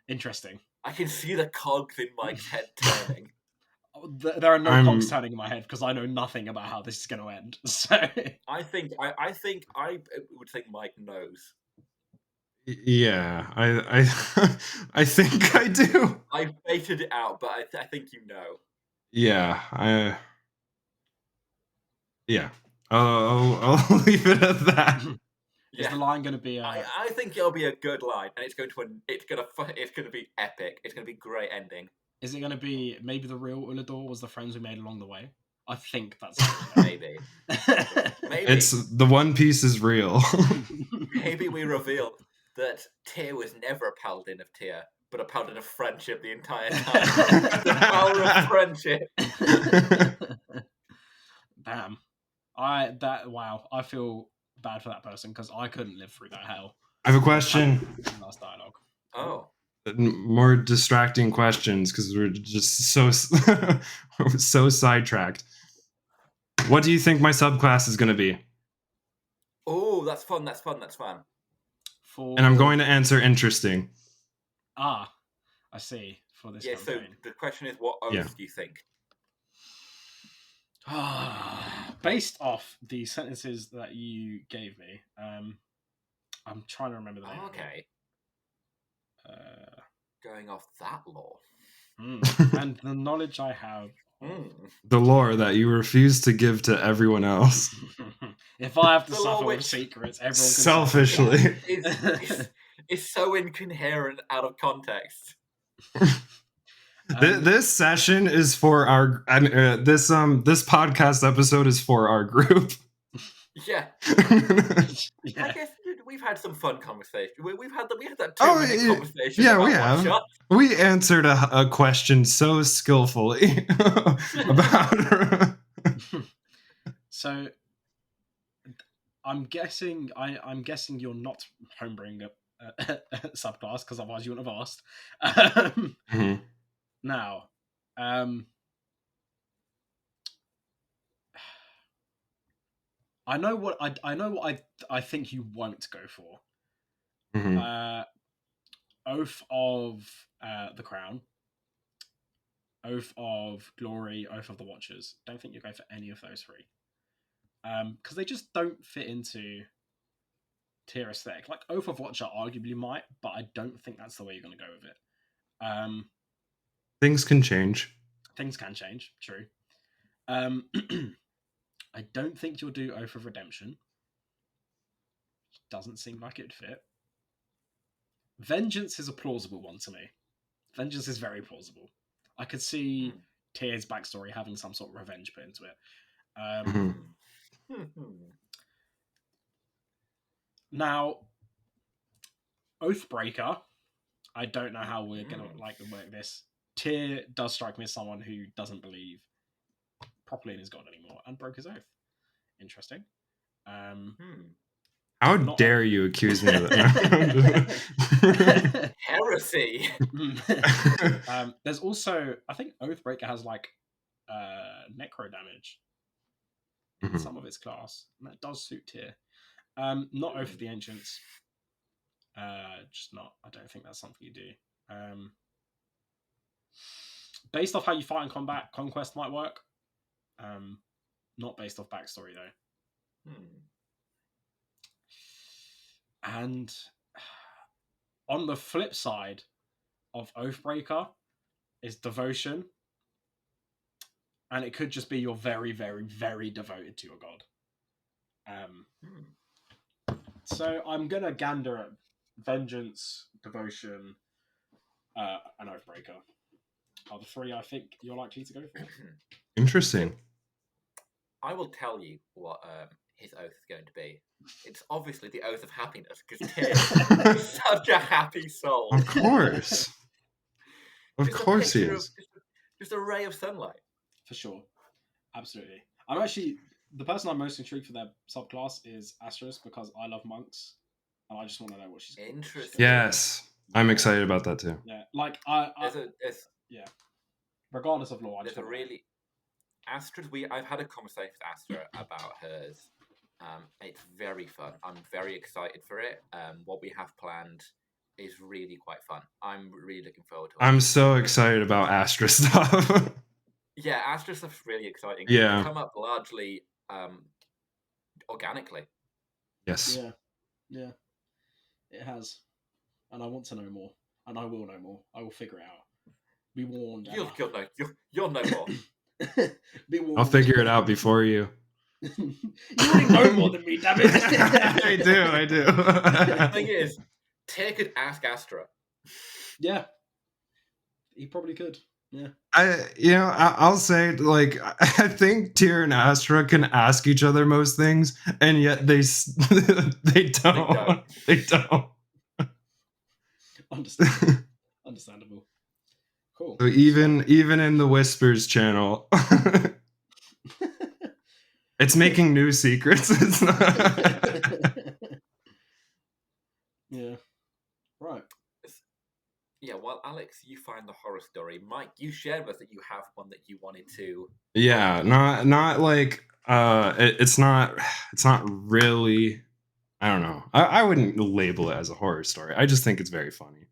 Speaker 3: Interesting.
Speaker 1: I can see the cogs in Mike's head turning.
Speaker 3: There are no cogs turning in my head because I know nothing about how this is going to end. So
Speaker 1: I think I would think Mike knows.
Speaker 2: Yeah, I think I do.
Speaker 1: I baited it out, but I think you know.
Speaker 2: Yeah, I'll leave it at that.
Speaker 3: Is the line going to be?
Speaker 1: I think it'll be a good line, and it's going to be epic. It's going to be great ending.
Speaker 3: Is it going to be maybe the real Ulador was the friends we made along the way? I think that's
Speaker 1: maybe.
Speaker 2: It's the One Piece is real.
Speaker 1: Maybe we reveal that Tyr was never a paladin of Tyr, but a paladin of friendship the entire time. The power of friendship.
Speaker 3: Damn. Wow. I feel bad for that person because I couldn't live through that hell.
Speaker 2: I have a question.
Speaker 3: Last dialogue.
Speaker 1: Oh.
Speaker 2: More distracting questions because we're just so sidetracked. What do you think my subclass is going to be?
Speaker 1: Oh, that's fun.
Speaker 2: And I'm going to answer interesting.
Speaker 3: I see. For this campaign.
Speaker 1: So the question is, what oath do you think?
Speaker 3: Based off the sentences that you gave me, I'm trying to remember the name.
Speaker 1: Okay. Going off that lore.
Speaker 3: And the knowledge I have.
Speaker 2: The lore that you refuse to give to everyone else.
Speaker 3: If I have to suffer with secrets, everyone can
Speaker 2: selfishly.
Speaker 1: It's so incoherent out of context.
Speaker 2: This session is for our this podcast episode is for our group.
Speaker 1: Yeah. I guess we've had some fun conversation. We've had that 2-minute conversation.
Speaker 2: Yeah, we have. We answered a question so skillfully about.
Speaker 3: So, I'm guessing you're not homebrewing a subclass because otherwise you wouldn't have asked. Now, I know what I think you won't go for. Oath of the Crown, Oath of Glory, Oath of the Watchers. Don't think you go for any of those three. because they just don't fit into tier aesthetic. Like Oath of Watcher arguably might, but I don't think that's the way you're going to go with it.
Speaker 2: Things can change.
Speaker 3: Things can change, true. I don't think you'll do Oath of Redemption. Doesn't seem like it'd fit. Vengeance is a plausible one to me. Vengeance is very plausible. I could see Tyr's backstory having some sort of revenge put into it. Now, Oathbreaker, I don't know how we're going to work this. Tyr does strike me as someone who doesn't believe properly in his god anymore and broke his oath. Interesting.
Speaker 2: How dare you accuse me of that?
Speaker 1: Heresy.
Speaker 3: There's also, I think Oathbreaker has like necro damage in some of its class, and that does suit Tyr. Not Oath of the Ancients. Just not. I don't think that's something you do. Based off how you fight in combat, Conquest might work. Not based off backstory though. And on the flip side of Oathbreaker is Devotion. And it could just be you're very, very, very devoted to your god. So I'm going to gander at Vengeance, Devotion, and Oathbreaker. Are the three I think you're likely to go for.
Speaker 2: Interesting.
Speaker 1: I will tell you what his oath is going to be. It's obviously the oath of happiness, because Tyr is such a happy soul.
Speaker 2: Of course. Of course he is.
Speaker 1: Just a ray of sunlight.
Speaker 3: For sure. Absolutely. I'm actually, the person I'm most intrigued for their subclass is Astrus, because I love monks, and I just want to know what she's got.
Speaker 1: Interesting.
Speaker 2: Yes. I'm excited about that too.
Speaker 3: Yeah. Like, yeah. Regardless of lore, I just
Speaker 1: really... Astra, I've had a conversation with Astra about hers. It's very fun. I'm very excited for it. What we have planned is really quite fun. I'm really looking forward to it.
Speaker 2: I'm so excited about Astra stuff.
Speaker 1: Yeah, Astra stuff's really exciting.
Speaker 2: Yeah.
Speaker 1: It's come up largely organically.
Speaker 2: Yes.
Speaker 3: Yeah. It has. And I want to know more. And I will know more. I will figure it out. Be warned.
Speaker 1: You'll know more.
Speaker 2: I'll figure it out before you.
Speaker 3: You already know more than me, damn it.
Speaker 2: I do.
Speaker 1: The thing is, Tyr could ask Astra.
Speaker 3: Yeah. He probably could. Yeah.
Speaker 2: I'll say, like, I think Tyr and Astra can ask each other most things, and yet they don't. They don't.
Speaker 3: Understandable. Cool.
Speaker 2: So even in the Whispers channel, it's making new secrets. It's not...
Speaker 3: Yeah. Right.
Speaker 1: Yeah, well, Alex, you find the horror story. Mike, you shared with us that you have one that you wanted to.
Speaker 2: Yeah, not like it's not really. I don't know. I wouldn't label it as a horror story. I just think it's very funny.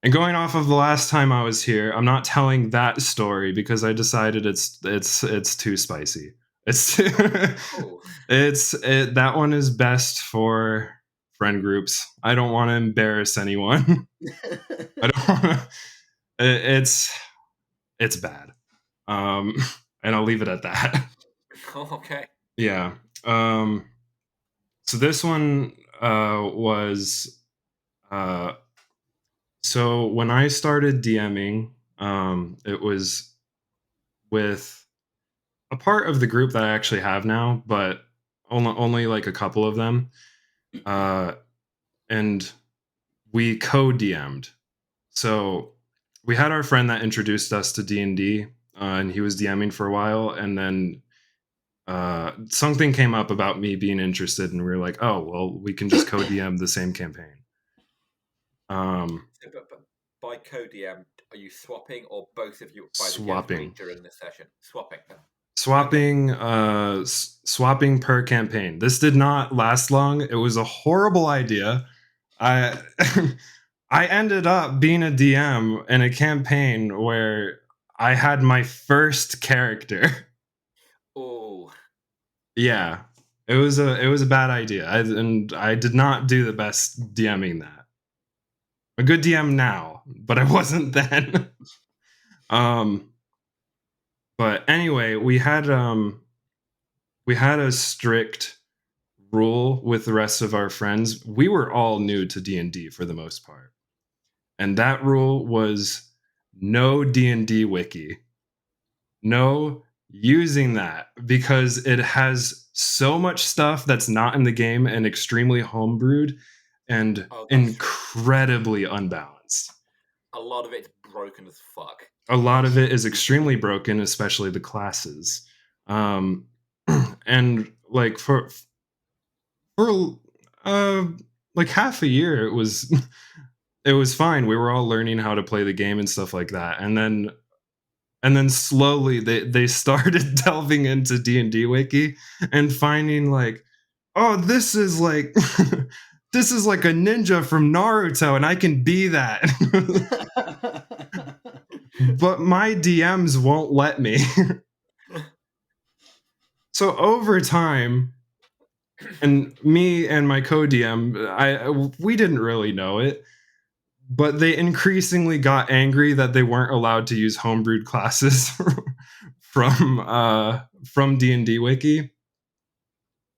Speaker 2: And going off of the last time I was here, I'm not telling that story because I decided it's too spicy. That one is best for friend groups. I don't want to embarrass anyone. I don't want to. It's bad. And I'll leave it at that.
Speaker 1: Oh, okay.
Speaker 2: Yeah. So this one was. So when I started DMing, it was with a part of the group that I actually have now, but only like a couple of them. And we co-DM'd. So we had our friend that introduced us to D&D, and he was DMing for a while, and then something came up about me being interested, and we were like, oh, well, we can just co-DM the same campaign.
Speaker 1: But by co-DM, are you swapping, or both of you
Speaker 2: swapping
Speaker 1: during the session?
Speaker 2: Swapping per campaign. This did not last long. It was a horrible idea. I ended up being a DM in a campaign where I had my first character.
Speaker 1: Oh.
Speaker 2: Yeah, it was a bad idea, and I did not do the best DMing that. A good DM now, but I wasn't then. But anyway, we had a strict rule with the rest of our friends. We were all new to D&D for the most part. And that rule was no D&D wiki. No using that, because it has so much stuff that's not in the game and extremely homebrewed and incredibly unbalanced.
Speaker 1: A lot of it's broken as fuck.
Speaker 2: A lot of it is extremely broken, especially the classes. And like for like half a year it was fine. We were all learning how to play the game and stuff like that. And then slowly they started delving into D&D wiki and finding like, oh, this is like this is like a ninja from Naruto and I can be that. But my DMs won't let me. So over time, and me and my co-DM, we didn't really know it, but they increasingly got angry that they weren't allowed to use homebrewed classes from D&D wiki.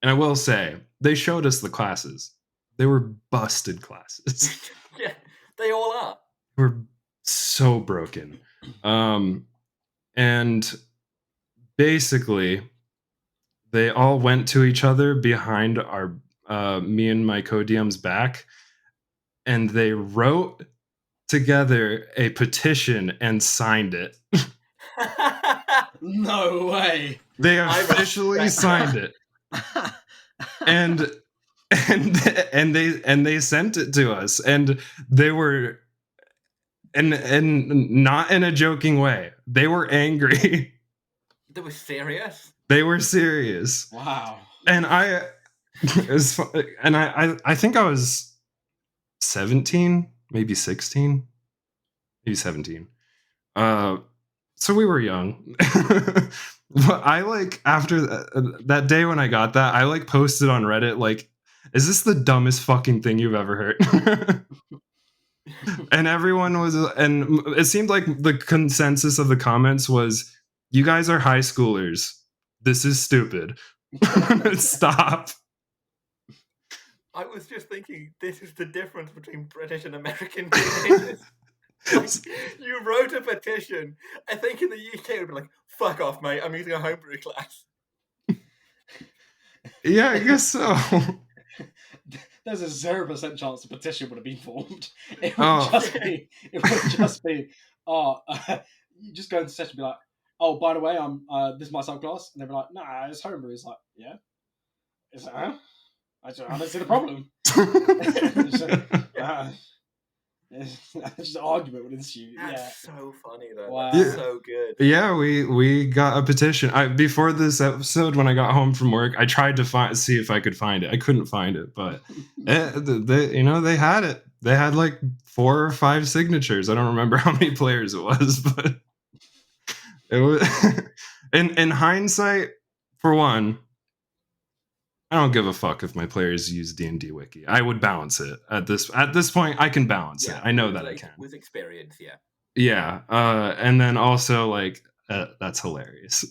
Speaker 2: And I will say, they showed us the classes. They were busted classes.
Speaker 1: Yeah, they all are.
Speaker 2: They were so broken. And basically, they all went to each other behind our me and my co-DM's back, and they wrote together a petition and signed it.
Speaker 3: No way.
Speaker 2: They officially signed it. and they sent it to us, and they were and not in a joking way. They were angry.
Speaker 1: They were serious.
Speaker 2: They were serious.
Speaker 3: Wow.
Speaker 2: And I think I was 17, maybe 16, maybe 17. So we were young. But I like after that day when I got that, I like posted on Reddit like, is this the dumbest fucking thing you've ever heard? And everyone was, and it seemed like the consensus of the comments was, you guys are high schoolers. This is stupid. Stop.
Speaker 1: I was just thinking, this is the difference between British and American teenagers. Like, you wrote a petition. I think in the UK it would be like, fuck off, mate, I'm using a homebrew class.
Speaker 2: Yeah, I guess so.
Speaker 3: There's a 0% chance the petition would have been formed. It would just be, you just go into session and be like, oh, by the way, I'm this is my subclass, and they'll be like, nah, it's homebrew. It's like, yeah, is that? I don't see the problem. It's just an argument would ensue.
Speaker 1: That's so funny though.
Speaker 3: Wow.
Speaker 1: That's so good.
Speaker 2: Yeah, we got a petition. Before this episode, when I got home from work, I tried to see if I could find it. I couldn't find it, but they had it. They had like 4 or 5 signatures. I don't remember how many players it was, but it was. In hindsight, for one, I don't give a fuck if my players use D&D wiki. I would balance it at this point. I can balance it. I know that I can
Speaker 1: with experience. Yeah.
Speaker 2: Yeah, and then also like that's hilarious.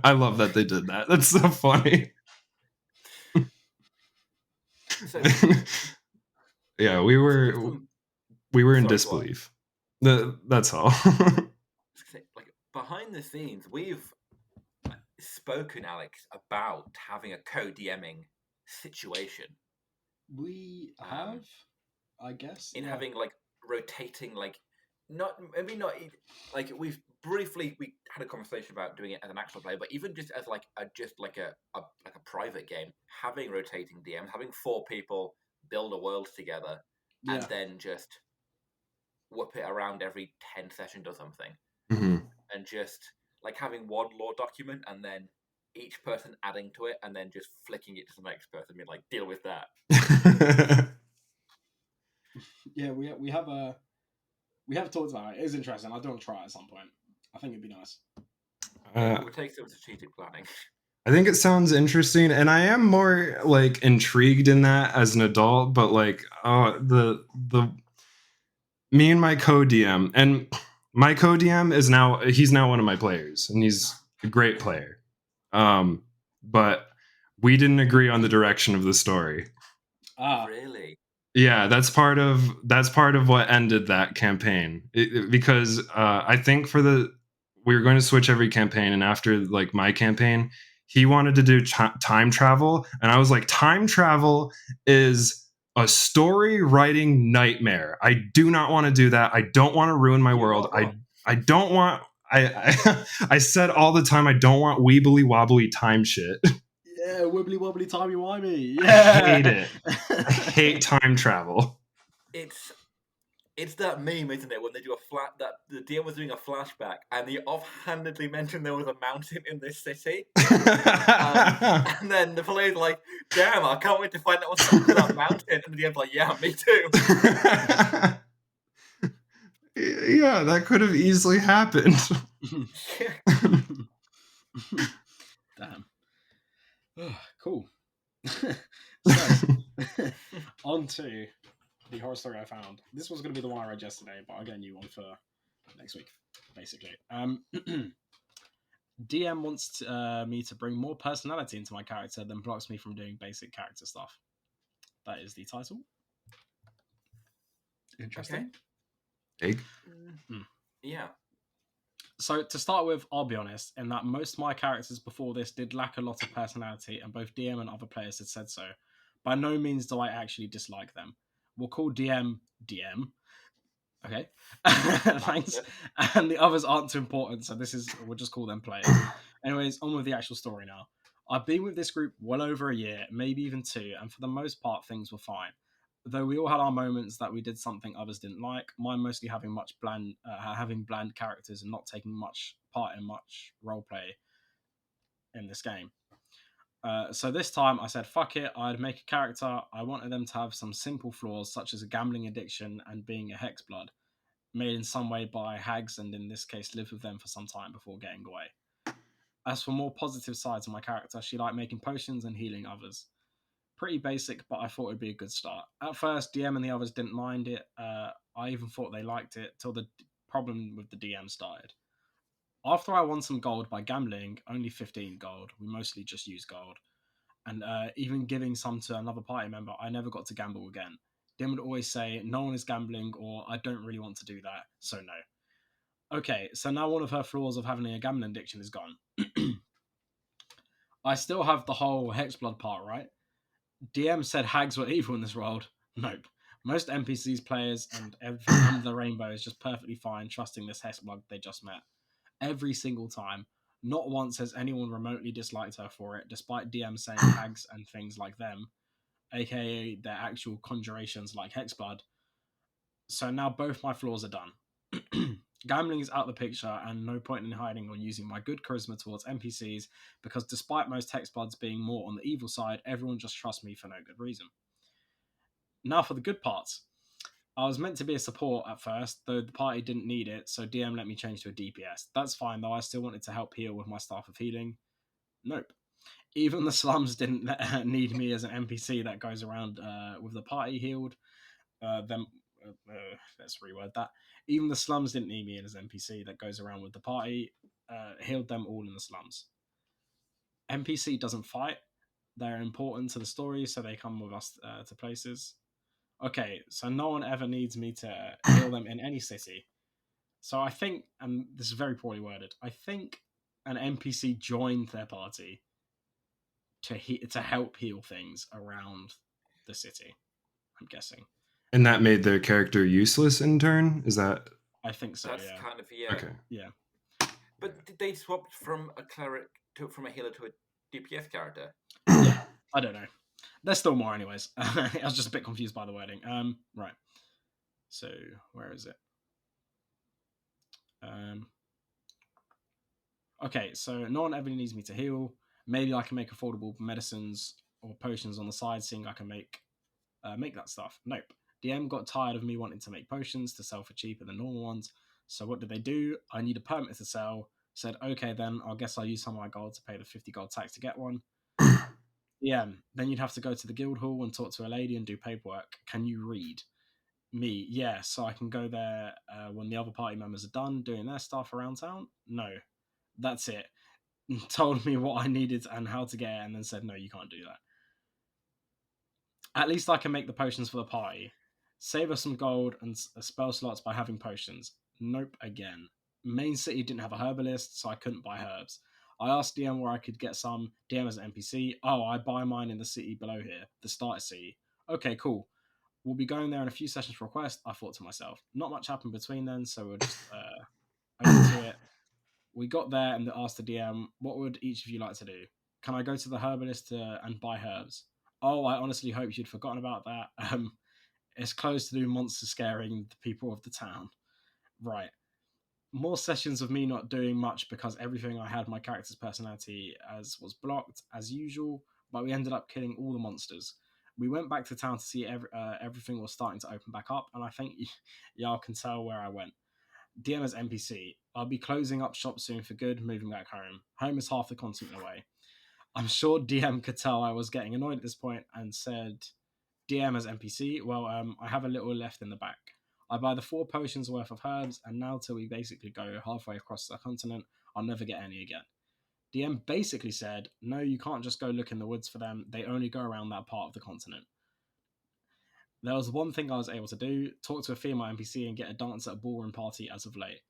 Speaker 2: I love that they did that. That's so funny.
Speaker 1: So,
Speaker 2: yeah, we were in disbelief. That's all.
Speaker 1: Like behind the scenes, we've spoken, Alex, about having a co-DMing situation.
Speaker 3: We have, I guess,
Speaker 1: in having like rotating, like not we had a conversation about doing it as an actual play, but even just as like a private game, having rotating DMs, having 4 people build a world together, and then just whip it around every 10 sessions or something, and just like having one lore document and then each person adding to it and then just flicking it to the next person and being like, deal with that.
Speaker 3: Yeah, we have talked about it. It is interesting. I do want to try it at some point. I think it'd be nice.
Speaker 1: It would take some strategic planning.
Speaker 2: I think it sounds interesting, and I am more like intrigued in that as an adult. But like, the me and my co-DM, and my co-DM he's now one of my players, and he's a great player. But we didn't agree on the direction of the story.
Speaker 1: Really?
Speaker 2: Yeah, that's part of what ended that campaign. Because I think we were going to switch every campaign, and after like my campaign, he wanted to do time travel, and I was like, time travel is a story writing nightmare. I do not want to do that. I don't want to ruin my world. I don't want. I said all the time, I don't want weebly wobbly time shit.
Speaker 3: Yeah, wibbly wobbly timey wimey.
Speaker 2: I
Speaker 3: Yeah,
Speaker 2: hate it. I hate time travel.
Speaker 1: It's that meme, isn't it? When they do that the DM was doing a flashback, and he offhandedly mentioned there was a mountain in this city, and then the player's like, "Damn, I can't wait to find out what's up to that mountain." And the DM's like, "Yeah, me too."
Speaker 2: Yeah, that could have easily happened.
Speaker 3: Damn. Cool. So, on to the horror story I found. This was going to be the one I read yesterday, but I'll get a new one for next week, basically. DM wants me to bring more personality into my character than blocks me from doing basic character stuff. That is the title. Interesting.
Speaker 2: Okay.
Speaker 1: Yeah.
Speaker 3: So to start with, I'll be honest, in that most of my characters before this did lack a lot of personality, and both DM and other players had said so. By no means do I actually dislike them. We'll call DM. Okay. Thanks. And the others aren't too important, so we'll just call them players. Anyways, on with the actual story now. I've been with this group well over a year, maybe even 2, and for the most part, things were fine. Though we all had our moments that we did something others didn't like, mine mostly having bland characters and not taking much part in much roleplay in this game. So this time I said, fuck it, I'd make a character. I wanted them to have some simple flaws, such as a gambling addiction and being a hexblood, made in some way by hags, and in this case lived with them for some time before getting away. As for more positive sides of my character, she liked making potions and healing others. Pretty basic, but I thought it'd be a good start. At first, DM and the others didn't mind it. I even thought they liked it, till the problem with the DM started. After I won some gold by gambling, only 15 gold, we mostly just used gold, and even giving some to another party member, I never got to gamble again. DM would always say, no one is gambling, or I don't really want to do that, so no. Okay, so now one of her flaws of having a gambling addiction is gone. I still have the whole hexblood part, right? DM said hags were evil in this world. Nope. Most NPCs, players, and everything under the rainbow is just perfectly fine trusting this hexblood they just met. Every single time. Not once has anyone remotely disliked her for it, despite DM saying hags and things like them, aka their actual conjurations like hexblood. So now both my flaws are done. Gambling is out of the picture, and no point in hiding or using my good charisma towards NPCs, because despite most hexbloods being more on the evil side, everyone just trusts me for no good reason. Now for the good parts. I was meant to be a support at first, though the party didn't need it, so DM let me change to a DPS. That's fine, though I still wanted to help heal with my Staff of Healing. Nope. Even the slums didn't need me as an NPC that goes around with the party healed. Let's reword that. Even the slums didn't need me as an NPC that goes around with the party, healed them all in the slums. NPC doesn't fight. They're important to the story, so they come with us to places. Okay, so no one ever needs me to heal them in any city. So I think, and this is very poorly worded, I think an NPC joined their party to help heal things around the city, I'm guessing.
Speaker 2: And that made their character useless in turn? Is that...
Speaker 3: I think so,
Speaker 1: That's
Speaker 3: yeah.
Speaker 1: kind of, yeah.
Speaker 2: Okay.
Speaker 3: Yeah.
Speaker 1: But did they swap from a cleric from a healer to a DPS character?
Speaker 3: Yeah, I don't know. There's still more anyways. I was just a bit confused by the wording. Right. So, where is it? Okay, so no one ever needs me to heal. Maybe I can make affordable medicines or potions on the side, seeing I can make that stuff. Nope. DM got tired of me wanting to make potions to sell for cheaper than normal ones. So what did they do? I need a permit to sell. Said, okay, then I guess I'll use some of my gold to pay the 50 gold tax to get one. Yeah, then you'd have to go to the guild hall and talk to a lady and do paperwork. Can you read? Me, yeah, so I can go there when the other party members are done doing their stuff around town? No, that's it. Told me what I needed and how to get it, and then said, no, you can't do that. At least I can make the potions for the party. Save us some gold and spell slots by having potions. Nope, again. Main city didn't have a herbalist, so I couldn't buy herbs. I asked DM where I could get some. DM as an NPC. Oh, I buy mine in the city below here, the starter city. Okay, cool. We'll be going there in a few sessions for a quest. I thought to myself. Not much happened between then, so we'll just over to it. We got there and asked the DM, what would each of you like to do? Can I go to the herbalist and buy herbs? Oh, I honestly hope you'd forgotten about that. It's closed to do monster scaring the people of the town. Right. More sessions of me not doing much because everything I had my character's personality as was blocked as usual, but we ended up killing all the monsters. We went back to town to see everything was starting to open back up, and I think y'all can tell where I went. DM as NPC. I'll be closing up shop soon for good, moving back home. Home is half the continent away. I'm sure DM could tell I was getting annoyed at this point and said, DM as NPC, well, I have a little left in the back. I buy the 4 potions worth of herbs, and now till we basically go halfway across the continent, I'll never get any again. DM basically said, no, you can't just go look in the woods for them. They only go around that part of the continent. There was one thing I was able to do, talk to a female NPC and get a dance at a ballroom party as of late.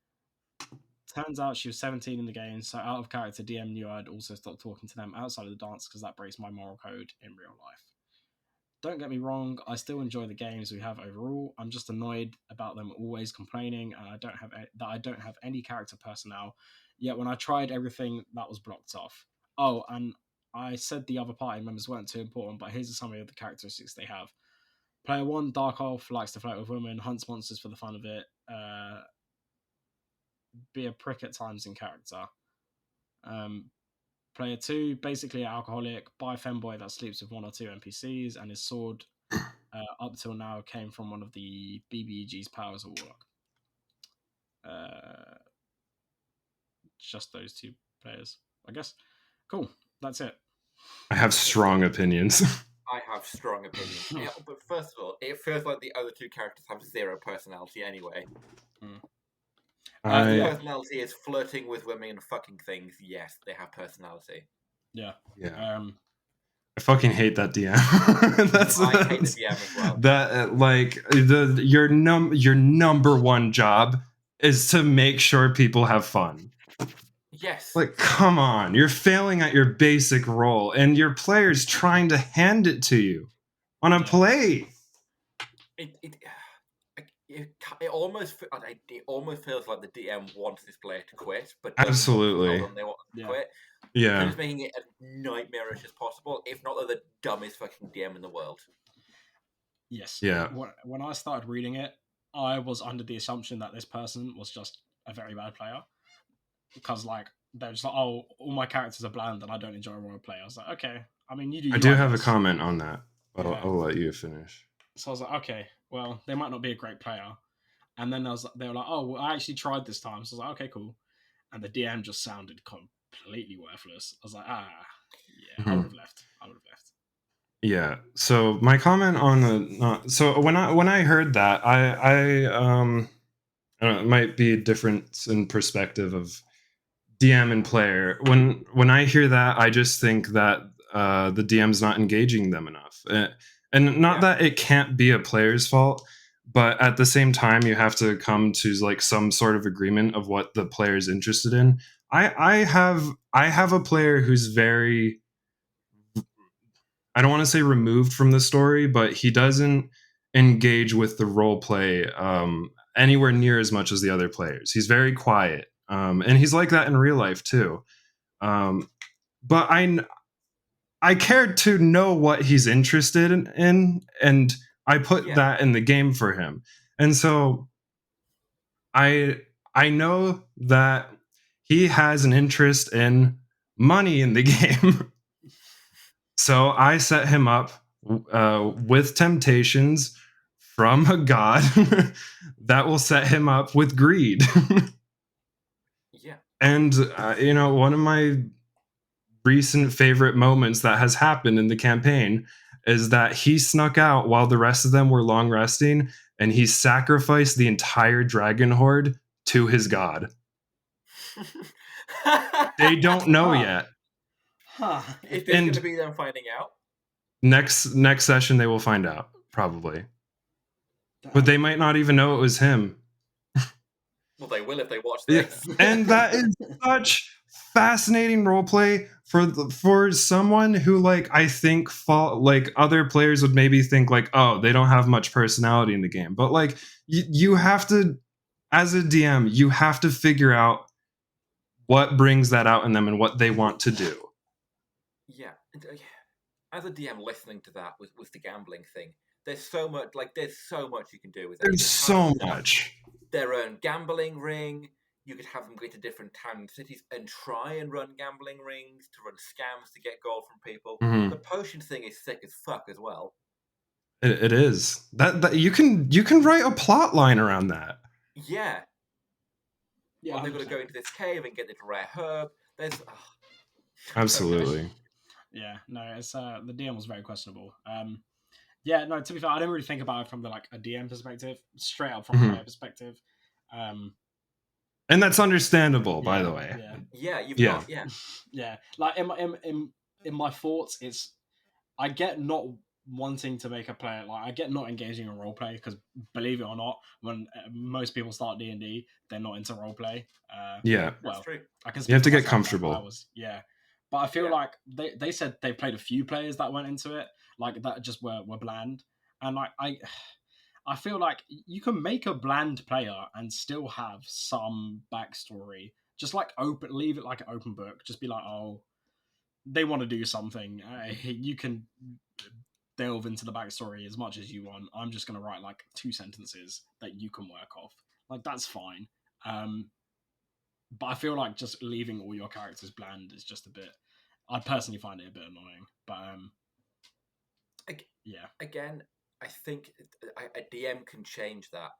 Speaker 3: Turns out she was 17 in the game, so out of character, DM knew I'd also stopped talking to them outside of the dance because that breaks my moral code in real life. Don't get me wrong, I still enjoy the games we have overall. I'm just annoyed about them always complaining and I don't have any character personnel. Yet when I tried everything, that was blocked off. Oh, and I said the other party members weren't too important, but here's some of the characteristics they have. Player 1, Dark Elf, likes to flirt with women, hunts monsters for the fun of it, be a prick at times in character. Player 2, basically an alcoholic, bi femboy that sleeps with 1 or 2 NPCs, and his sword up till now came from one of the BBEG's powers of Warlock. Just those 2 players, I guess. Cool, that's it.
Speaker 2: I have strong opinions.
Speaker 1: I have strong opinions. Yeah, but first of all, it feels like the other 2 characters have 0 personality anyway. The personality is flirting with women and fucking things. Yes, they have personality.
Speaker 3: Yeah.
Speaker 2: I fucking hate that DM.
Speaker 1: I hate the DM as well.
Speaker 2: That your number one job is to make sure people have fun.
Speaker 1: Yes.
Speaker 2: Like, come on, you're failing at your basic role, and your player's trying to hand it to you on a play.
Speaker 1: It almost feels like the DM wants this player to quit, but
Speaker 2: absolutely
Speaker 1: they want to quit.
Speaker 2: Yeah,
Speaker 1: they're just making it as nightmarish as possible. If not, they're the dumbest fucking DM in the world.
Speaker 3: Yes.
Speaker 2: Yeah.
Speaker 3: When I started reading it, I was under the assumption that this person was just a very bad player, because like they're just like, oh, all my characters are bland and I don't enjoy role play. I was like, okay. I mean, you do.
Speaker 2: I do have a comment on that, but I'll let you finish.
Speaker 3: So I was like, okay, well, they might not be a great player. And then they were like, oh, well, I actually tried this time. So I was like, okay, cool. And the DM just sounded completely worthless. I was like, yeah, I would have left.
Speaker 2: Yeah. So my comment on so when I heard that, I don't know, it might be a difference in perspective of DM and player. When I hear that, I just think that the DM's not engaging them enough. And not that it can't be a player's fault, but at the same time, you have to come to like some sort of agreement of what the player's interested in. I have a player who's very, I don't want to say removed from the story, but he doesn't engage with the role play anywhere near as much as the other players. He's very quiet, and he's like that in real life too. But I cared to know what he's interested in, and I put that in the game for him. And so I know that he has an interest in money in the game. So I set him up with temptations from a god that will set him up with greed.
Speaker 1: Yeah.
Speaker 2: And one of my recent favorite moments that has happened in the campaign is that he snuck out while the rest of them were long resting, and he sacrificed the entire dragon horde to his god. They don't know yet.
Speaker 1: Is this going to be them finding out?
Speaker 2: Next session they will find out, probably. But they might not even know it was him.
Speaker 1: Well, they will if they watch this.
Speaker 2: And that is such fascinating roleplay for someone who, like, I think like other players would maybe think like, oh, they don't have much personality in the game. But like you have to, as a DM, you have to figure out what brings that out in them and what they want to do.
Speaker 1: Yeah. As a DM listening to that with the gambling thing, there's so much you can do with it.
Speaker 2: There's so much.
Speaker 1: Their own gambling ring. You could have them go to different town cities and try and run gambling rings to run scams to get gold from people.
Speaker 2: Mm-hmm.
Speaker 1: The potion thing is sick as fuck as well.
Speaker 2: It is. That you can write a plot line around that.
Speaker 1: Yeah.
Speaker 3: Yeah,
Speaker 1: they've got to go into this cave and get this rare herb. There's
Speaker 2: absolutely.
Speaker 3: Yeah, no, it's the DM was very questionable. Yeah, no, to be fair, I didn't really think about it from a DM perspective, straight up from a player perspective.
Speaker 2: And that's understandable, by the way.
Speaker 3: Yeah. Like in my thoughts, it's I get not wanting to make a player, like I get not engaging in roleplay, because believe it or not, when most people start D&D, they're not into roleplay.
Speaker 2: Yeah,
Speaker 1: that's true.
Speaker 2: You have to get comfortable.
Speaker 3: But I feel like they said they played a few players that went into it, like that just were bland, and like I feel like you can make a bland player and still have some backstory. Just like leave it like an open book. Just be like, oh, they want to do something. You can delve into the backstory as much as you want. I'm just going to write like 2 sentences that you can work off. Like, that's fine. But I feel like just leaving all your characters bland is just a bit... I personally find it a bit annoying. But, yeah.
Speaker 1: Again, I think a DM can change that.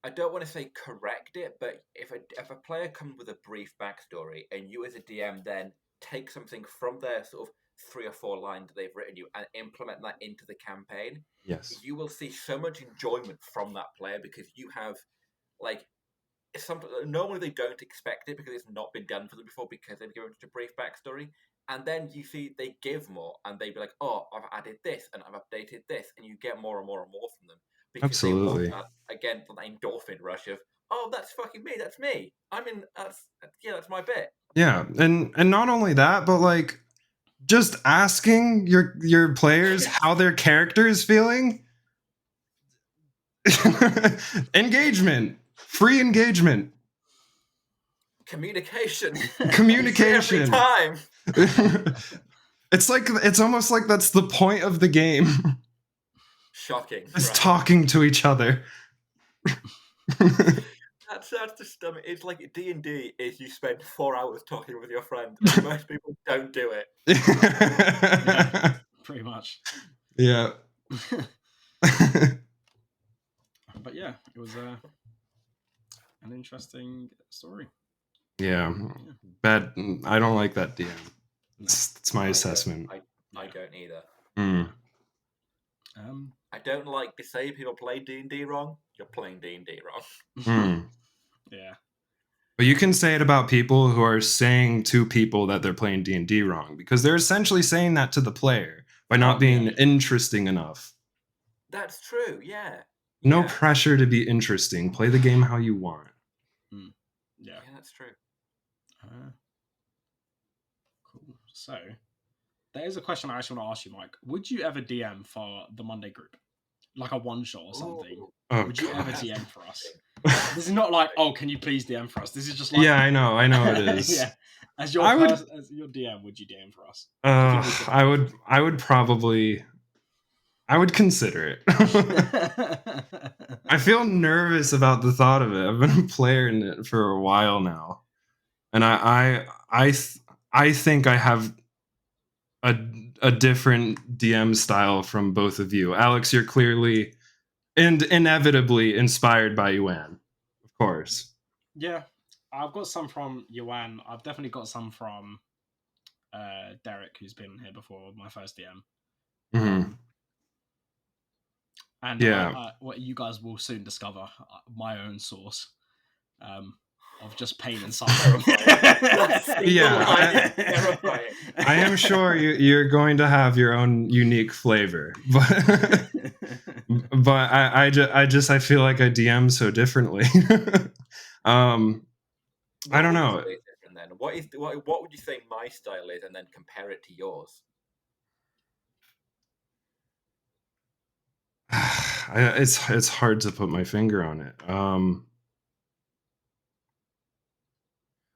Speaker 1: I don't want to say correct it, but if a player comes with a brief backstory and you as a DM then take something from their sort of 3 or 4 lines that they've written you and implement that into the campaign,
Speaker 2: yes,
Speaker 1: you will see so much enjoyment from that player, because you have like normally they don't expect it because it's not been done for them before, because they've given such a brief backstory. And then you see they give more, and they be like, "Oh, I've added this, and I've updated this," and you get more and more and more from them. Because
Speaker 2: absolutely.
Speaker 1: They want that, again, the endorphin rush of, "Oh, that's fucking me. That's me. I mean, that's my bit."
Speaker 2: Yeah, and not only that, but like just asking your players how their character is feeling. Engagement, free engagement.
Speaker 1: Communication
Speaker 2: every
Speaker 1: time.
Speaker 2: It's almost like that's the point of the game.
Speaker 1: Shocking.
Speaker 2: It's right. Talking to each other.
Speaker 1: That's just it's like D&D is you spend 4 hours talking with your friend, and most people don't do it.
Speaker 3: Yeah, pretty much.
Speaker 2: Yeah.
Speaker 3: But yeah, it was an interesting story.
Speaker 2: Yeah. Bad. I don't like that DM. It's my assessment.
Speaker 1: I don't either.
Speaker 3: I
Speaker 1: don't like to say people play D&D wrong. You're playing D&D
Speaker 2: wrong.
Speaker 3: Yeah.
Speaker 2: But you can say it about people who are saying to people that they're playing D&D wrong, because they're essentially saying that to the player by not being interesting enough.
Speaker 1: That's true, yeah.
Speaker 2: No pressure to be interesting. Play the game how you want.
Speaker 3: Yeah,
Speaker 1: that's true.
Speaker 3: Cool. So, there is a question I actually want to ask you, Mike. Would you ever DM for the Monday group? Like a one-shot or something?
Speaker 2: Would
Speaker 3: you ever DM for us? This is not like, oh, can you please DM for us? This is just like...
Speaker 2: Yeah, I know it is.
Speaker 3: Yeah. As your DM, would you DM for us?
Speaker 2: I would probably... I would consider it. I feel nervous about the thought of it. I've been a player in it for a while now, and I think I have a different DM style from both of you. Alex, you're clearly and inevitably inspired by Iwan, of course.
Speaker 3: Yeah, I've got some from Iwan. I've definitely got some from Derek, who's been here before, my first DM.
Speaker 2: Mhm.
Speaker 3: And
Speaker 2: Yeah.
Speaker 3: what you guys will soon discover, my own source of just pain and suffering.
Speaker 2: Yeah,
Speaker 1: Terrifying.
Speaker 2: I am sure you're going to have your own unique flavor, but I feel like I DM so differently. I don't know.
Speaker 1: What would you say is different then? What would you say my style is, and then compare it to yours?
Speaker 2: It's hard to put my finger on it.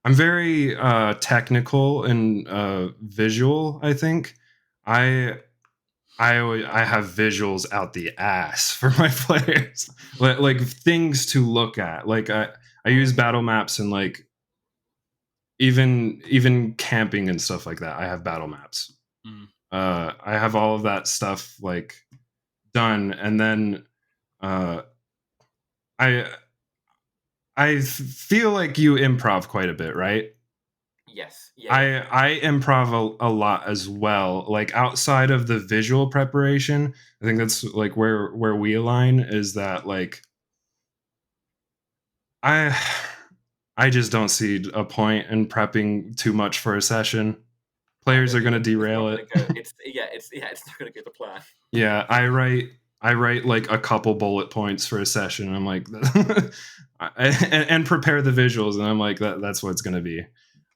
Speaker 2: I'm very technical and visual. I think I have visuals out the ass for my players, like things to look at. Like I use battle maps and like even camping and stuff like that. I have battle maps.
Speaker 3: Mm.
Speaker 2: I have all of that stuff like done, and then I I feel like you improv quite a bit, right?
Speaker 1: Yes. Yeah.
Speaker 2: I improv a lot as well. Like outside of the visual preparation, I think that's like where we align is that like I I just don't see a point in prepping too much for a session. Players are going to derail it.
Speaker 1: It's not going to go to plan.
Speaker 2: Yeah, I write like a couple bullet points for a session. And I'm like, and prepare the visuals, and I'm like, that's what it's going to be.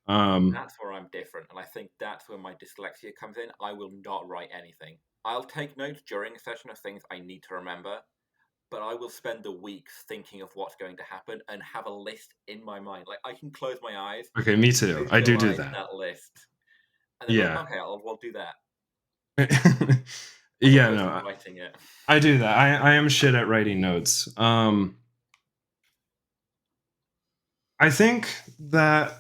Speaker 1: That's where I'm different, and I think that's where my dyslexia comes in. I will not write anything. I'll take notes during a session of things I need to remember, but I will spend the weeks thinking of what's going to happen and have a list in my mind. Like I can close my eyes.
Speaker 2: Okay, me too. I do that.
Speaker 1: That list. And then
Speaker 2: Yeah.
Speaker 1: okay, we'll do that.
Speaker 2: Yeah, no,
Speaker 1: writing it.
Speaker 2: I do that. I am shit at writing notes. I think that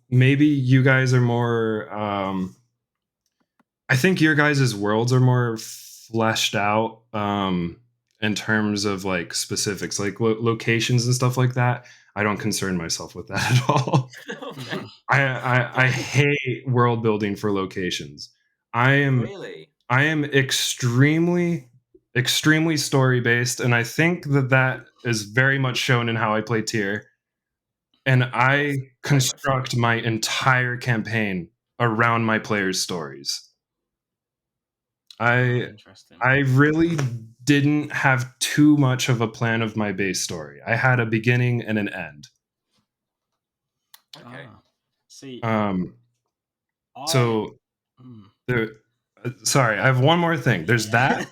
Speaker 2: maybe you guys are more. I think your guys' worlds are more fleshed out in terms of like specifics, like locations and stuff like that. I don't concern myself with that at all.
Speaker 1: Okay.
Speaker 2: I hate world building for locations. I am extremely story based, and I think that is very much shown in how I play tier. And I construct my entire campaign around my players' stories. I really didn't have too much of a plan of my base story. I had a beginning and an end.
Speaker 1: Okay.
Speaker 3: See.
Speaker 2: So there. Sorry, I have one more thing. There's that,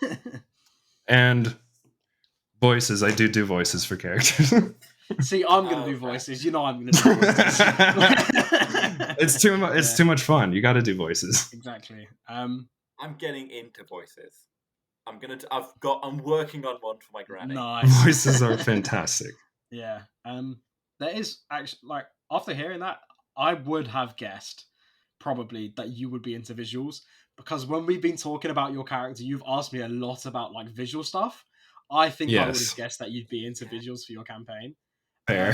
Speaker 2: and voices. I do voices for characters.
Speaker 3: See, I'm gonna do voices. You know, I'm gonna do voices.
Speaker 2: It's too much. It's too much fun. You got to do voices.
Speaker 3: Exactly.
Speaker 1: I'm getting into voices. I'm working on one for my granny.
Speaker 3: Nice.
Speaker 2: Voices are fantastic.
Speaker 3: Yeah. There is actually, like, after hearing that, I would have guessed probably that you would be into visuals, because when we've been talking about your character, you've asked me a lot about like visual stuff. I think I would have guessed that you'd be into visuals for your campaign.
Speaker 2: Fair.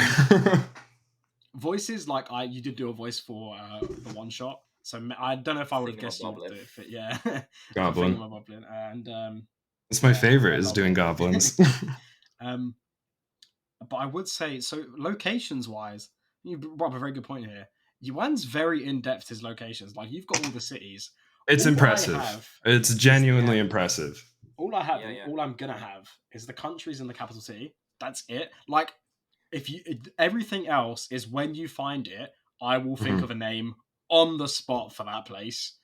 Speaker 3: Voices, like you did do a voice for the one shot, so I don't know if I would have guessed you would do it for, yeah.
Speaker 2: Goblin.
Speaker 3: And
Speaker 2: it's my favorite is doing goblins.
Speaker 3: But I would say, so locations wise, you brought up a very good point here. Yuan's very in depth his locations. Like you've got all the cities.
Speaker 2: It's impressive. It's genuinely impressive.
Speaker 3: All I have, all I'm gonna have, is the countries in the capital city. That's it. Like, everything else is when you find it, I will think of a name on the spot for that place.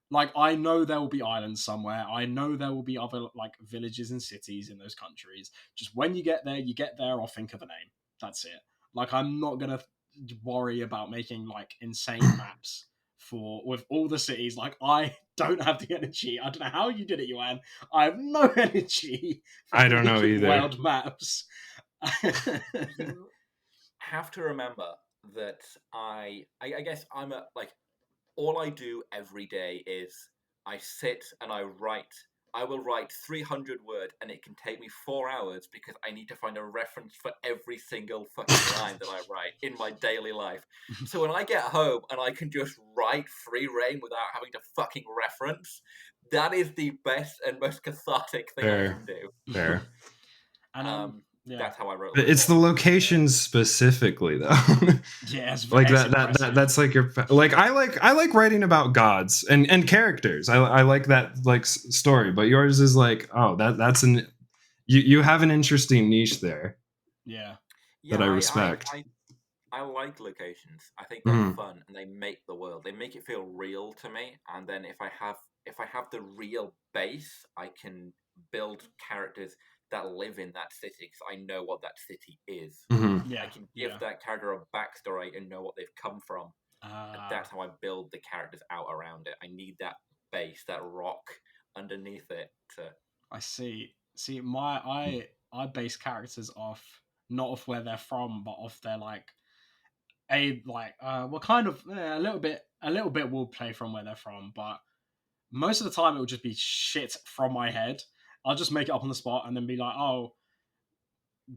Speaker 3: Like, I know there will be islands somewhere. I know there will be other like villages and cities in those countries. Just when you get there, I'll think of a name. That's it. Like, I'm not gonna worry about making like insane maps with all the cities. Like, I don't have the energy. I don't know how you did it, Iwan. I have no energy for
Speaker 2: I don't know either.
Speaker 3: wild maps.
Speaker 1: You have to remember that I guess all I do every day is I sit and I write I will write 300 words and it can take me 4 hours because I need to find a reference for every single fucking line that I write in my daily life. So when I get home and I can just write free reign without having to fucking reference, that is the best and most cathartic thing I can do.
Speaker 2: Fair.
Speaker 3: And
Speaker 1: That's how I wrote.
Speaker 2: It's the locations specifically, though.
Speaker 3: Yeah,
Speaker 2: like
Speaker 3: it's
Speaker 2: that's like your like I like writing about gods and characters. I like that like story, but yours is like, oh, that's an you have an interesting niche there.
Speaker 3: Yeah,
Speaker 2: that I respect.
Speaker 1: I like locations. I think they're fun and they make the world. They make it feel real to me. And then if I have the real base, I can build characters that live in that city because I know what that city is.
Speaker 3: Yeah,
Speaker 1: I can give that character a backstory and know what they've come from. And that's how I build the characters out around it. I need that base, that rock underneath it.
Speaker 3: I see. I base characters off not off where they're from, but off their what kind of a little bit will play from where they're from, but most of the time it will just be shit from my head. I'll just make it up on the spot and then be like, oh,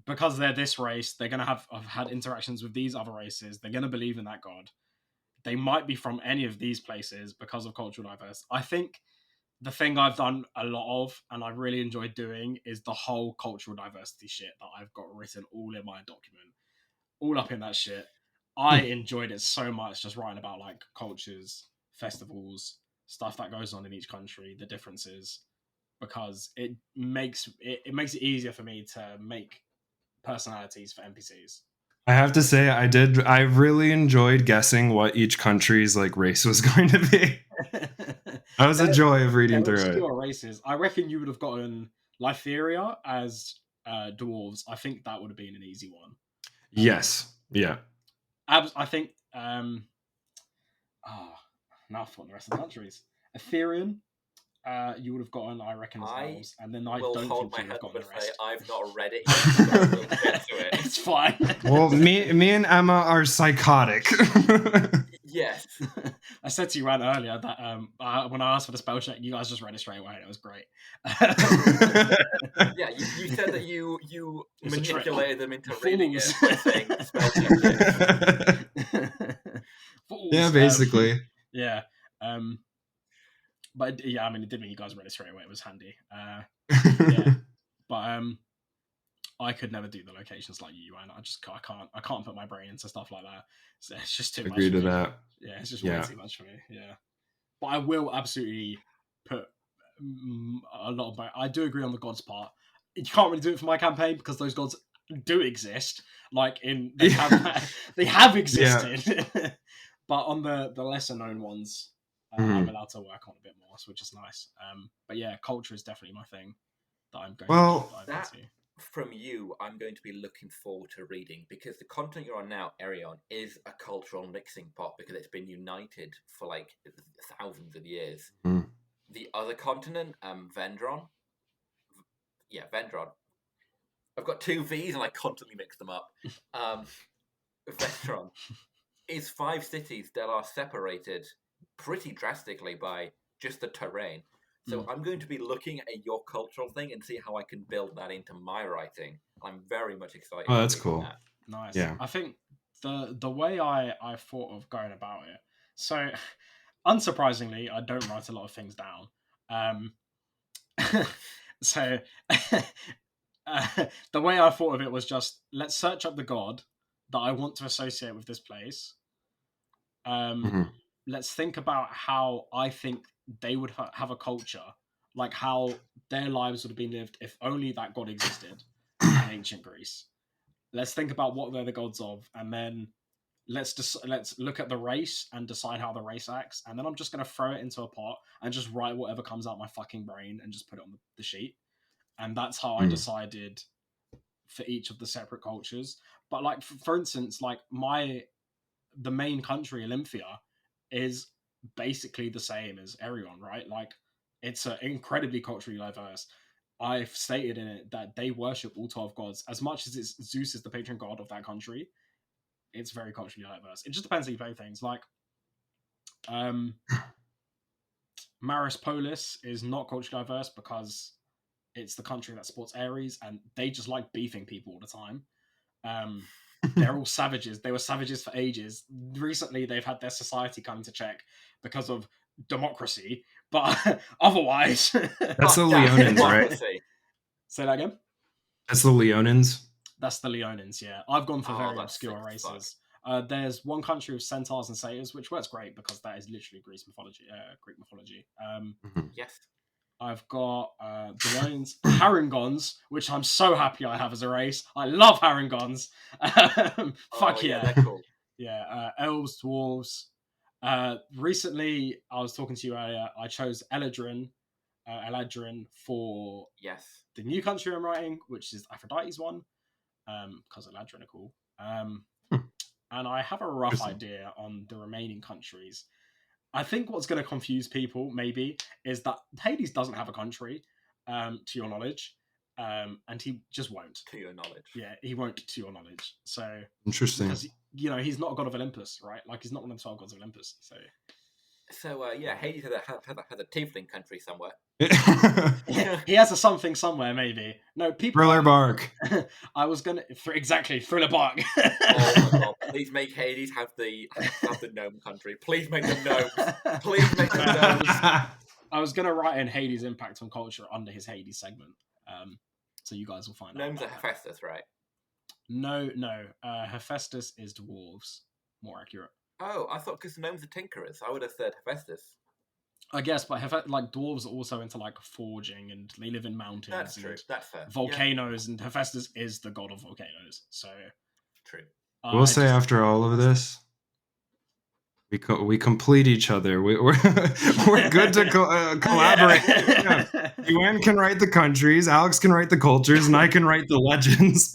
Speaker 3: because they're this race, they're gonna have had interactions with these other races. They're gonna believe in that god. They might be from any of these places because of cultural diversity. I think the thing I've done a lot of, and I really enjoy doing, is the whole cultural diversity shit that I've got written all in my document, all up in that shit. I enjoyed it so much, just writing about like cultures, festivals, stuff that goes on in each country, the differences, because it makes it easier for me to make personalities for NPCs.
Speaker 2: I have to say, I really enjoyed guessing what each country's like race was going to be. That was a joy of reading through it.
Speaker 3: Races. I reckon you would have gotten Lytheria as dwarves. I think that would have been an easy one.
Speaker 2: Yes. Yeah.
Speaker 3: I think. Now I've forgotten the rest of the countries. Ethereum. You would have gotten, I reckon, as elves, and then I don't think you would have gotten the rest.
Speaker 1: I've not read it yet, so we'll get to it.
Speaker 3: It's fine.
Speaker 2: Well, me and Emma are psychotic.
Speaker 1: Yes.
Speaker 3: I said to you Ran earlier that when I asked for the spell check, you guys just read it straight away, and it was great.
Speaker 1: Yeah, you said that you manipulated them into reading it by saying spell check.
Speaker 2: Yeah, basically.
Speaker 3: Yeah. But yeah, I mean, it did mean you guys read it straight away. It was handy. Yeah. But I could never do the locations like you, and I can't put my brain into stuff like that. So it's just too much.
Speaker 2: Agree to that.
Speaker 3: Yeah, it's just way too much for me. Yeah. But I will absolutely put a lot of. I do agree on the gods part. You can't really do it for my campaign because those gods do exist. Like they have existed. But on the lesser known ones, I'm allowed to work on a bit more, which is nice. But yeah, culture is definitely my thing that I'm going to dive into.
Speaker 1: From you, I'm going to be looking forward to reading, because the continent you're on now, Erion, is a cultural mixing pot because it's been united for like thousands of years. The other continent, Vendron. Yeah, Vendron. I've got two V's and I constantly mix them up. Vendron is 5 cities that are separated pretty drastically by just the terrain. So I'm going to be looking at your cultural thing and see how I can build that into my writing. I'm very much excited.
Speaker 2: Oh, that's cool.
Speaker 1: That.
Speaker 3: Nice.
Speaker 2: Yeah.
Speaker 3: I think the way I thought of going about it. So, unsurprisingly, I don't write a lot of things down. So, the way I thought of it was just, let's search up the god that I want to associate with this place. Let's think about how I think they would have a culture, like how their lives would have been lived if only that god existed in ancient Greece. Let's think about what they're the gods of, and then let's look at the race and decide how the race acts, and then I'm just going to throw it into a pot and just write whatever comes out my fucking brain and just put it on the sheet. And that's how I decided for each of the separate cultures. But like, for instance, like the main country, Olympia, is basically the same as Erion, right? Like, it's incredibly culturally diverse. I've stated in it that they worship all 12 gods. As much as Zeus is the patron god of that country, it's very culturally diverse. It just depends how you play things. Like, Maris Polis is not culturally diverse because it's the country that supports Ares, and they just like beefing people all the time. They're all savages. They were savages for ages. Recently, they've had their society come into check because of democracy, but otherwise...
Speaker 2: That's the Leonins, right?
Speaker 3: Say that again?
Speaker 2: That's the Leonins?
Speaker 3: That's the Leonins, yeah. I've gone for very
Speaker 1: that's
Speaker 3: obscure
Speaker 1: sick as
Speaker 3: races. There's one country with centaurs and satyrs, which works great because that is literally Greek mythology.
Speaker 1: Yes.
Speaker 3: I've got the Leonins, Haringons, which I'm so happy I have as a race. I love Haringons. Fuck yeah.
Speaker 1: They're cool.
Speaker 3: Yeah, elves, dwarves. Recently, I was talking to you earlier, I chose Eladrin for the new country I'm writing, which is Aphrodite's one, because Eladrin are cool. And I have a rough idea on the remaining countries. I think what's going to confuse people, maybe, is that Hades doesn't have a country, to your knowledge, and he just won't.
Speaker 1: To your knowledge.
Speaker 3: Yeah, he won't, to your knowledge. So
Speaker 2: interesting.
Speaker 3: Because, he's not a god of Olympus, right? Like, he's not one of the 12 gods of Olympus, so...
Speaker 1: Hades has a tiefling country somewhere.
Speaker 3: He has a something somewhere, maybe. No, people.
Speaker 2: Thriller Bark.
Speaker 3: I was gonna exactly Thriller Bark.
Speaker 1: Oh my god! Please make Hades have the gnome country. Please make them gnomes. Please make them gnomes.
Speaker 3: I was gonna write in Hades' impact on culture under his Hades segment. So you guys will find
Speaker 1: Gnomes
Speaker 3: out.
Speaker 1: are Hephaestus, right?
Speaker 3: No. Hephaestus is dwarves. More accurate.
Speaker 1: Oh, I thought because gnomes are tinkerers. I would have said Hephaestus.
Speaker 3: I guess, but dwarves are also into forging, and they live in mountains.
Speaker 1: That's true. That's fair.
Speaker 3: Volcanoes, and Hephaestus is the god of volcanoes. So
Speaker 1: true.
Speaker 2: We'll say after all of this, we complete each other. We're good to collaborate. Yeah. Iwan can write the countries, Alex can write the cultures, and I can write the legends.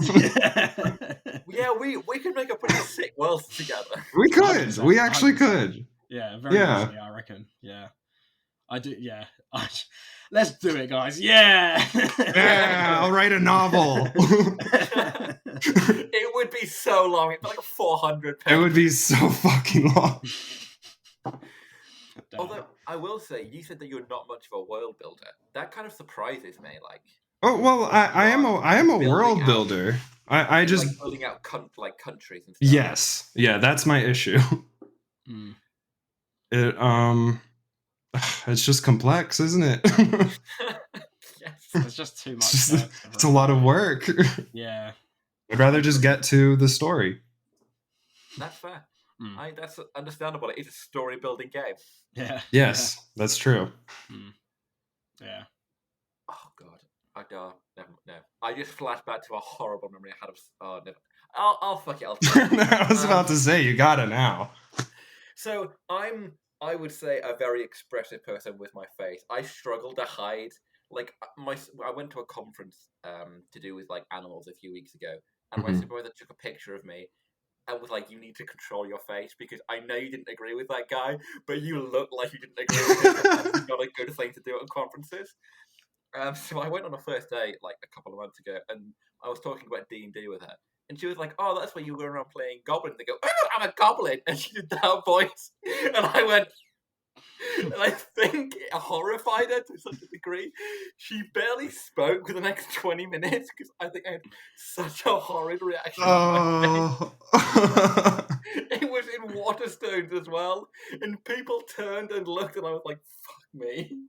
Speaker 1: Yeah, we could make a pretty sick world together.
Speaker 2: We could. We actually could.
Speaker 3: Yeah, very easily, I reckon. Yeah. I do, yeah. Let's do it, guys. Yeah!
Speaker 2: Yeah, I'll write a novel.
Speaker 1: It would be so long. It'd be like 400 pages.
Speaker 2: It would be so fucking long.
Speaker 1: Although, I will say, you said that you're not much of a world builder. That kind of surprises me,
Speaker 2: Oh, well, I am a world builder. I just...
Speaker 1: building out countries and stuff.
Speaker 2: Yes. Yeah, that's my issue. It's just complex, isn't it?
Speaker 3: Yes, it's just too much.
Speaker 2: It's a lot of work.
Speaker 3: Yeah.
Speaker 2: I'd rather just get to the story.
Speaker 1: That's fair. That's understandable. It is a story building game.
Speaker 3: Yeah.
Speaker 2: Yes, that's true.
Speaker 3: Yeah.
Speaker 1: Oh god. No. I just flashed back to a horrible memory I had of. Oh no. I'll fuck it.
Speaker 2: I was about to say you gotta now.
Speaker 1: So I would say a very expressive person with my face. I struggle to hide. I went to a conference to do with animals a few weeks ago, and my supervisor took a picture of me and was like, "You need to control your face because I know you didn't agree with that guy, but you look like you didn't agree with him. That's not a good thing to do at conferences." So I went on a first date a couple of months ago, and I was talking about D&D with her. And she was like, "Oh, that's why you were around playing Goblin." They go, "Oh, I'm a goblin," and she did that voice, and I went, and I think it horrified her to such a degree. She barely spoke for the next 20 minutes because I think I had such a horrid reaction.
Speaker 2: Oh.
Speaker 1: It was in Waterstones as well, and people turned and looked, and I was like, "Fuck me."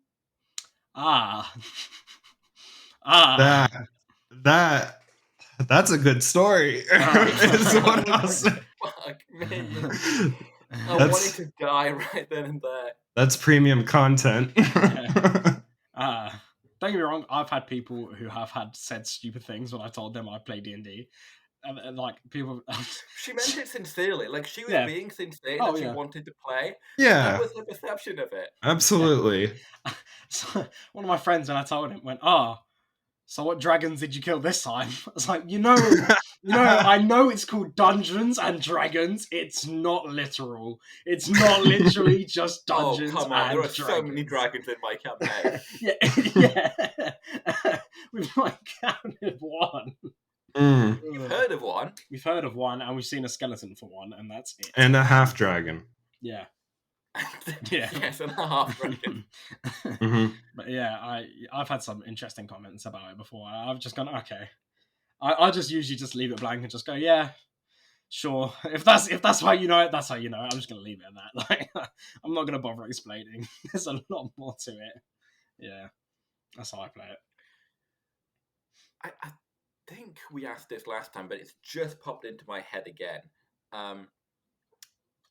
Speaker 2: That's a good story. Is what I'll say.
Speaker 1: Fuck me. I wanted to die right then and there.
Speaker 2: That's premium content.
Speaker 3: Don't get me wrong, I've had people who have said stupid things when I told them I play D&D. And people...
Speaker 1: She meant it sincerely. She was being sincere that she wanted to play.
Speaker 2: Yeah.
Speaker 1: That was her perception of it.
Speaker 2: Absolutely.
Speaker 3: So, one of my friends, when I told him, went, so what dragons did you kill this time? I was like, I know it's called Dungeons and Dragons. It's not literal. It's not literally just Dungeons and Dragons. Oh, come on.
Speaker 1: There are so many dragons in my campaign.
Speaker 3: Yeah. We've counted one.
Speaker 1: You've heard of one?
Speaker 3: We've heard of one, and we've seen a skeleton for one, and that's it.
Speaker 2: And a half dragon.
Speaker 3: Yeah. Yeah.
Speaker 1: Yes, and a half dragon.
Speaker 2: Mhm.
Speaker 3: But yeah, I've had some interesting comments about it before. I've just gone, okay. I just usually just leave it blank and just go, yeah, sure. If that's how you know it, that's how you know it. I'm just gonna leave it at that. Like, I'm not gonna bother explaining. There's a lot more to it. Yeah, that's how I play it.
Speaker 1: I think we asked this last time, but it's just popped into my head again.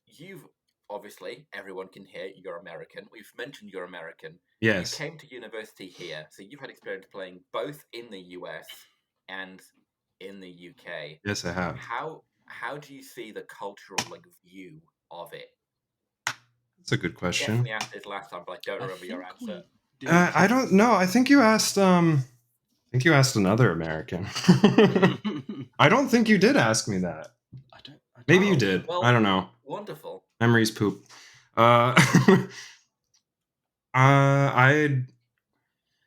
Speaker 1: You've obviously, everyone can hear you're American. We've mentioned you're American.
Speaker 2: Yes.
Speaker 1: You came to university here, so you've had experience playing both in the US and in the UK.
Speaker 2: Yes, I have.
Speaker 1: How do you see the cultural view of it?
Speaker 2: That's a good question.
Speaker 1: Definitely asked this last time, but I don't remember your answer.
Speaker 2: I don't know. I think you asked. I think you asked another American. I don't think you did ask me that. Maybe you did.
Speaker 1: Well,
Speaker 2: I don't know.
Speaker 1: Wonderful.
Speaker 2: Memories poop. Oh,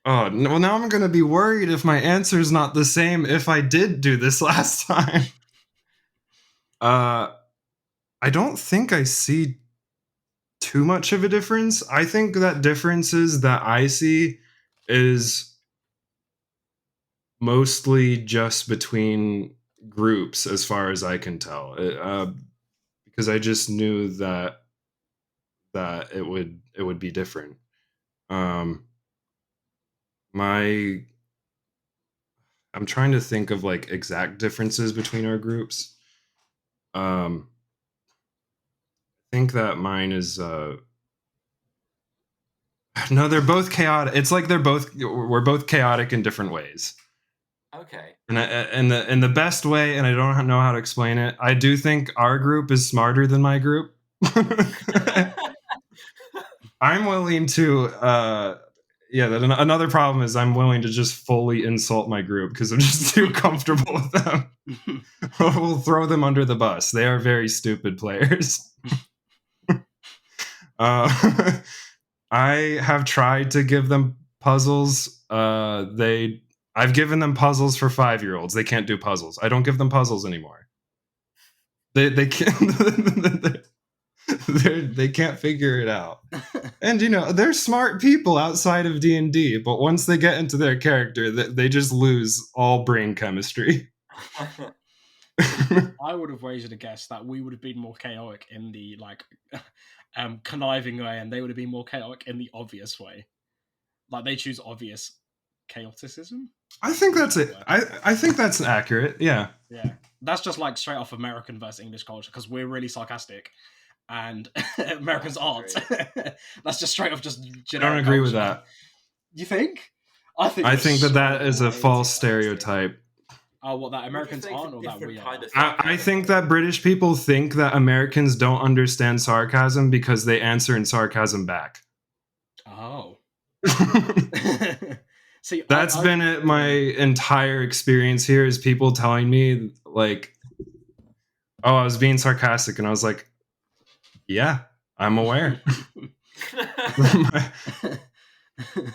Speaker 2: well, now I'm gonna be worried if my answer is not the same if I did do this last time. I don't think I see too much of a difference. I think that differences that I see is mostly just between groups, as far as I can tell. Because I just knew that it would be different. I'm trying to think of exact differences between our groups. I think that mine is no, they're both chaotic. It's like we're both chaotic in different ways.
Speaker 1: Okay.
Speaker 2: And in the best way, and I don't know how to explain it. I do think our group is smarter than my group. I'm willing to another problem is I'm willing to just fully insult my group because I'm just too comfortable with them. We'll throw them under the bus. They are very stupid players. I have tried to give them puzzles. I've given them puzzles for 5-year-olds. They can't do puzzles. I don't give them puzzles anymore. They can't. They can't figure it out. And they're smart people outside of D&D, but once they get into their character, they just lose all brain chemistry.
Speaker 3: I would have wagered a guess that we would have been more chaotic in the conniving way, and they would have been more chaotic in the obvious way. Like, they choose obvious chaoticism.
Speaker 2: I think that's it. I think that's accurate. Yeah.
Speaker 3: Yeah. That's just straight off American versus English culture, because we're really sarcastic and Americans aren't. That's just straight off just generic.
Speaker 2: I don't agree
Speaker 3: culture.
Speaker 2: with that.
Speaker 3: You think? I think
Speaker 2: that is a false stereotype.
Speaker 3: Oh, what, that Americans aren't, or that we are?
Speaker 2: I think that British people think that Americans don't understand sarcasm because they answer in sarcasm back.
Speaker 3: Oh. See,
Speaker 2: that's been my entire experience here, is people telling me I was being sarcastic, and I was like, yeah, I'm aware.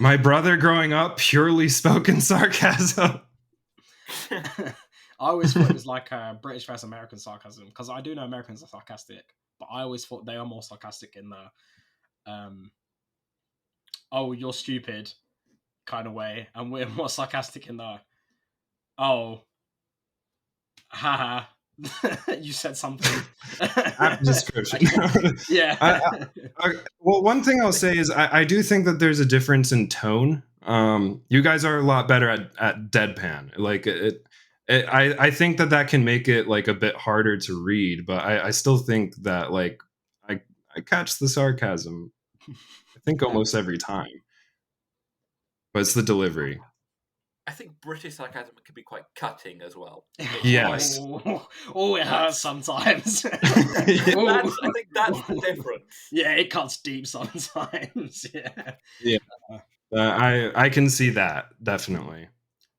Speaker 2: my brother growing up purely spoke in sarcasm.
Speaker 3: I always thought it was British versus American sarcasm, because I do know Americans are sarcastic, but I always thought they are more sarcastic in the oh, you're stupid kind of way, and we're more sarcastic in the oh, haha, you said something.
Speaker 2: Apt description.
Speaker 3: Yeah.
Speaker 2: Well, one thing I'll say is I do think that there's a difference in tone. You guys are a lot better at deadpan. I think that can make it a bit harder to read, but I still think that I catch the sarcasm. I think almost every time, but it's the delivery.
Speaker 1: I think British sarcasm can be quite cutting as well.
Speaker 2: Yes.
Speaker 3: It hurts sometimes.
Speaker 1: I think that's the difference.
Speaker 3: Yeah, it cuts deep sometimes.
Speaker 2: Yeah. I can see that, definitely.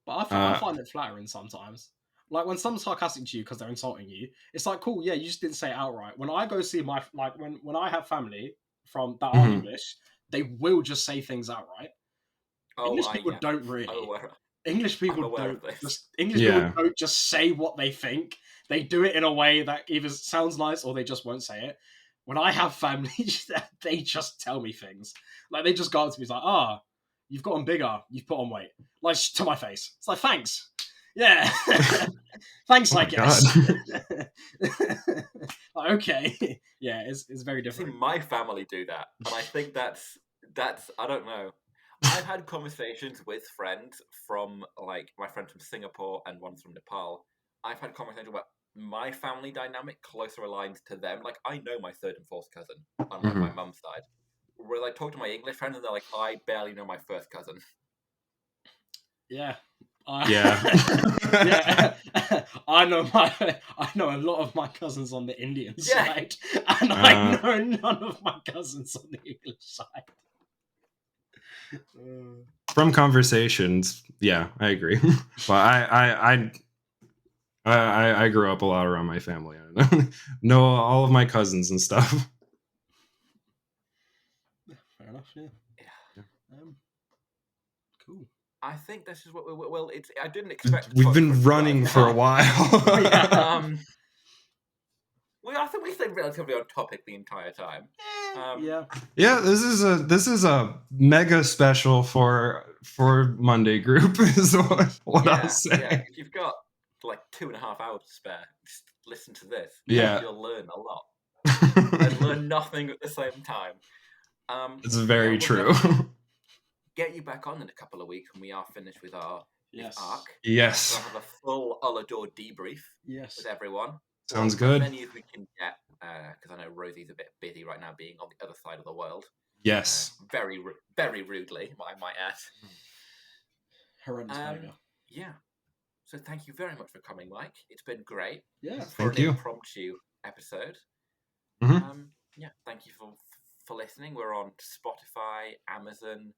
Speaker 3: But I find it flattering sometimes. When someone's sarcastic to you because they're insulting you, it's cool, yeah, you just didn't say it outright. When I go see my when I have family from that are English, they will just say things outright. English people don't really. English people don't just say what they think. They do it in a way that either sounds nice or they just won't say it. when I have family, they just tell me things. Like, they just go up to me, it's like, you've gotten bigger, you've put on weight. Like, to my face. It's like, thanks. Yeah. Thanks,
Speaker 2: Oh
Speaker 3: I
Speaker 2: my
Speaker 3: guess.
Speaker 2: God.
Speaker 3: Like, okay. Yeah, it's very
Speaker 1: See,
Speaker 3: different.
Speaker 1: my family do that, and I think that's I don't know. I've had conversations with friends from, like, my friends from Singapore and ones from Nepal. I've had conversations about my family dynamic closer aligned to them. Like, I know my third and fourth cousin on like, my mum's side. Whereas I talk to my English friends and they're like, I barely know my first cousin.
Speaker 3: Yeah.
Speaker 2: Yeah.
Speaker 3: Yeah. I know a lot of my cousins on the Indian side, and I know none of my cousins on the English side.
Speaker 2: From conversations, yeah, I agree. But I grew up a lot around my family. I know all of my cousins and stuff.
Speaker 3: Fair enough. Yeah. Cool.
Speaker 1: I think this is what we well. It's I didn't expect.
Speaker 2: We've been running for a while.
Speaker 1: I think we stayed relatively on topic the entire time.
Speaker 2: Yeah. This is a mega special for Monday group. Is what I'll say.
Speaker 1: Yeah. If you've got like 2.5 hours to spare, just listen to this.
Speaker 2: Yeah,
Speaker 1: you'll learn a lot and learn nothing at the same time.
Speaker 2: It's very true.
Speaker 1: Get you back on in a couple of weeks when we are finished with our arc.
Speaker 2: Yes.
Speaker 1: We'll have a full Ulador debrief.
Speaker 3: Yes.
Speaker 1: With everyone.
Speaker 2: Sounds good.
Speaker 1: As many as we can get, because I know Rosie's a bit busy right now, being on the other side of the world.
Speaker 2: Yes.
Speaker 1: Very rudely, I might add.
Speaker 3: Horrendous behavior.
Speaker 1: Yeah. So thank you very much for coming, Mike. It's been great.
Speaker 3: Yeah.
Speaker 2: Thank you.
Speaker 1: Impromptu episode.
Speaker 2: Mm-hmm.
Speaker 1: Yeah. Thank you for listening. We're on Spotify, Amazon.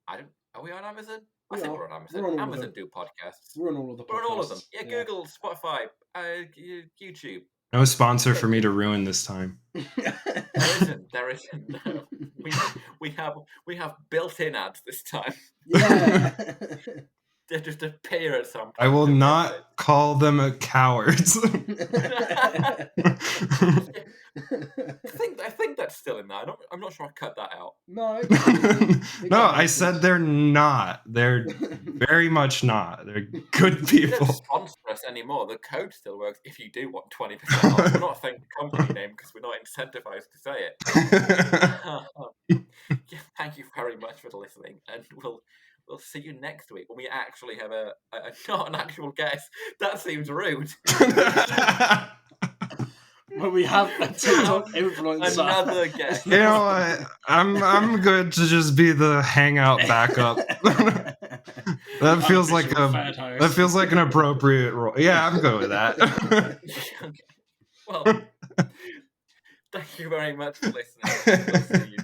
Speaker 1: Are we on Amazon? I think we're on Amazon.
Speaker 3: We're on
Speaker 1: Amazon do podcasts.
Speaker 3: We're on all of the podcasts.
Speaker 1: We're on all of them. Yeah, Google, Spotify, YouTube.
Speaker 2: No sponsor for me to ruin this time.
Speaker 1: There isn't. We have built-in ads this time.
Speaker 3: Yeah.
Speaker 1: They just appear at some point.
Speaker 2: I will not call them cowards.
Speaker 1: I think that's still in there. I'm not sure I cut that out.
Speaker 3: No.
Speaker 2: No, I said they're not. They're very much not. They're good people.
Speaker 1: They don't sponsor us anymore. The code still works if you do want 20% off. We're not saying the company name because we're not incentivized to say it. Yeah, thank you very much for listening, and we'll see you next week when we actually have a not an actual guest. That seems rude.
Speaker 3: When we have a TikTok influencer.
Speaker 1: Another guest.
Speaker 2: You know what? I'm good to just be the hangout backup. That feels like an appropriate role. Yeah, I'm good with that.
Speaker 1: Okay. Well, thank you very much for listening. We'll see you.